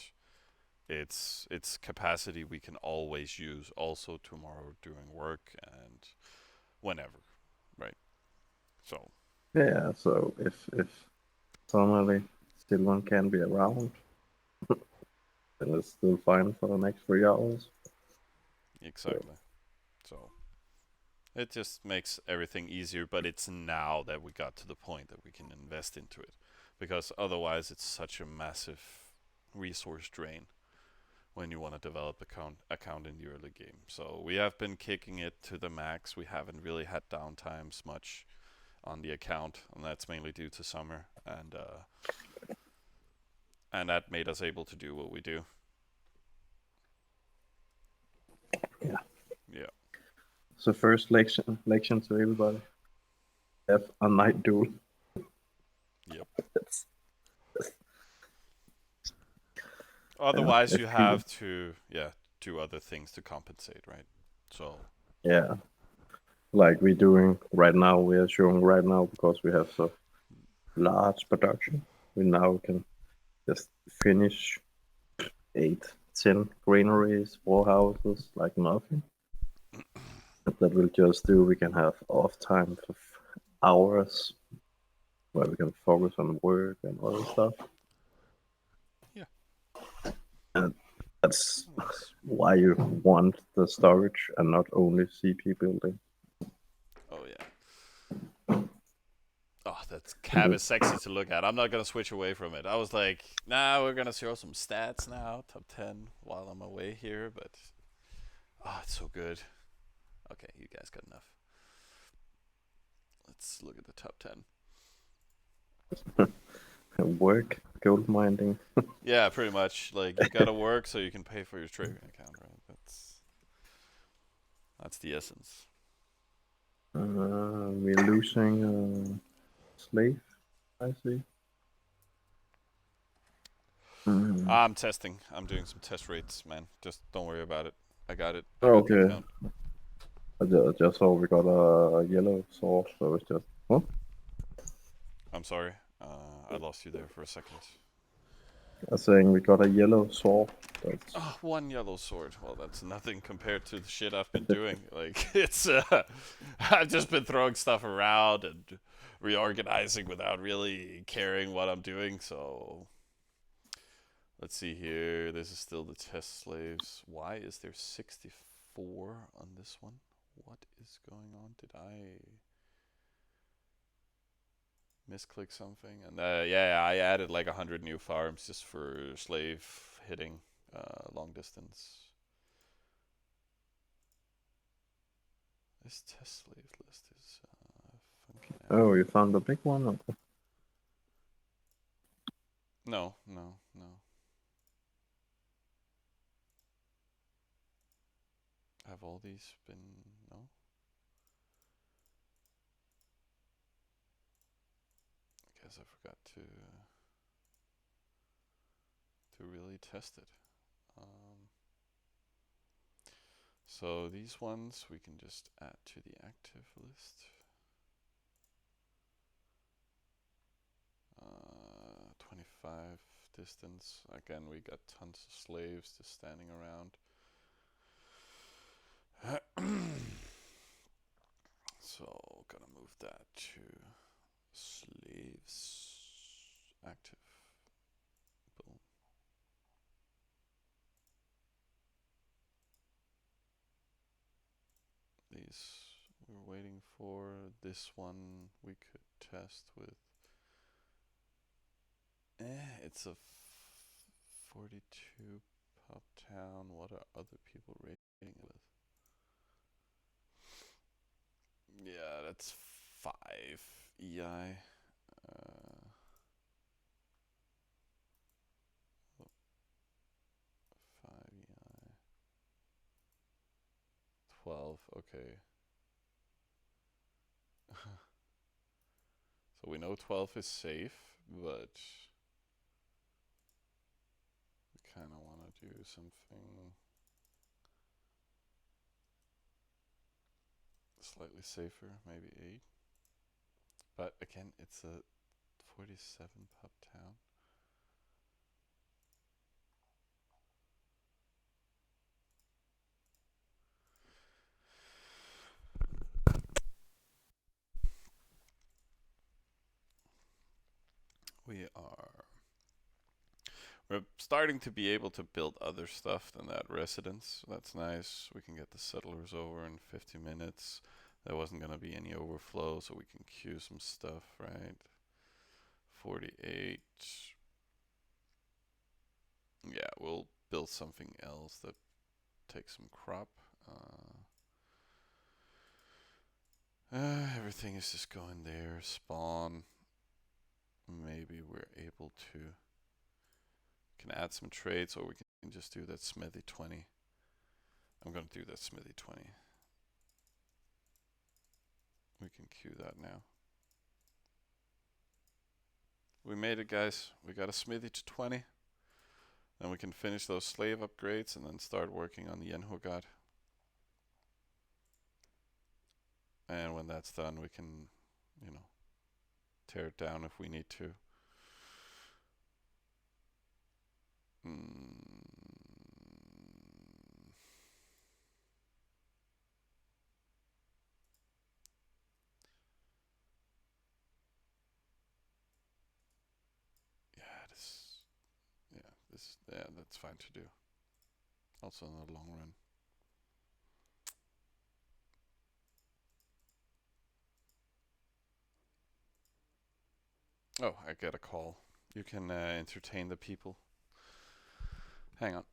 it's capacity we can always use also tomorrow doing work and whenever, right? So
Yeah, so if somebody still one can be around, then it's still fine for the next 3 hours. So,
exactly. So it just makes everything easier, but it's now that we got to the point that we can invest into it, because otherwise it's such a massive resource drain when you want to develop account in the early game. So we have been kicking it to the max. We haven't really had downtimes much on the account, and that's mainly due to summer, and that made us able to do what we do.
yeah.
Yeah.
So first lection to everybody. have a night duel.
Yep.
That's,
Otherwise, you
if you,
have to do other things to compensate, right? So
yeah, like we're doing right now, we are showing right now because we have so large production. We now can just finish 8, 10 granaries, warehouses, like nothing. That we'll just do. We can have off time for hours where we can focus on work and other stuff.
yeah,
And that's
nice.
why you want the storage and not only CP building.
Oh yeah. Oh, that
And
cab is sexy to look at. I'm not gonna switch away from it. I was like, nah, we're gonna show some stats now, top 10 while I'm away here, but it's so good. Okay, you guys got enough. Let's look at the top 10.
work, gold mining.
Yeah, pretty much. Like you gotta work so you can pay for your Travian account, right? That's the essence.
We're losing a slave, I see. Mm.
I'm testing. I'm doing some test rates, man. Just don't worry about it. I got it. I got the
Okay,
account.
I just saw we got a yellow sword, so it's just. Huh?
I'm sorry. I lost you there for a second.
I'm saying we got a yellow sword. That's
Oh, one yellow sword. Well, that's nothing compared to the shit I've been doing. Like, I've just been throwing stuff around and reorganizing without really caring what I'm doing, so. Let's see here. This is still the test slaves. Why is there 64 on this one? What is going on? Did I misclick something? And yeah, I added like 100 new farms just for slave hitting long distance. This test slave list is funky now.
oh, you found the big one. Okay.
No. Have all these been no? I guess I forgot to really test it. So these ones we can just add to the active list. 25 distance. Again, we got tons of slaves just standing around. So gonna move that to slaves active. Boom. These we're waiting for. This one we could test with. It's a 42 pop town. What are other people rating it with? Yeah, that's 5 EI. 5 EI. 12, okay. So we know 12 is safe, but we kind of want to do something slightly safer, maybe 8. But again, it's a 47 pub town. We're starting to be able to build other stuff than that residence. That's nice. We can get the settlers over in 50 minutes. There wasn't going to be any overflow, so we can queue some stuff, right? 48. Yeah, we'll build something else that takes some crop. Everything is just going there. Spawn. Maybe we're able to can add some trades, or we can just do that Smithy 20. I'm gonna do that Smithy 20. We can queue that now. We made it, guys. We got a smithy to 20. Then we can finish those slave upgrades and then start working on the Yenho god. And when that's done, we can, you know, tear it down if we need to. Mm. Yeah, yeah, that's fine to do. Also in the long run. Oh, I get a call. You can entertain the people. Hang on.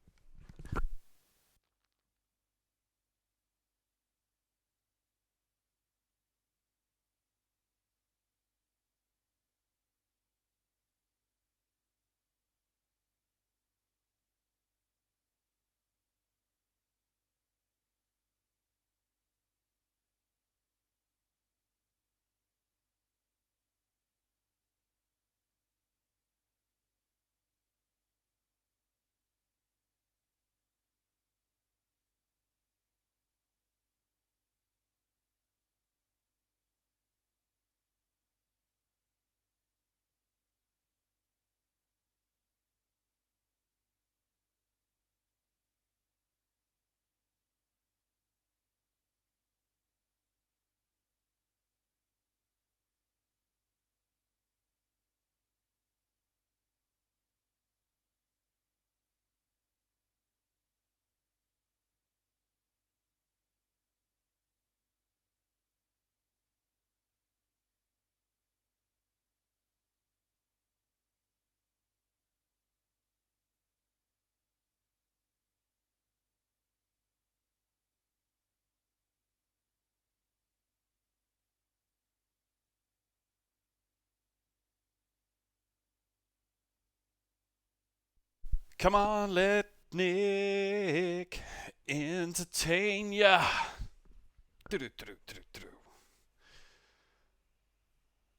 Come on, let Nick entertain ya.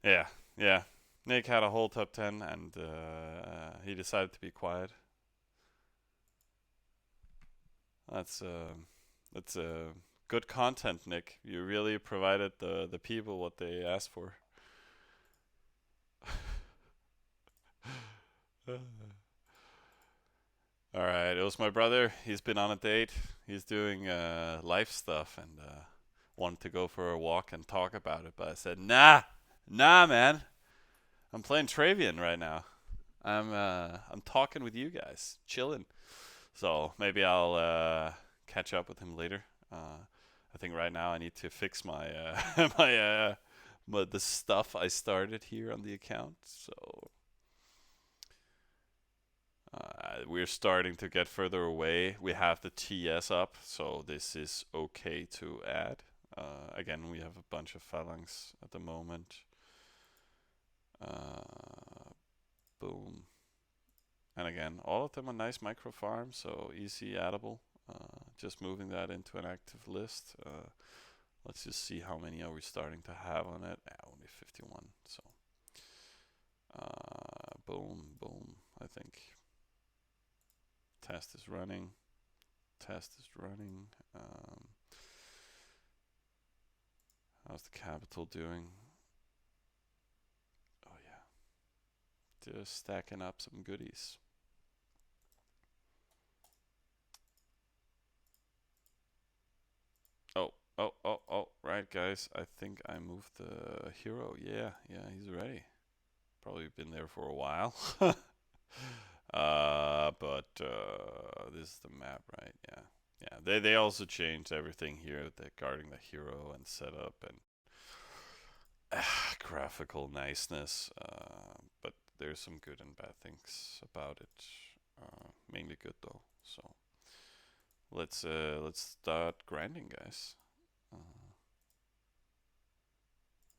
Yeah, yeah. Nick had a whole top 10 and he decided to be quiet. That's that's good content, Nick. You really provided the people what they asked for. All right, it was my brother. He's been on a date. He's doing life stuff and wanted to go for a walk and talk about it. But I said, nah, man. I'm playing Travian right now. I'm talking with you guys, chilling. So maybe I'll catch up with him later. I think right now I need to fix my the stuff I started here on the account. So we're starting to get further away. We have the TS up, so this is okay to add. Again, we have a bunch of phalanx at the moment. Boom. And again, all of them are nice micro farms, so easy addable. Just moving that into an active list. Let's just see how many are we starting to have on it. Only 51. So, boom, boom. I think test is running. Test is running. How's the capital doing? Oh yeah, just stacking up some goodies. Oh, right, guys. I think I moved the hero. Yeah, he's ready. Probably been there for a while. But this is the map, right? Yeah, yeah. They also changed everything here, regarding the hero and setup and graphical niceness. But there's some good and bad things about it. Mainly good though. So let's start grinding, guys. Uh,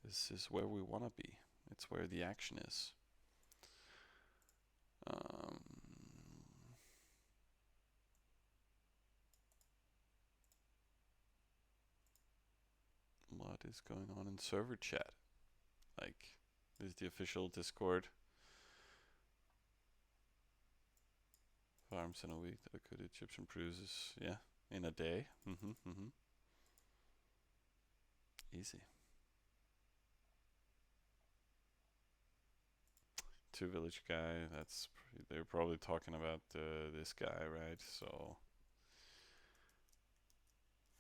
this is where we wanna be. It's where the action is. Um, what is going on in server chat? Like, this is the official Discord. Farms in a week that could Egyptian bruises. Yeah, in a day. Easy. 2 village guy. They're probably talking about this guy, right? So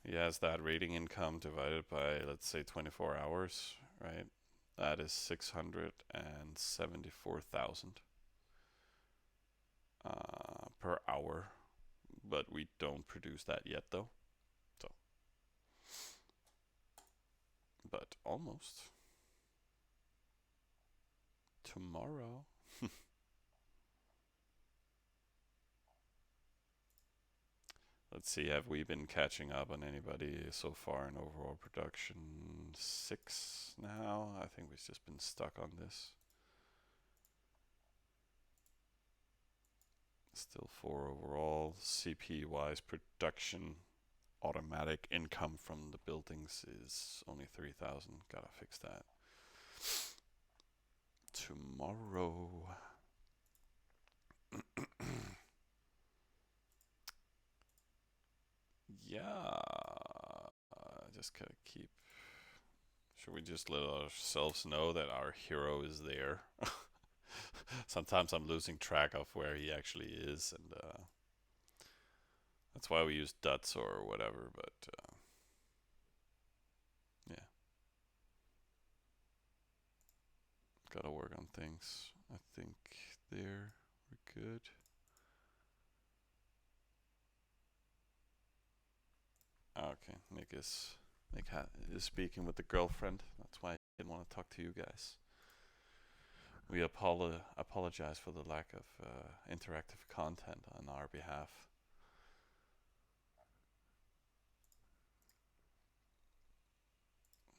he has that rating income divided by, let's say, 24 hours, right? That is 674,000 per hour, but we don't produce that yet, though. So, but almost tomorrow. Let's see, have we been catching up on anybody so far in overall production? 6 now. I think we've just been stuck on this. Still 4 overall. CP wise, production automatic income from the buildings is only 3,000. Gotta fix that. Tomorrow. Yeah. Just gotta keep. Should we just let ourselves know that our hero is there? Sometimes I'm losing track of where he actually is, and that's why we use duts or whatever, but yeah. Gotta work on things. I think there we're good. Okay, Nick is speaking with the girlfriend. That's why I didn't want to talk to you guys. We apologize for the lack of interactive content on our behalf.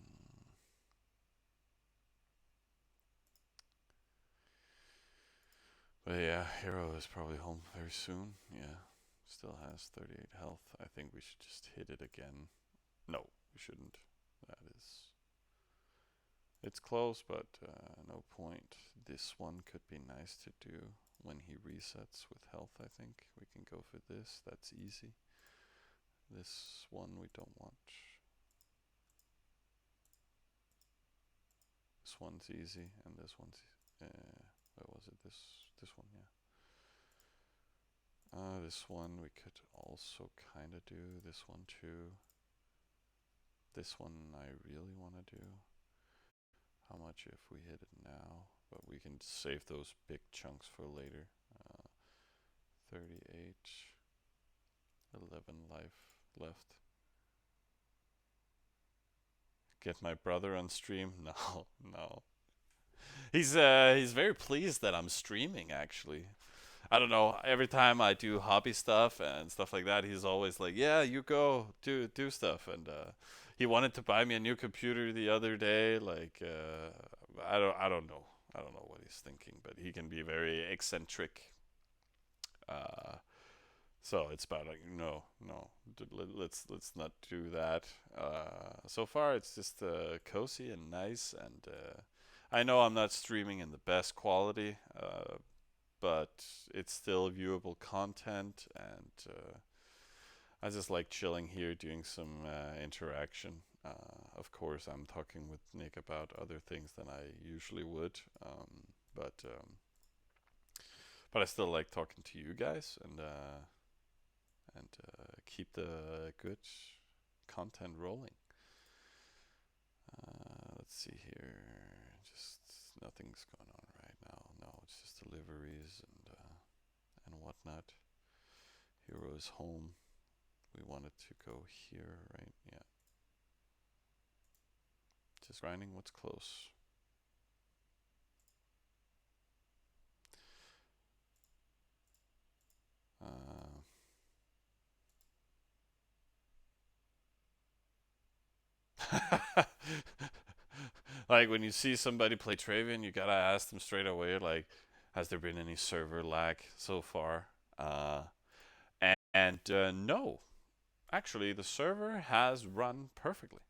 Mm. But yeah, Hero is probably home very soon. Yeah, still has 38 health. I think we should just hit it again. No, we shouldn't. That is. It's close, but no point. This one could be nice to do when he resets with health, I think. We can go for this. That's easy. This one we don't want. This one's easy, and this one's. What was it? This one, yeah. This one we could also kind of do. This one too. This one I really want to do. How much if we hit it now? But we can save those big chunks for later. 38. 11 life left. Get my brother on stream? No, no. He's very pleased that I'm streaming actually. I don't know. Every time I do hobby stuff and stuff like that, he's always like, "Yeah, you go do stuff." And he wanted to buy me a new computer the other day. Like, I don't know. I don't know what he's thinking, but he can be very eccentric. Uh, so it's about like, no, no, let's not do that. So far, it's just cozy and nice, and I know I'm not streaming in the best quality. But it's still viewable content, and I just like chilling here, doing some interaction. Of course, I'm talking with Nick about other things than I usually would, but but I still like talking to you guys and keep the good content rolling. Let's see here. Just nothing's going on right now. No, it's just deliveries and whatnot. Hero is home. We wanted to go here, right? Yeah. Just grinding what's close. Uh, like when you see somebody play Travian, you gotta ask them straight away, like, has there been any server lag so far? And no, actually, the server has run perfectly.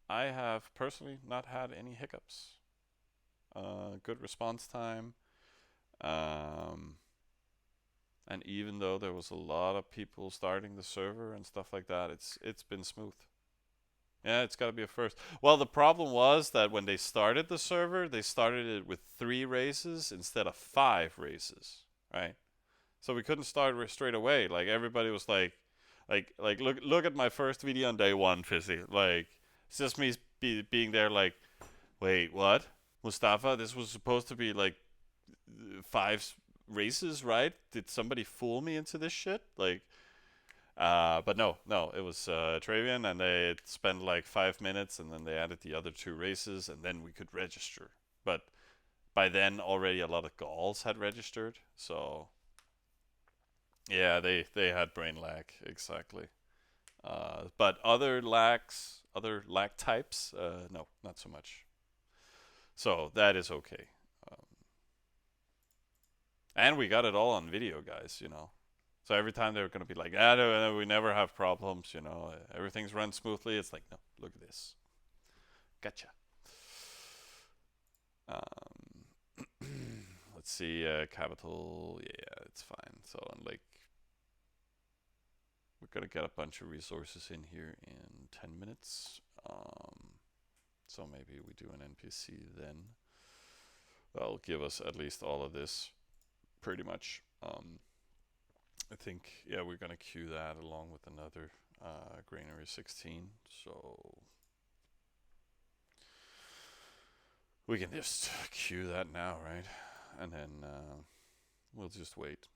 I have personally not had any hiccups. Good response time. Um, And even though there was a lot of people starting the server and stuff like that, it's been smooth. Yeah, it's got to be a first. Well, the problem was that when they started the server, they started it with 3 races instead of 5 races, right? So we couldn't start straight away. Like everybody was like look at my first video on day one, Fizzy. Like it's just me being there, like, wait, what? Mustafa, this was supposed to be like 5 races, right? Did somebody fool me into this shit? Like, but no, it was Travian, and they spent like 5 minutes, and then they added the other 2 races, and then we could register. But by then, already a lot of Gauls had registered, so yeah, they had brain lag exactly. But other lag types, no, not so much. So that is okay. Um, and we got it all on video, guys. So every time they're gonna be like, "Ah, no, we never have problems," everything's run smoothly. It's like, no, look at this, gotcha. Um, let's see, capital, yeah, it's fine. So, and like, we're gonna get a bunch of resources in here in 10 minutes. So maybe we do an NPC then. That'll give us at least all of this, pretty much. I think, yeah, we're gonna queue that along with another Granary 16. So we can just queue that now, right? And then we'll just wait.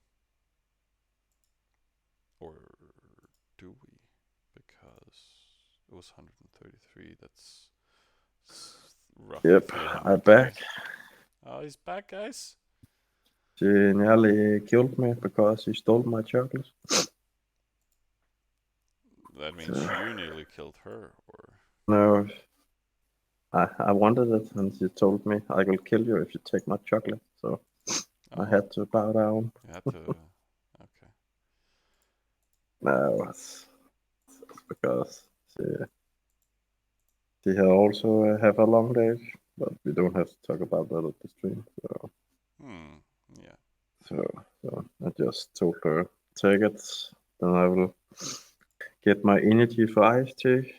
Or do we? Because it was 133. That's roughly
Yep,
300
I'm
K.
back.
Oh, he's back, guys.
She nearly killed me because she stole my chocolate.
That means
So,
you nearly killed her, or
no, I wanted it, and she told me I will kill you if you take my chocolate. So I
oh,
had to bow down.
you had to. Okay.
No, it's because she she had also have a long day, but we don't have to talk about that at the stream.
Hmm. Yeah.
So, so I just told her take it, then I will get my energy for ice tea.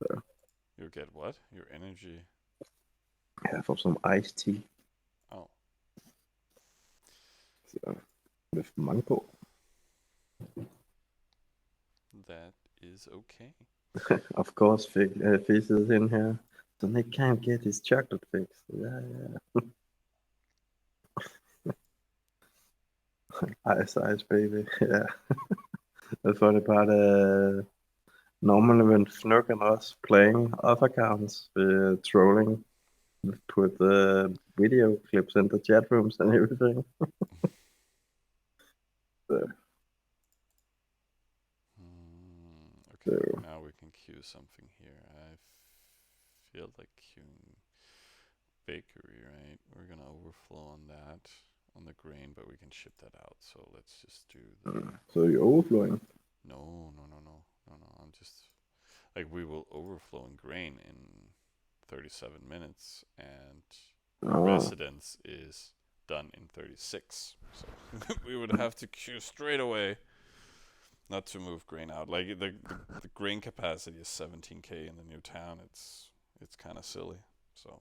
So,
You get what? Your energy.
yeah, for some iced tea.
Oh.
So, with mango.
That is okay.
Of course, Fizz is in here. So Nick can't get his chocolate fix. Yeah, yeah. Ice, ice, baby. Yeah. The funny part, normally when Fnurk and us playing off accounts, we're trolling, we put video clips in the chat rooms and everything. So,
Okay,
so,
now we can queue something here. I feel like queuing bakery, right? We're gonna overflow on that, on the grain, but we can ship that out. So let's just do the.
so you're overflowing.
No, no, no, no, no, no. I'm just like, we will overflow in grain in 37 minutes, and
Oh,
residence is done in 36. So we would have to queue straight away, not to move grain out. Like the grain capacity is 17K in the new town. It's kind of silly. So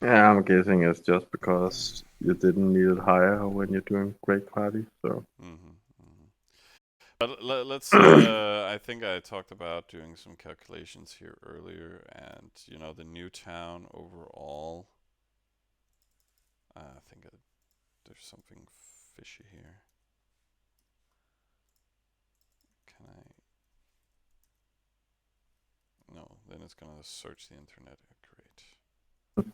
yeah, I'm guessing it's just because you didn't need it higher when you're doing great party. So,
hmm hmm but let's. I think I talked about doing some calculations here earlier, and the new town overall. I think there's something fishy here. Can I? No, then it's gonna search the internet. Great.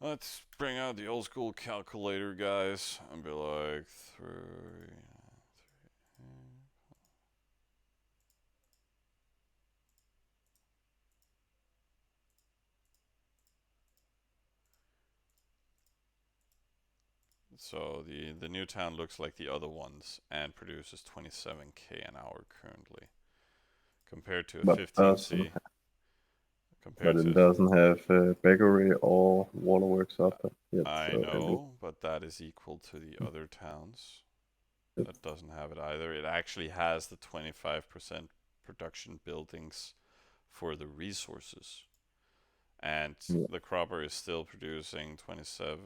Let's bring out the old school calculator, guys, and be like, three. So the new town looks like the other ones and produces 27K an hour currently, compared to a
but
15C.
but
compared
it
to.
doesn't have bakery or waterworks up yet.
I
So it
know, but that is equal to the other towns
would,
that doesn't have it either. It actually has the 25% production buildings for the resources. And
yeah,
the cropper is still producing 27,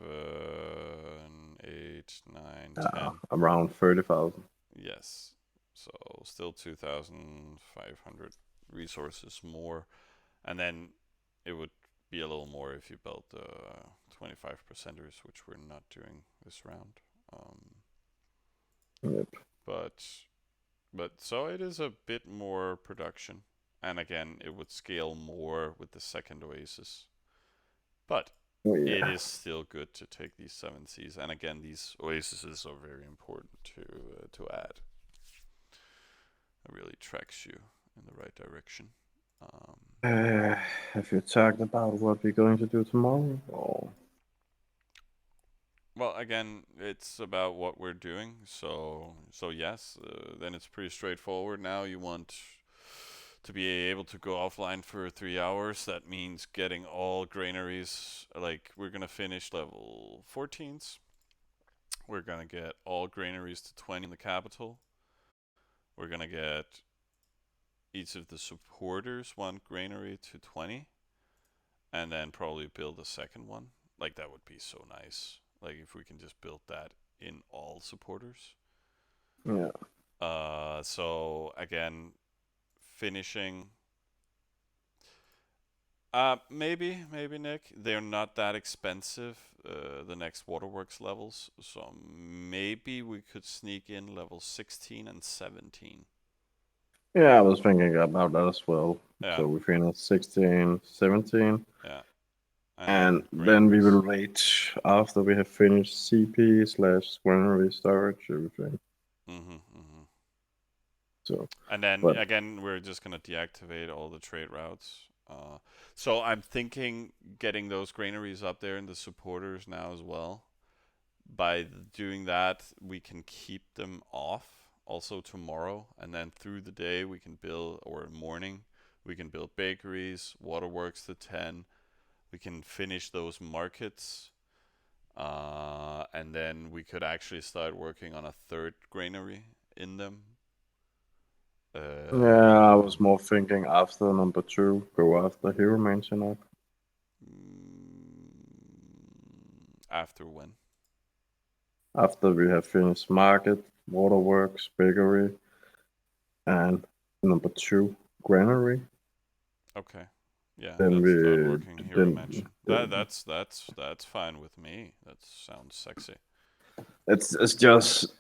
8, 9, 10.
around 30,000.
Yes. So still 2,500 resources more. And then it would be a little more if you built 25 percenters, which we're not doing this round. Um,
Yep.
but so it is a bit more production, and again, it would scale more with the second Oasis. But
Oh,
it
yeah.
is still good to take these 7 Cs, and again, these Oases are very important to add. It really tracks you in the right direction. Um,
Have you talked about what we're going to do tomorrow? Or
Well, again, it's about what we're doing. So yes, then it's pretty straightforward. Now you want to be able to go offline for 3 hours. That means getting all granaries. Like we're gonna finish level 14s. We're gonna get all granaries to 20 in the capital. We're gonna get each of the supporters one granary to 20, and then probably build a second one. Like that would be so nice. Like if we can just build that in all supporters.
yeah,
So again, finishing. Maybe Nick. They're not that expensive. The next waterworks levels, so maybe we could sneak in level 16 and 17.
yeah. I was thinking about that as well.
Yeah,
So we finish 16, 17,
yeah, and
and
then
then we will
granaries.
wait after we have finished CP slash granary storage everything.
Mm-hmm.
So,
And then
but
again, we're just gonna deactivate all the trade routes. So I'm thinking getting those granaries up there in the supporters now as well. By doing that, we can keep them off also tomorrow, and then through the day we can build, or morning, we can build bakeries, waterworks to 10. We can finish those markets, and then we could actually start working on a third granary in them.
yeah, I was
Um,
more thinking after number two, go after hero mansion.
After when?
After we have finished market, waterworks, bakery, and number two, granary,
Okay. Yeah,
then
let's start
we
working Hero
then,
Mansion. That's fine with me. That sounds sexy.
it's just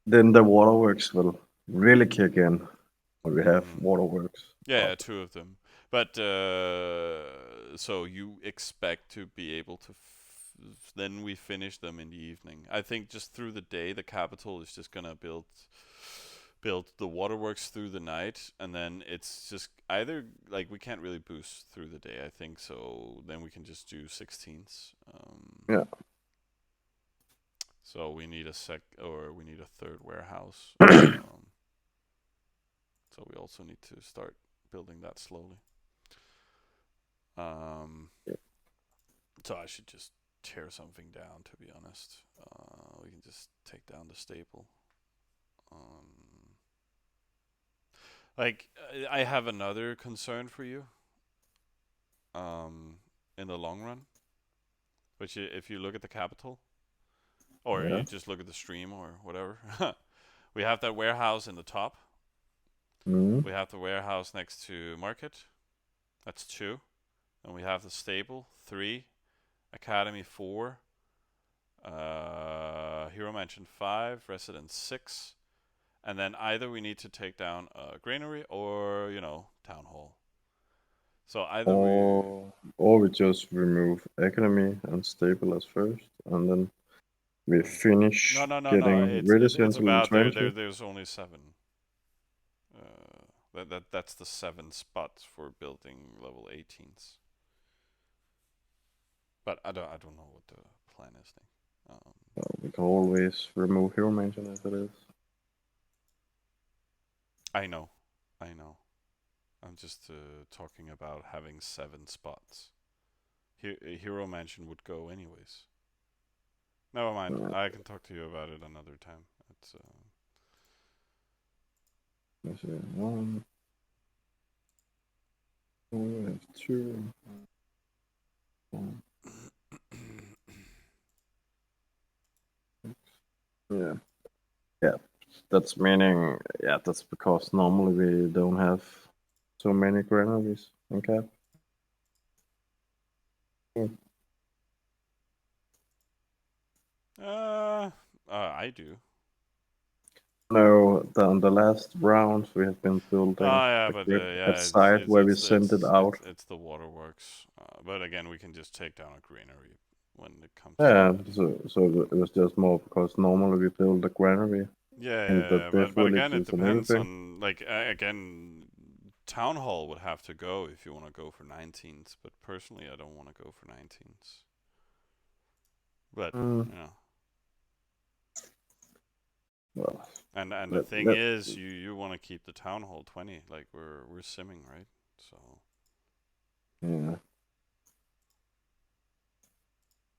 then the waterworks will really kick in when we have
Mm-hmm.
waterworks
Yeah,
up.
two of them. But so you expect to be able to then we finish them in the evening. I think just through the day, the capital is just gonna build the waterworks through the night, and then it's just either like we can't really boost through the day. I think so. Then we can just do 16s.
Yeah,
So we need we need a third warehouse. So we also need to start building that slowly. Um, so I should just tear something down. To be honest, we can just take down the staple. Um, I have another concern for you. In the long run, which if you look at the capital, or
yeah.
you just look at the stream or whatever, we have that warehouse in the top.
Mm.
We have the warehouse next to market. That's two. And we have the stable, 3. Academy, 4. Hero Mansion, 5. Residence, 6. And then either we need to take down a granary or, town hall. So either we.
Or we just remove academy and stable as first, and then we
No,
finish
no, no, no.
getting
It's
until level
about there.
20.
There's only 7. That's the 7 spots for building level 18s. But I don't know what the plan is.
We can always remove hero mansion as it is.
I know, I know. I'm just talking about having 7 spots. Hero Mansion would go anyways. Never mind. I can talk to you about it another time. It's
Let's see. One, we have two. One, yeah. Yeah. That's meaning, yeah, that's because normally we don't have so many granaries in cap.
I do.
No, on the last rounds we have been building
Oh yeah,
the
but
grid at
yeah,
side where we send it out.
it's the waterworks. But again, we can just take down a greenery when it comes to
Yeah,
that.
so it was just more because normally we build the granary
Yeah,
and the
yeah, yeah.
death
But again, it
villages and
depends
everything.
on like again, town hall would have to go if you want to go for 19s. But personally, I don't want to go for 19s. But
Mm,
you know,
well,
and the
let,
thing
let,
is, you want to keep the town hall 20. Like we're simming, right? So,
yeah.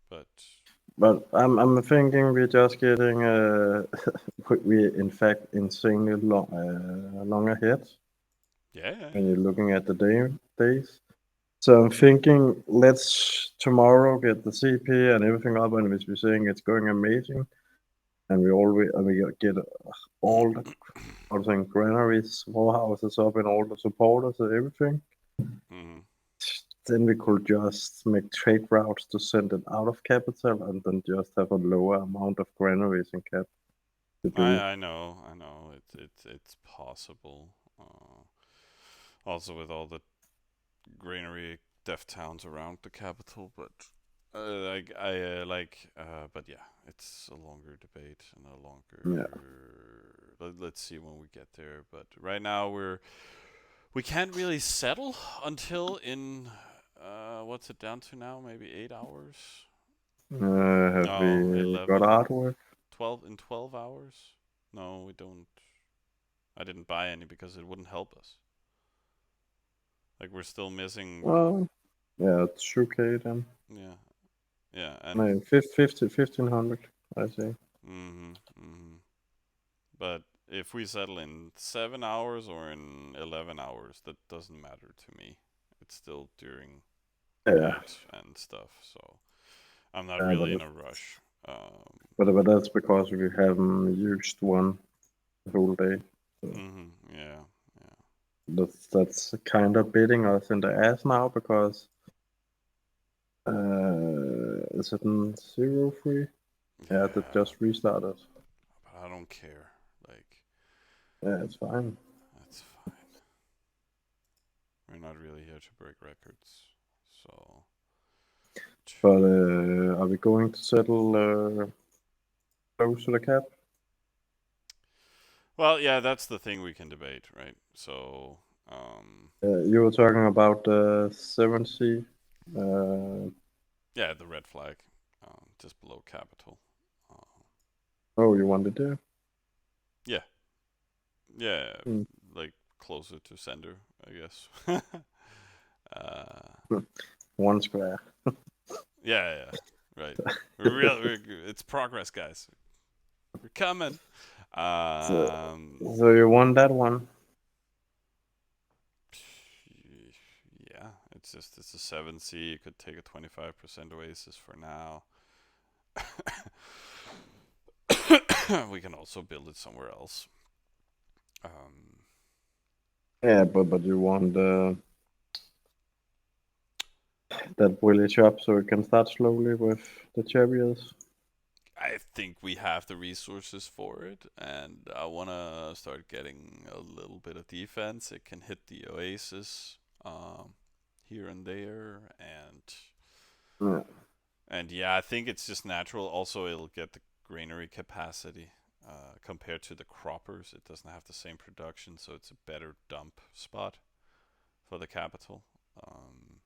but
But I'm thinking we're just getting we in fact insanely long ahead
yeah, yeah,
when you're looking at the days. So I'm thinking let's tomorrow get the CP and everything up, and we're saying it's going amazing, and we get all the I'm saying granaries, warehouses up, and all the supporters and everything.
mm-hmm.
Then we could just make trade routes to send it out of capital, and then just have a lower amount of granaries in cap to do.
I know. It's possible. Also with all the granary deaf towns around the capital, but but yeah, it's a longer debate and a longer.
Yeah.
Let's see when we get there. But right now we can't really settle until in what's it down to now? Maybe 8 hours?
Have
No,
we got
11,
artwork?
12 in 12 hours. No, we don't. I didn't buy any because it wouldn't help us. Like we're still missing.
Well, yeah, it's 2K then.
Yeah, yeah, and
No, 1500, I say.
mm-hmm, mm-hmm. But if we settle in 7 hours or in 11 hours, that doesn't matter to me. It's still during
Yeah,
night and stuff, so I'm not
yeah,
really in a rush.
but that's because we haven't used one the whole day. So
Yeah, yeah.
that's kind of biting us in the ass now because is it in 0-3? Yeah, that
Yeah,
just restarted.
but I don't care. Like,
Yeah, it's fine.
that's fine. We're not really here to break records. So,
But are we going to settle close to the cap?
well, yeah, that's the thing we can debate, right? So,
You were talking about 7C. Uh,
yeah, the red flag, just below capital. Uh,
oh, you wanted to?
yeah, yeah,
Mm.
like closer to center, I guess.
One square.
Yeah, yeah, right. We're real. It's progress, guys. We're coming.
So,
Um,
so you won that one?
yeah, it's a 7C. You could take a 25% Oasis for now. We can also build it somewhere else. Um,
Yeah, but you won that village up so we can start slowly with the chariots.
I think we have the resources for it, and I want to start getting a little bit of defense. It can hit the Oasis here and there,
Yeah.
and yeah, I think it's just natural. Also, it'll get the granary capacity compared to the croppers. It doesn't have the same production, so it's a better dump spot for the capital. Um,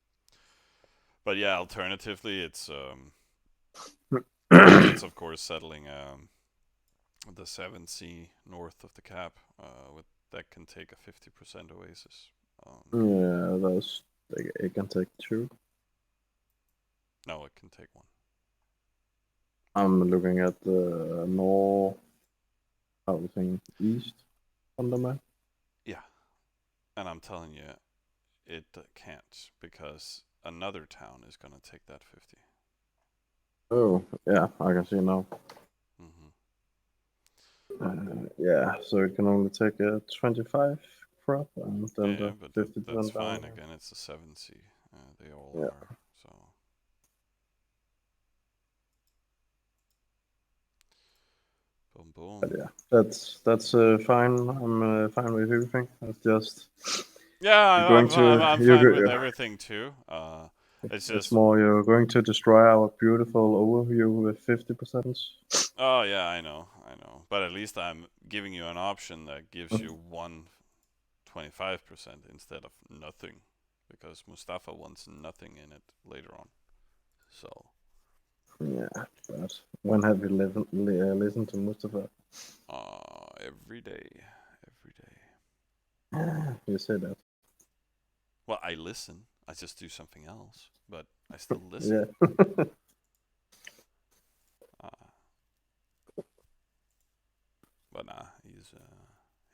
but yeah, alternatively, it's of course settling the 7C north of the cap with that can take a 50% Oasis.
Yeah, those it can take 2.
No, it can take 1.
I'm looking at the north, housing east on the map.
Yeah, and I'm telling you, it can't because another town is gonna take that 50.
Oh, yeah, I can see now.
Mm-hmm.
Yeah, so it can only take a 25 crop and then
Yeah,
the
but
50%
that's
down.
fine. Again, it's a 7C. They all
Yeah,
are. So, boom,
but
boom.
yeah, that's fine. I'm fine with everything. It's just
Yeah,
you're going to
I'm fine with
you.
everything too. It's
It's
just,
more you're going to destroy our beautiful overview with 50%.
oh yeah, I know. But at least I'm giving you an option that gives you 125% instead of nothing, because Mustafa wants nothing in it later on. So,
Yeah, but when have you listened to Mustafa?
every day, every day.
You say that.
Well, I listen. I just do something else, but I still listen.
Yeah.
Uh, but nah,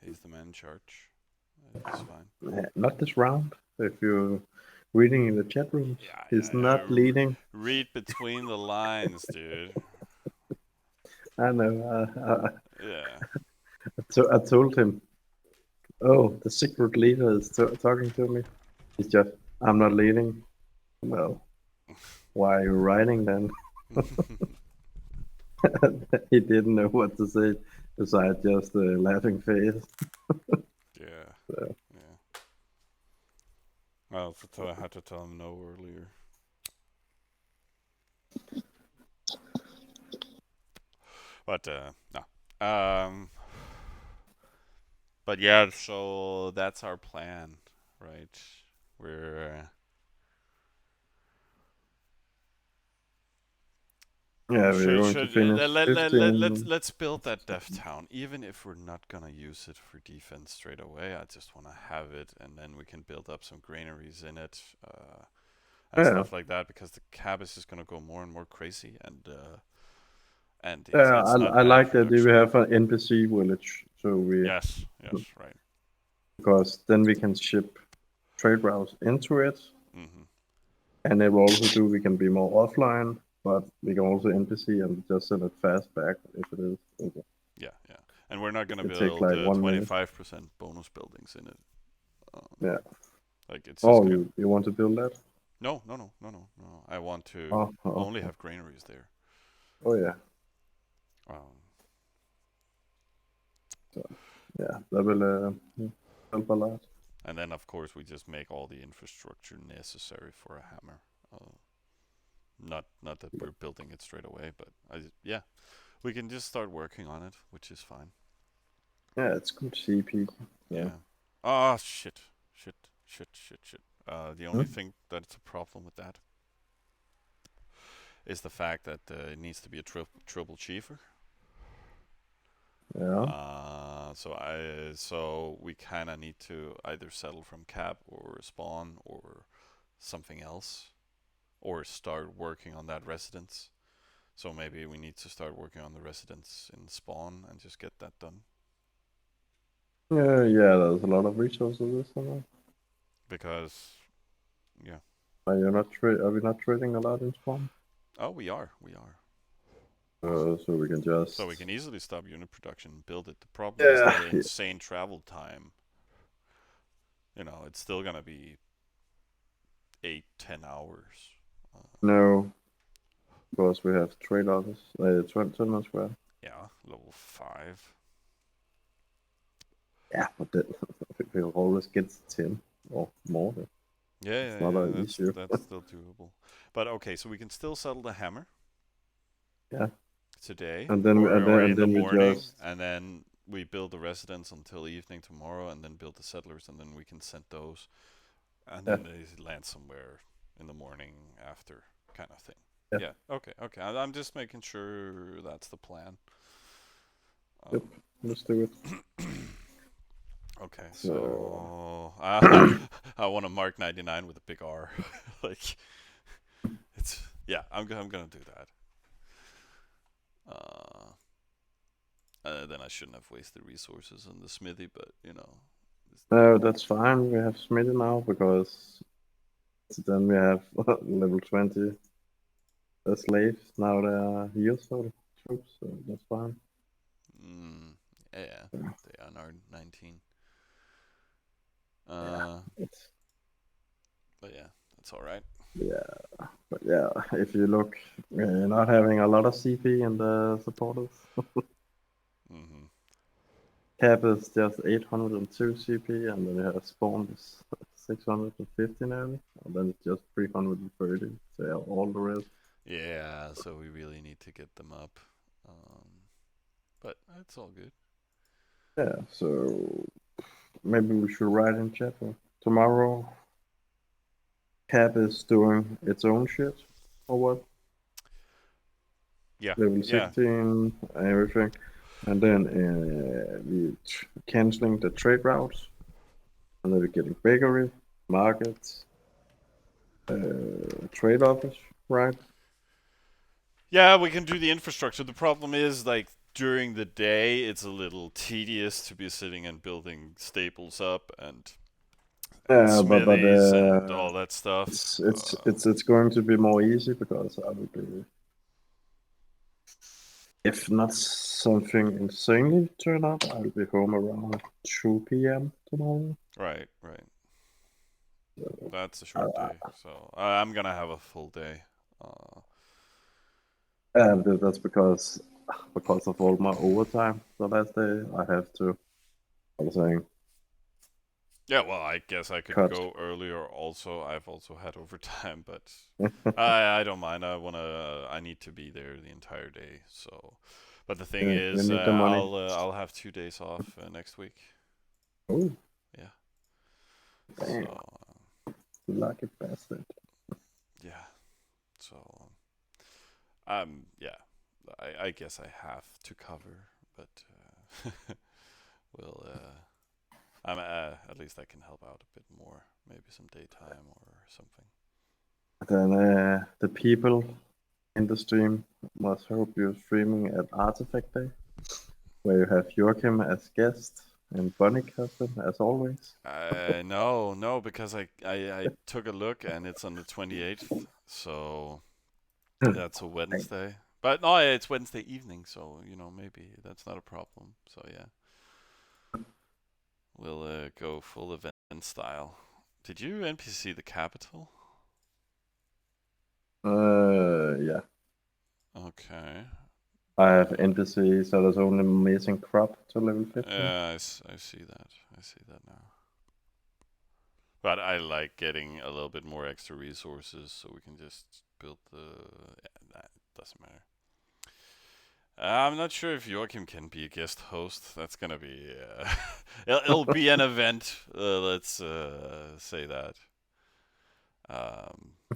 he's the man in charge. It's fine.
Not this round. If you're reading in the chat rooms,
Yeah,
he's
yeah, yeah.
not leading.
Read between the lines, dude.
I know.
Yeah.
I told him, oh, the secret leader is talking to me. He's just, I'm not leading. Well, why are you writing then? He didn't know what to say besides just a laughing face.
Yeah.
So,
Yeah. Well, I had to tell him no earlier. But no. But yeah, so that's our plan, right? We're
yeah, we're going to finish
let's build that dev town, even if we're not gonna use it for defense straight away. I just want to have it, and then we can build up some granaries in it, and
Yeah,
stuff like that, because the cab is just gonna go more and more crazy, and
yeah.
it's not
I
bad
like that we
production.
have an NPC village, so we
Yes, yes, right.
because then we can ship trade routes into it,
Hmm.
and it will also do we can be more offline, but we can also NPC and just send it fast back if it is. Okay.
Yeah, yeah. And we're not gonna
It takes
build
like 1 minute.
25% bonus buildings in it. Um,
Yeah.
like it's just
Oh,
gonna.
you want to build that?
No, no, no, no, no, no. I want to only
Okay.
have granaries there.
Oh yeah.
Um,
So yeah, that will help a lot.
and then of course we just make all the infrastructure necessary for a hammer. Uh, not that we're building it straight away, but yeah, we can just start working on it, which is fine.
Yeah, it's good CP. Yeah.
Yeah. Oh shit, shit, shit, shit, shit. The only
Hmm?
thing that's a problem with that is the fact that it needs to be a triple chiefer.
Yeah.
So we kind of need to either settle from cap or spawn or something else, or start working on that residence. So maybe we need to start working on the residence in spawn and just get that done.
Yeah, yeah. There's a lot of resources this one.
Because yeah.
Are you not are we not trading a lot in spawn?
Oh, we are. We are.
So we can
So
just.
we can easily stop unit production and build it. The problem is
Yeah.
the insane travel time. It's still gonna be 8-10 hours.
No, because we have trade office. 20 square.
Yeah, level 5.
Yeah, but we'll always get 10 or more.
Yeah,
It's
yeah,
not
yeah.
an issue.
That's still doable. But okay, so we can still settle the hammer
Yeah,
today
and then
or in the
we
morning,
just
and then we build the residence until evening tomorrow, and then build the settlers, and then we can send those, and
yeah,
then they land somewhere in the morning after, kind of thing.
yeah.
Yeah. Okay. Okay. I'm just making sure that's the plan.
Yep.
Um,
Let's do it.
okay.
So
so I want to mark 99 with a big R. Like it's yeah, I'm gonna do that. Uh, then I shouldn't have wasted resources on the smithy, but you know,
that's fine. We have Smithy now because then we have level 20 slaves. Now they are useful troops, so that's fine.
mm, yeah, they are 19.
Yeah,
Uh,
it's
but yeah, that's all right.
yeah, but yeah. If you look, not having a lot of CP in the supporters.
Hmm.
Cap is just 802 CP, and then you have spawn is 650 nearly, and then it's just 330. So yeah, all the rest.
Yeah, so we really need to get them up. Um, but it's all good.
Yeah, so maybe we should write in chat tomorrow. Cap is doing its own shit, or what?
Yeah,
Level
yeah,
16, everything. And then we canceling the trade routes. And then we're getting bakery, markets, trade office, right?
yeah. We can do the infrastructure. The problem is like during the day, it's a little tedious to be sitting and building staples up and
Yeah, but
smithies and all that stuff.
it's going to be more easy because I will be, if not something insanely turn up, I'll be home around 2 p.m. tomorrow.
Right, right.
So,
That's a short
uh,
day, so I'm gonna have a full day. Uh,
and that's because of all my overtime the last day. I have to. I was saying
yeah, well, I guess I could
cut.
go earlier. Also, I've also had overtime, but I don't mind. I need to be there the entire day. So, but the thing
You
is,
need the money.
I'll have 2 days off next week.
Oh,
Yeah.
damn,
So
lucky bastard.
yeah. So yeah. I guess I have to cover, but we'll at least I can help out a bit more. Maybe some daytime or something.
Then the people in the stream must hope you're streaming at Artifact Day, where you have Joachim as guest and Bunny cousin as always.
No, no, because I took a look and it's on the 28th, so that's a Wednesday. But no, it's Wednesday evening, so you know maybe that's not a problem. So yeah, we'll go full event style. Did you NPC the capital?
Yeah.
Okay.
I have
Uh,
NPC, so there's only missing crop to level 15.
yeah, I see that. I see that now. But I like getting a little bit more extra resources so we can just build the. Yeah, nah, it doesn't matter. I'm not sure if Joachim can be a guest host. That's gonna be. It'll be an event. Let's say that.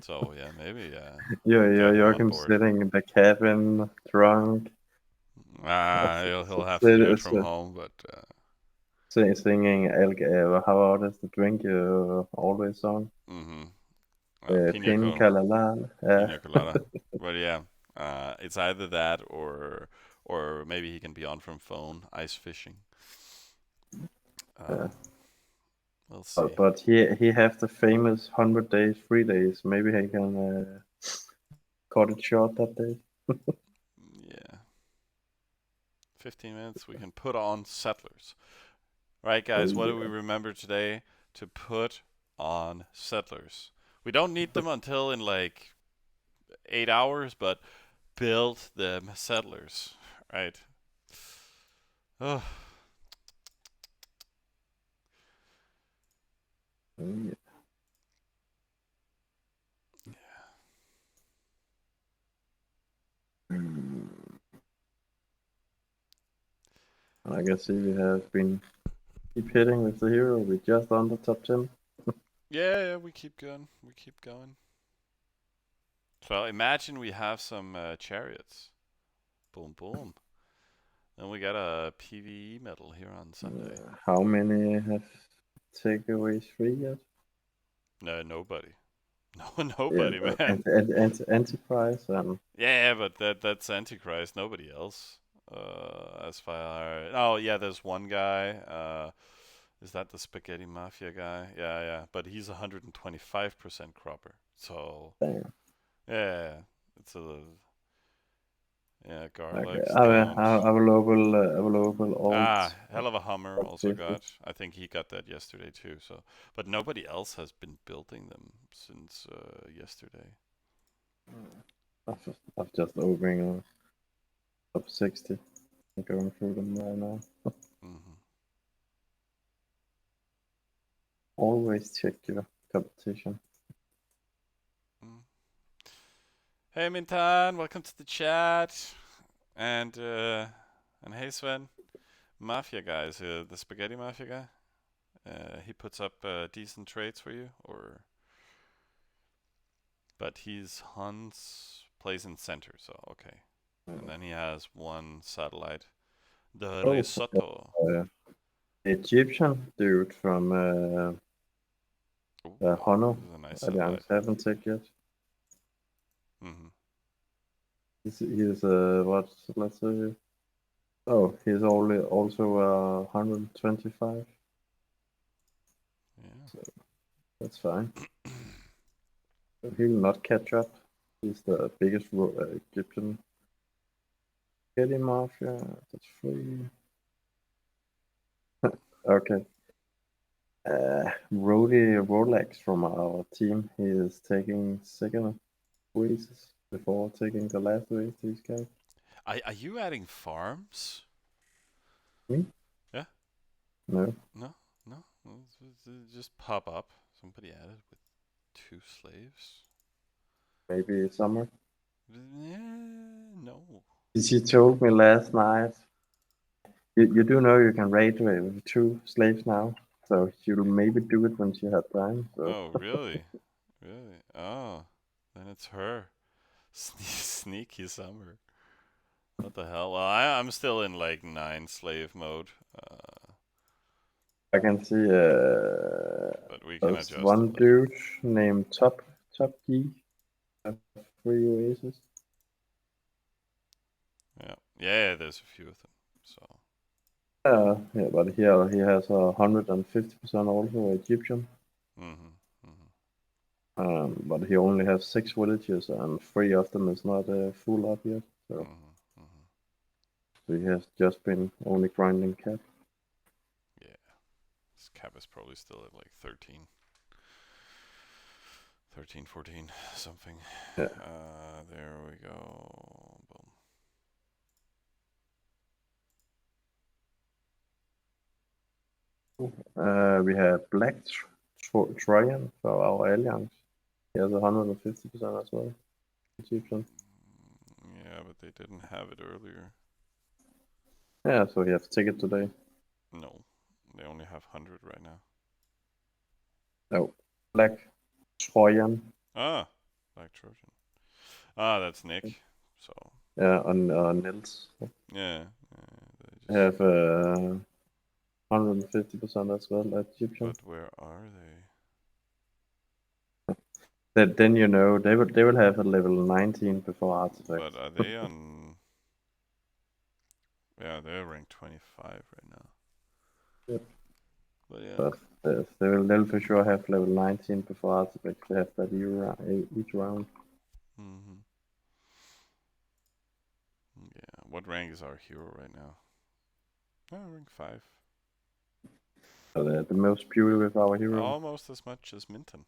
So yeah, maybe
Yeah,
get him on
Joachim
board.
sitting in the cabin, drunk,
He'll have to do it from home, but
singing how is the drink you always song?
mm-hmm.
Pina Colada.
Pina colada. But yeah, it's either that or maybe he can be on from phone ice fishing.
Yeah.
Um, we'll see.
But he have the famous 100 days, 3 days. Maybe he can cut it short that day.
Yeah, 15 minutes. We can put on settlers. Right,
Oh
guys. What do we
yeah.
remember today? To put on settlers. We don't need them until in like 8 hours, but build them settlers. Right. Oh,
Oh, yeah. Hmm. I guess we have been keep hitting with the hero. We just on the top 10.
yeah. We keep going. We keep going. So imagine we have some chariots. Boom, boom. Then we got a PvE medal here on Sunday.
How many have takeaway 3 yet?
No, nobody. No,
Yeah,
nobody,
the
man.
Enterprise and
Yeah, but that's Antichrist. Nobody else. As far. Oh yeah, there's one guy. Is that the Spaghetti Mafia guy? Yeah, yeah. But he's 125% cropper. So
damn.
yeah, it's a yeah.
Okay,
Garlics don't.
I will open alt
Hell of a Hummer
alt
also
50.
got. I think he got that yesterday too. So, but nobody else has been building them since yesterday.
I've just opening top 60. I'm going through them right now.
Hmm.
Always check your competition.
Mm. Hey Mintan, welcome to the chat. And hey Sven, Mafia guys, the Spaghetti Mafia guy. He puts up decent trades for you, or but he's Hans plays in center, so okay. And then he has one satellite, the
Oh,
Risotto.
uh, Egyptian dude from
Ooh,
Honor
this is a nice
Alliance
satellite.
haven't taken yet.
Hmm.
He's what? Let's say. Oh, he's only also 125.
Yeah.
So that's fine. He will not catch up. He's the biggest Egyptian Getty Mafia. That's free. Okay. Rody Rolex from our team. He is taking second races before taking the last race. These guys.
Are you adding farms?
Me?
Yeah.
No.
No. No. Just pop up. Somebody added with 2 slaves.
Maybe summer.
Yeah. No.
She told me last night. You do know you can raid with 2 slaves now, so she'll maybe do it when she has time. So
Oh, really? Really? Oh, then it's her. Sneaky summer. What the hell? Well, I'm still in like 9 slave mode.
I can see
But we can
there's
adjust it
one
later.
dude named Top Geek. 3 races.
Yeah. Yeah, there's a few of them. So.
Yeah, but he has 150% also Egyptian.
Mhm. Mhm.
But he only has 6 villages and 3 of them is not full up yet. So,
Mhm. Mhm.
so he has just been only grinding cap.
Yeah. This cap is probably still at like 13, 13, 14, something.
Yeah.
There we go. Boom.
We have Black Travian for our alliance. He has 150% as well. Egyptian.
Yeah, but they didn't have it earlier.
Yeah, so he has to take it today.
No, they only have 100 right now.
No, Black Trojan.
Ah, Black Trojan. Ah, that's Nick. So
Yeah, and Nils
yeah, they just.
have 150% as well at Egyptian.
But where are they?
Then you know they will have a level 19 before artifacts.
But are they on? Yeah, they're ranked 25 right now.
Yep.
But yeah.
But they'll for sure have level 19 before artifacts. They have that each round.
Mhm. Yeah. What rank is our hero right now? Oh, rank 5.
So the most beauty with our hero.
Almost as much as Minton.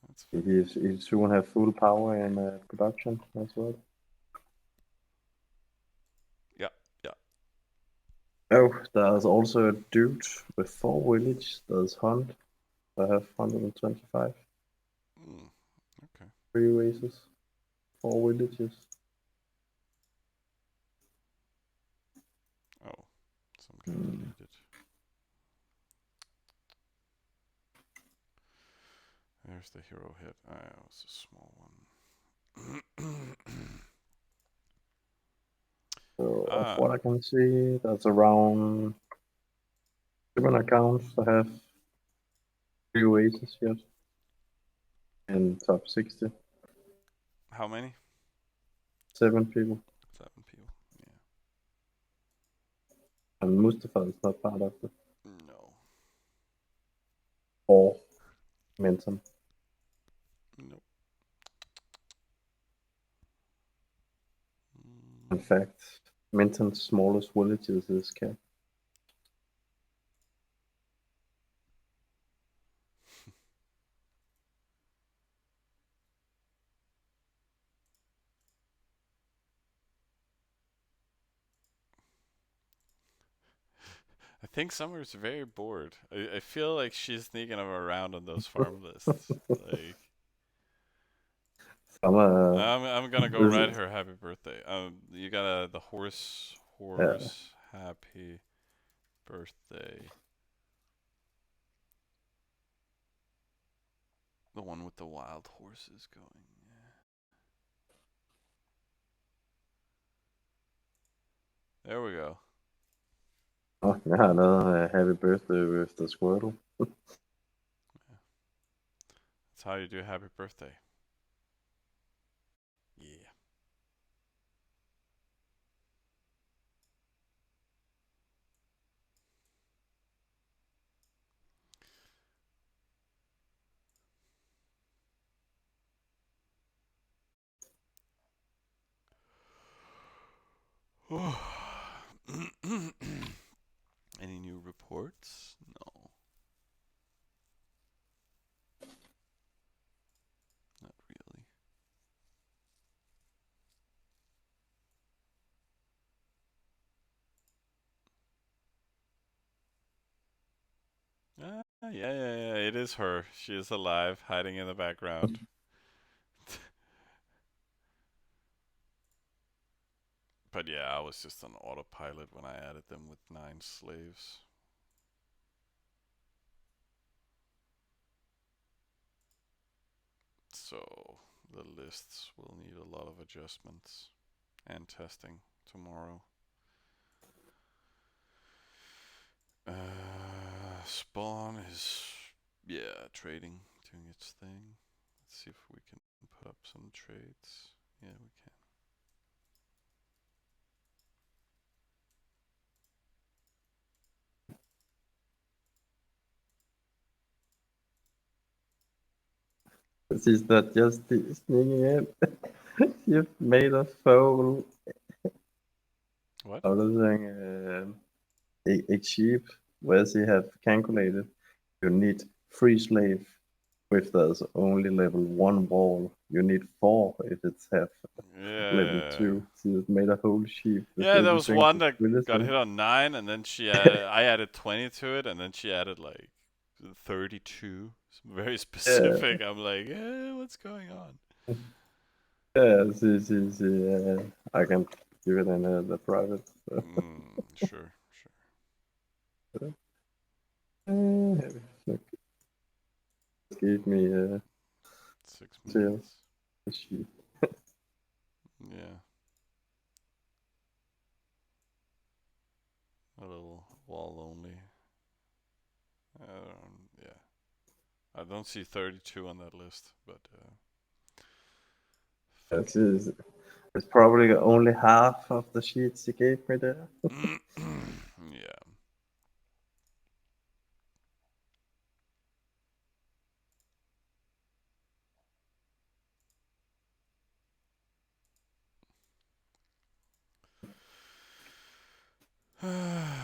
That's fun.
He soon have full power in production as well.
Yeah, yeah.
Oh, there's also a dude with 4 village. There's Hunt. I have 125.
Mm, okay.
3 races, 4 villages.
Oh, some guy
Hmm.
deleted. There's the hero hit. Ah, it was a small one.
what I can see, that's around 7 accounts that have 3 oases yet. In top 60.
How many?
7 people.
7 people. Yeah.
And Mustafa is not part of it.
No.
Or Menton.
Nope.
In fact, Menton's smallest village is this cat.
I think Summer's very bored. I feel like she's sneaking him around on those farm lists. Like,
Summer
I'm gonna go
is
write her happy birthday. You got the horse
yeah.
happy birthday. The one with the wild horses going. There we go.
Oh, yeah, another happy birthday with the Squirtle.
That's how you do happy birthday. Yeah. Any new reports? No, not really. Yeah. It is her. She is alive, hiding in the background. But yeah, I was just on autopilot when I added them with 9 slaves. So the lists will need a lot of adjustments and testing tomorrow. Spawn is, yeah, trading, doing its thing. Let's see if we can put up some trades. Yeah, we can.
She's not just sneaking in. You've made a foul.
What?
Other than a sheep where she have calculated you need 3 slave if there's only level 1 wall. You need 4 if it's have level
Yeah.
2. She's made a whole sheep with
Yeah, there was
everything
one
to
that got
listen.
hit on 9, and then she added, I added 20 to it, and then she added like 32. It's very
Yeah,
specific. I'm like, what's going on?
yeah, I can give it in the private. So.
Sure.
Look, gave me
6
tail.
minutes.
Sheep.
Yeah. A little wall only. Yeah. I don't see 32 on that list, but fuck
It's probably only half of the sheets he gave me there.
it. Yeah.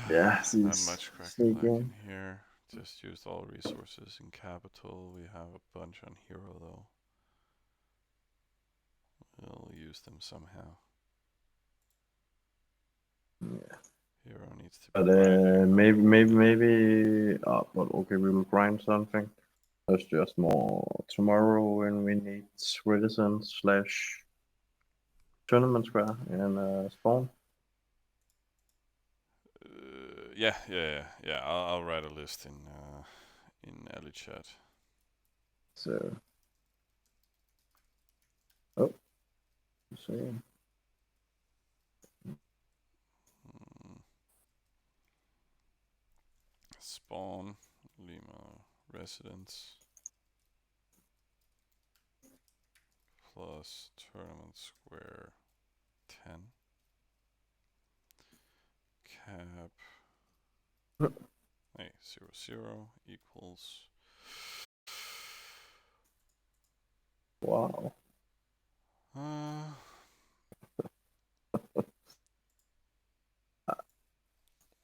Yeah,
Not
she's
much crack a lack in
sneaking.
here. Just used all resources in capital. We have a bunch on hero though. We'll use them somehow.
Yeah.
Hero needs to be
But
grinding a lot more.
maybe. But okay, we will grind something. That's just more tomorrow when we need citizens slash tournament square and spawn.
Yeah. I'll write a list in alley chat.
So, oh, so
Spawn Lima residence plus tournament square 10 cap hey 0 equals
Wow.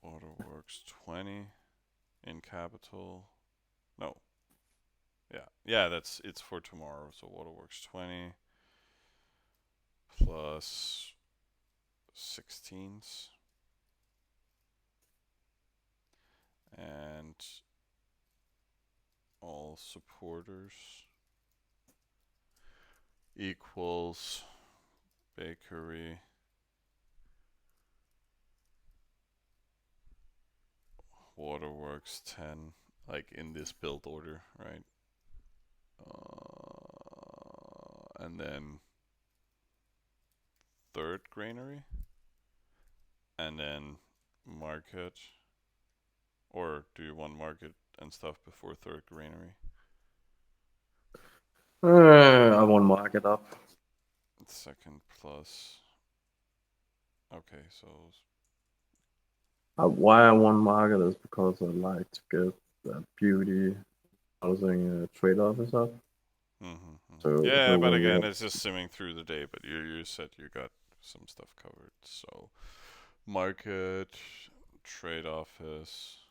Waterworks 20 in capital. No. Yeah, it's for tomorrow. So Waterworks 20 plus 16s and all supporters equals bakery Waterworks 10, like in this build order, right? And then third granary, and then market, or do you want market and stuff before third granary?
I won't mark it up.
Second plus. Okay, so.
Why I won't mark it is because I like to get that beauty housing trade-off is up. So
Yeah, but
when we
again,
have
it's just simming through the day. But you said you got some stuff covered. So market, trade office,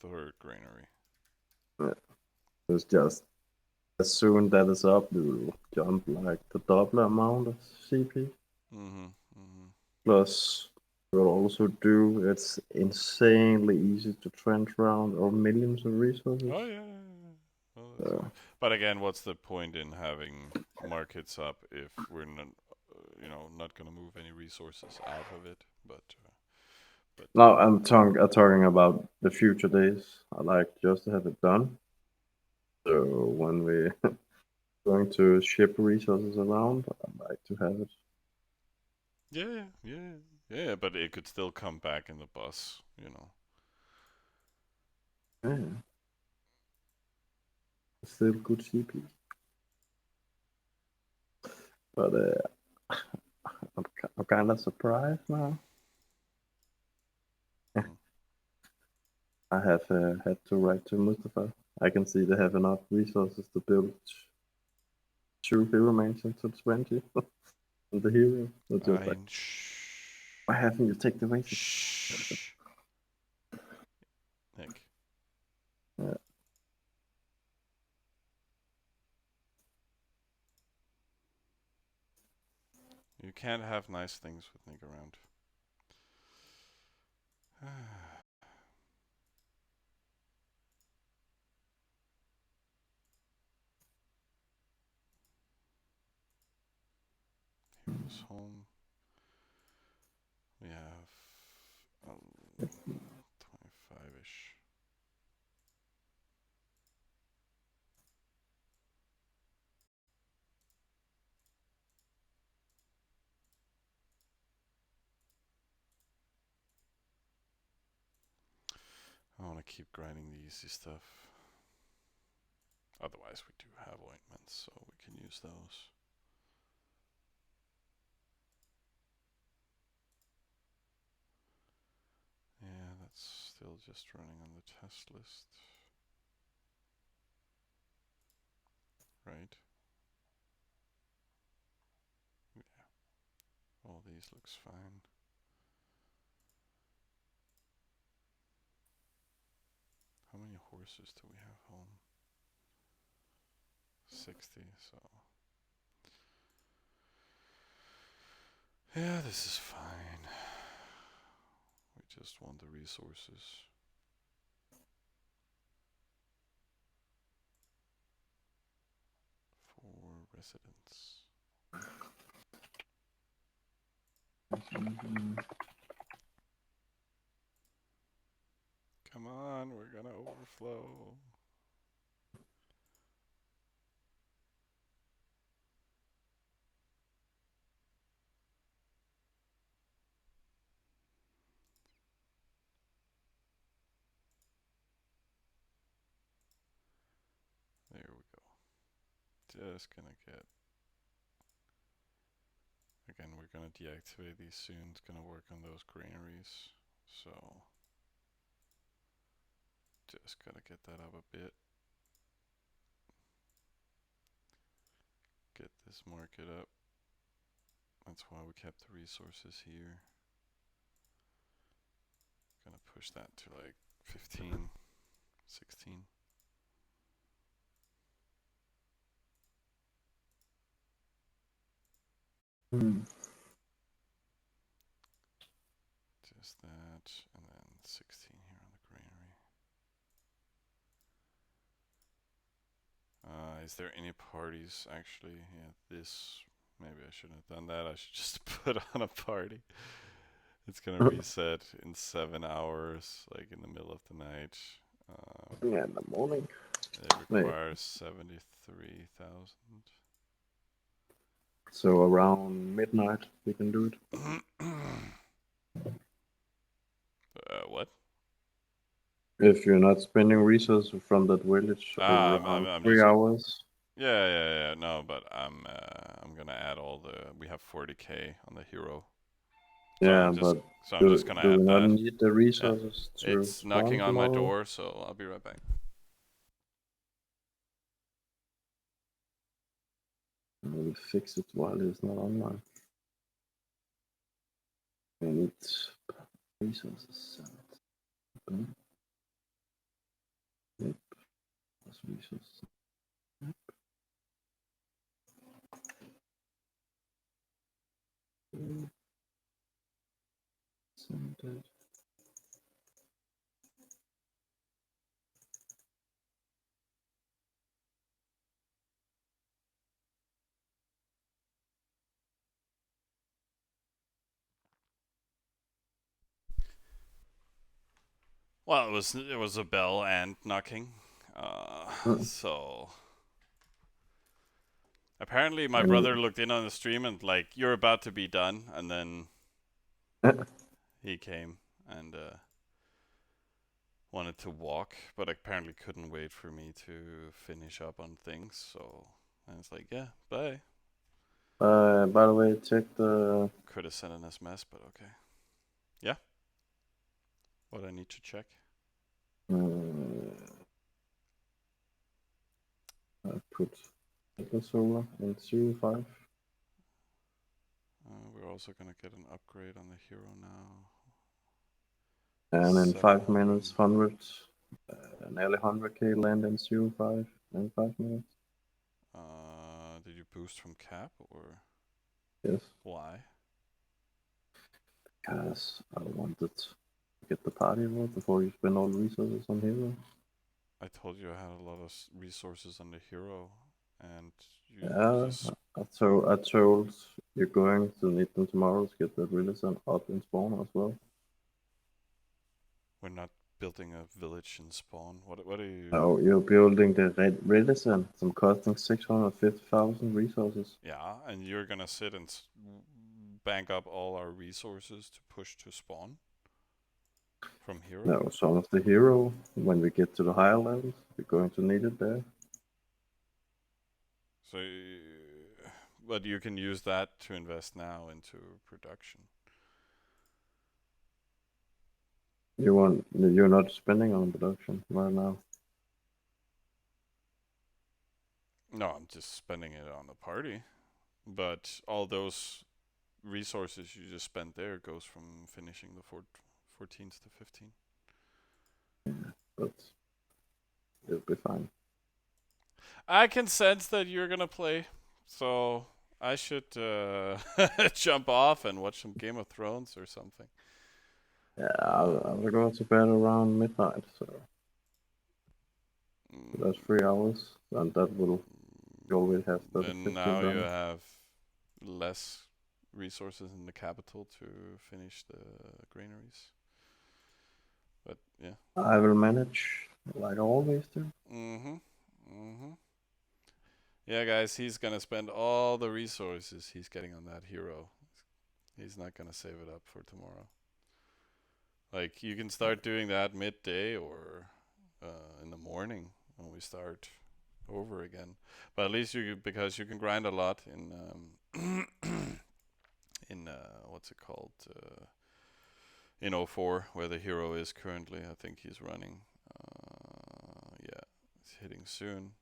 third granary.
it's just as soon that is up, we will jump like the double amount of CP. Plus, we'll also do it's insanely easy to trench around or millions of resources.
Oh yeah. Well, that's fine. But again, what's the point in having markets up if we're not, not gonna move any resources out of it? But
now I'm talking about the future days. I like just to have it done. So when we going to ship resources around, I like to have it.
yeah. But it could still come back in the bus,
Yeah, still good CP. But I'm kind of surprised now. I have had to write to Mustafa. I can see they have enough resources to build 2 hero mansions to 20 and the hero. It's just like, why haven't you taken the wages?
Shh. Nick.
Yeah.
You can't have nice things with Nick around. Heroes home. We have 25-ish. I want to keep grinding the easy stuff. Otherwise, we do have ointments, so we can use those. Yeah, that's still just running on the test list. Right? Yeah. All these looks fine. How many horses do we have home? 60, so. Yeah, this is fine. We just want the resources. For residents. Come on, we're gonna overflow. Just gonna get. Again, we're gonna deactivate these soon. It's gonna work on those granaries. So, just gotta get that up a bit. Get this market up. That's why we kept the resources here. Gonna push that to like 15, 16. Just that, and then 16 here on the granary. Is there any parties actually? Yeah, this. Maybe I shouldn't have done that. I should just put on a party. It's gonna reset in 7 hours, like in the middle of the night.
Yeah, in the morning.
It
Wait,
requires 73,000.
so around midnight we can do it.
What?
If you're not spending resources from that village over around
I'm
3 hours.
Yeah. No, but I'm gonna add all the. We have 40k on the hero.
Yeah, but
So I'm
do,
just gonna
do
add
we not
that.
need the
Yeah.
resources to
It's knocking
spawn
on my
tomorrow?
door, so I'll be right back.
I will fix it while it's not online. I need resources. Yep, that's resources. Send it.
Well, it was a bell and knocking.
Hmm.
So apparently my
And
brother looked in on the stream and like you're about to be done, and then he came and wanted to walk, but apparently couldn't wait for me to finish up on things. So I was like, yeah, bye.
by the way, check the
Could have sent an SMS, but okay. Yeah. What I need to check?
I put the solar in 05.
We're also gonna get an upgrade on the hero now.
And in 5 minutes,
700.
100, nearly 100k land in 05 in 5 minutes.
Did you boost from cap or
Yes,
why?
because I wanted to get the party vote before you spend all the resources on hero.
I told you I had a lot of resources on the hero, and you
Yeah,
just
I told you're going to need them tomorrow to get the renaissance up in spawn as well.
we're not building a village in spawn. What are you?
Oh, you're building the renaissance. I'm costing 650,000 resources.
Yeah, and you're gonna sit and bank up all our resources to push to spawn from hero.
No, some of the hero, when we get to the higher levels, we're going to need it there.
So, but you can use that to invest now into production.
You're not spending on production right now.
No, I'm just spending it on the party. But all those resources you just spent there goes from finishing the 14th to 15.
Yeah, but it'll be fine.
I can sense that you're gonna play, so I should jump off and watch some Game of Thrones or something.
Yeah, I'll go to bed around midnight, so that's 3 hours, and that will always have
Then
15
now you
done.
have less resources in the capital to finish the granaries. But yeah.
I will manage like I always do.
Yeah, guys, he's gonna spend all the resources he's getting on that hero. He's not gonna save it up for tomorrow. Like you can start doing that midday or in the morning when we start over again. But at least because you can grind a lot in in what's it called in 04 where the hero is currently. I think he's running. Yeah, it's hitting soon.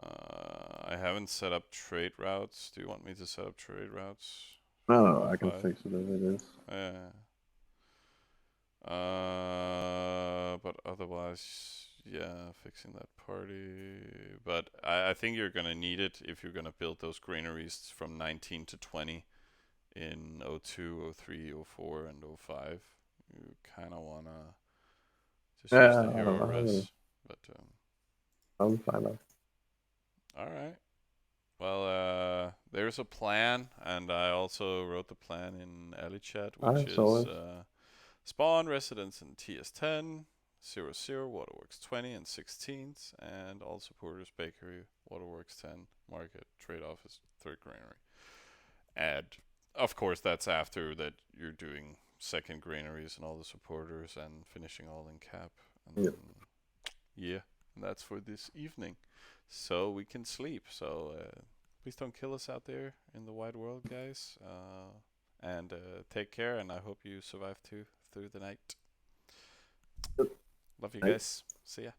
I haven't set up trade routes. Do you want me to set up trade routes?
No,
For
I can
05?
fix it as it is.
Yeah. But otherwise, yeah, fixing that party. But I think you're gonna need it if you're gonna build those granaries from 19 to 20 in 02, 03, 04, and 05. You kind of wanna just use
Yeah,
the
I don't
hero
know.
res. But
I'll find out.
all right. Well, there's a plan, and I also wrote the plan in Ali Chat, which
I saw
is
it.
spawn residents in TS10, 00, Waterworks 20 and 16th, and all supporters Bakery, Waterworks 10, Market, Trade Office, 3rd Granary. And of course, that's after that you're doing 2nd Granaries and all the supporters and finishing all in cap. And
Yep.
then, yeah, and that's for this evening. So we can sleep. So please don't kill us out there in the wide world, guys. And take care, and I hope you survive too through the night.
Yep.
Love you
Bye.
guys. See ya.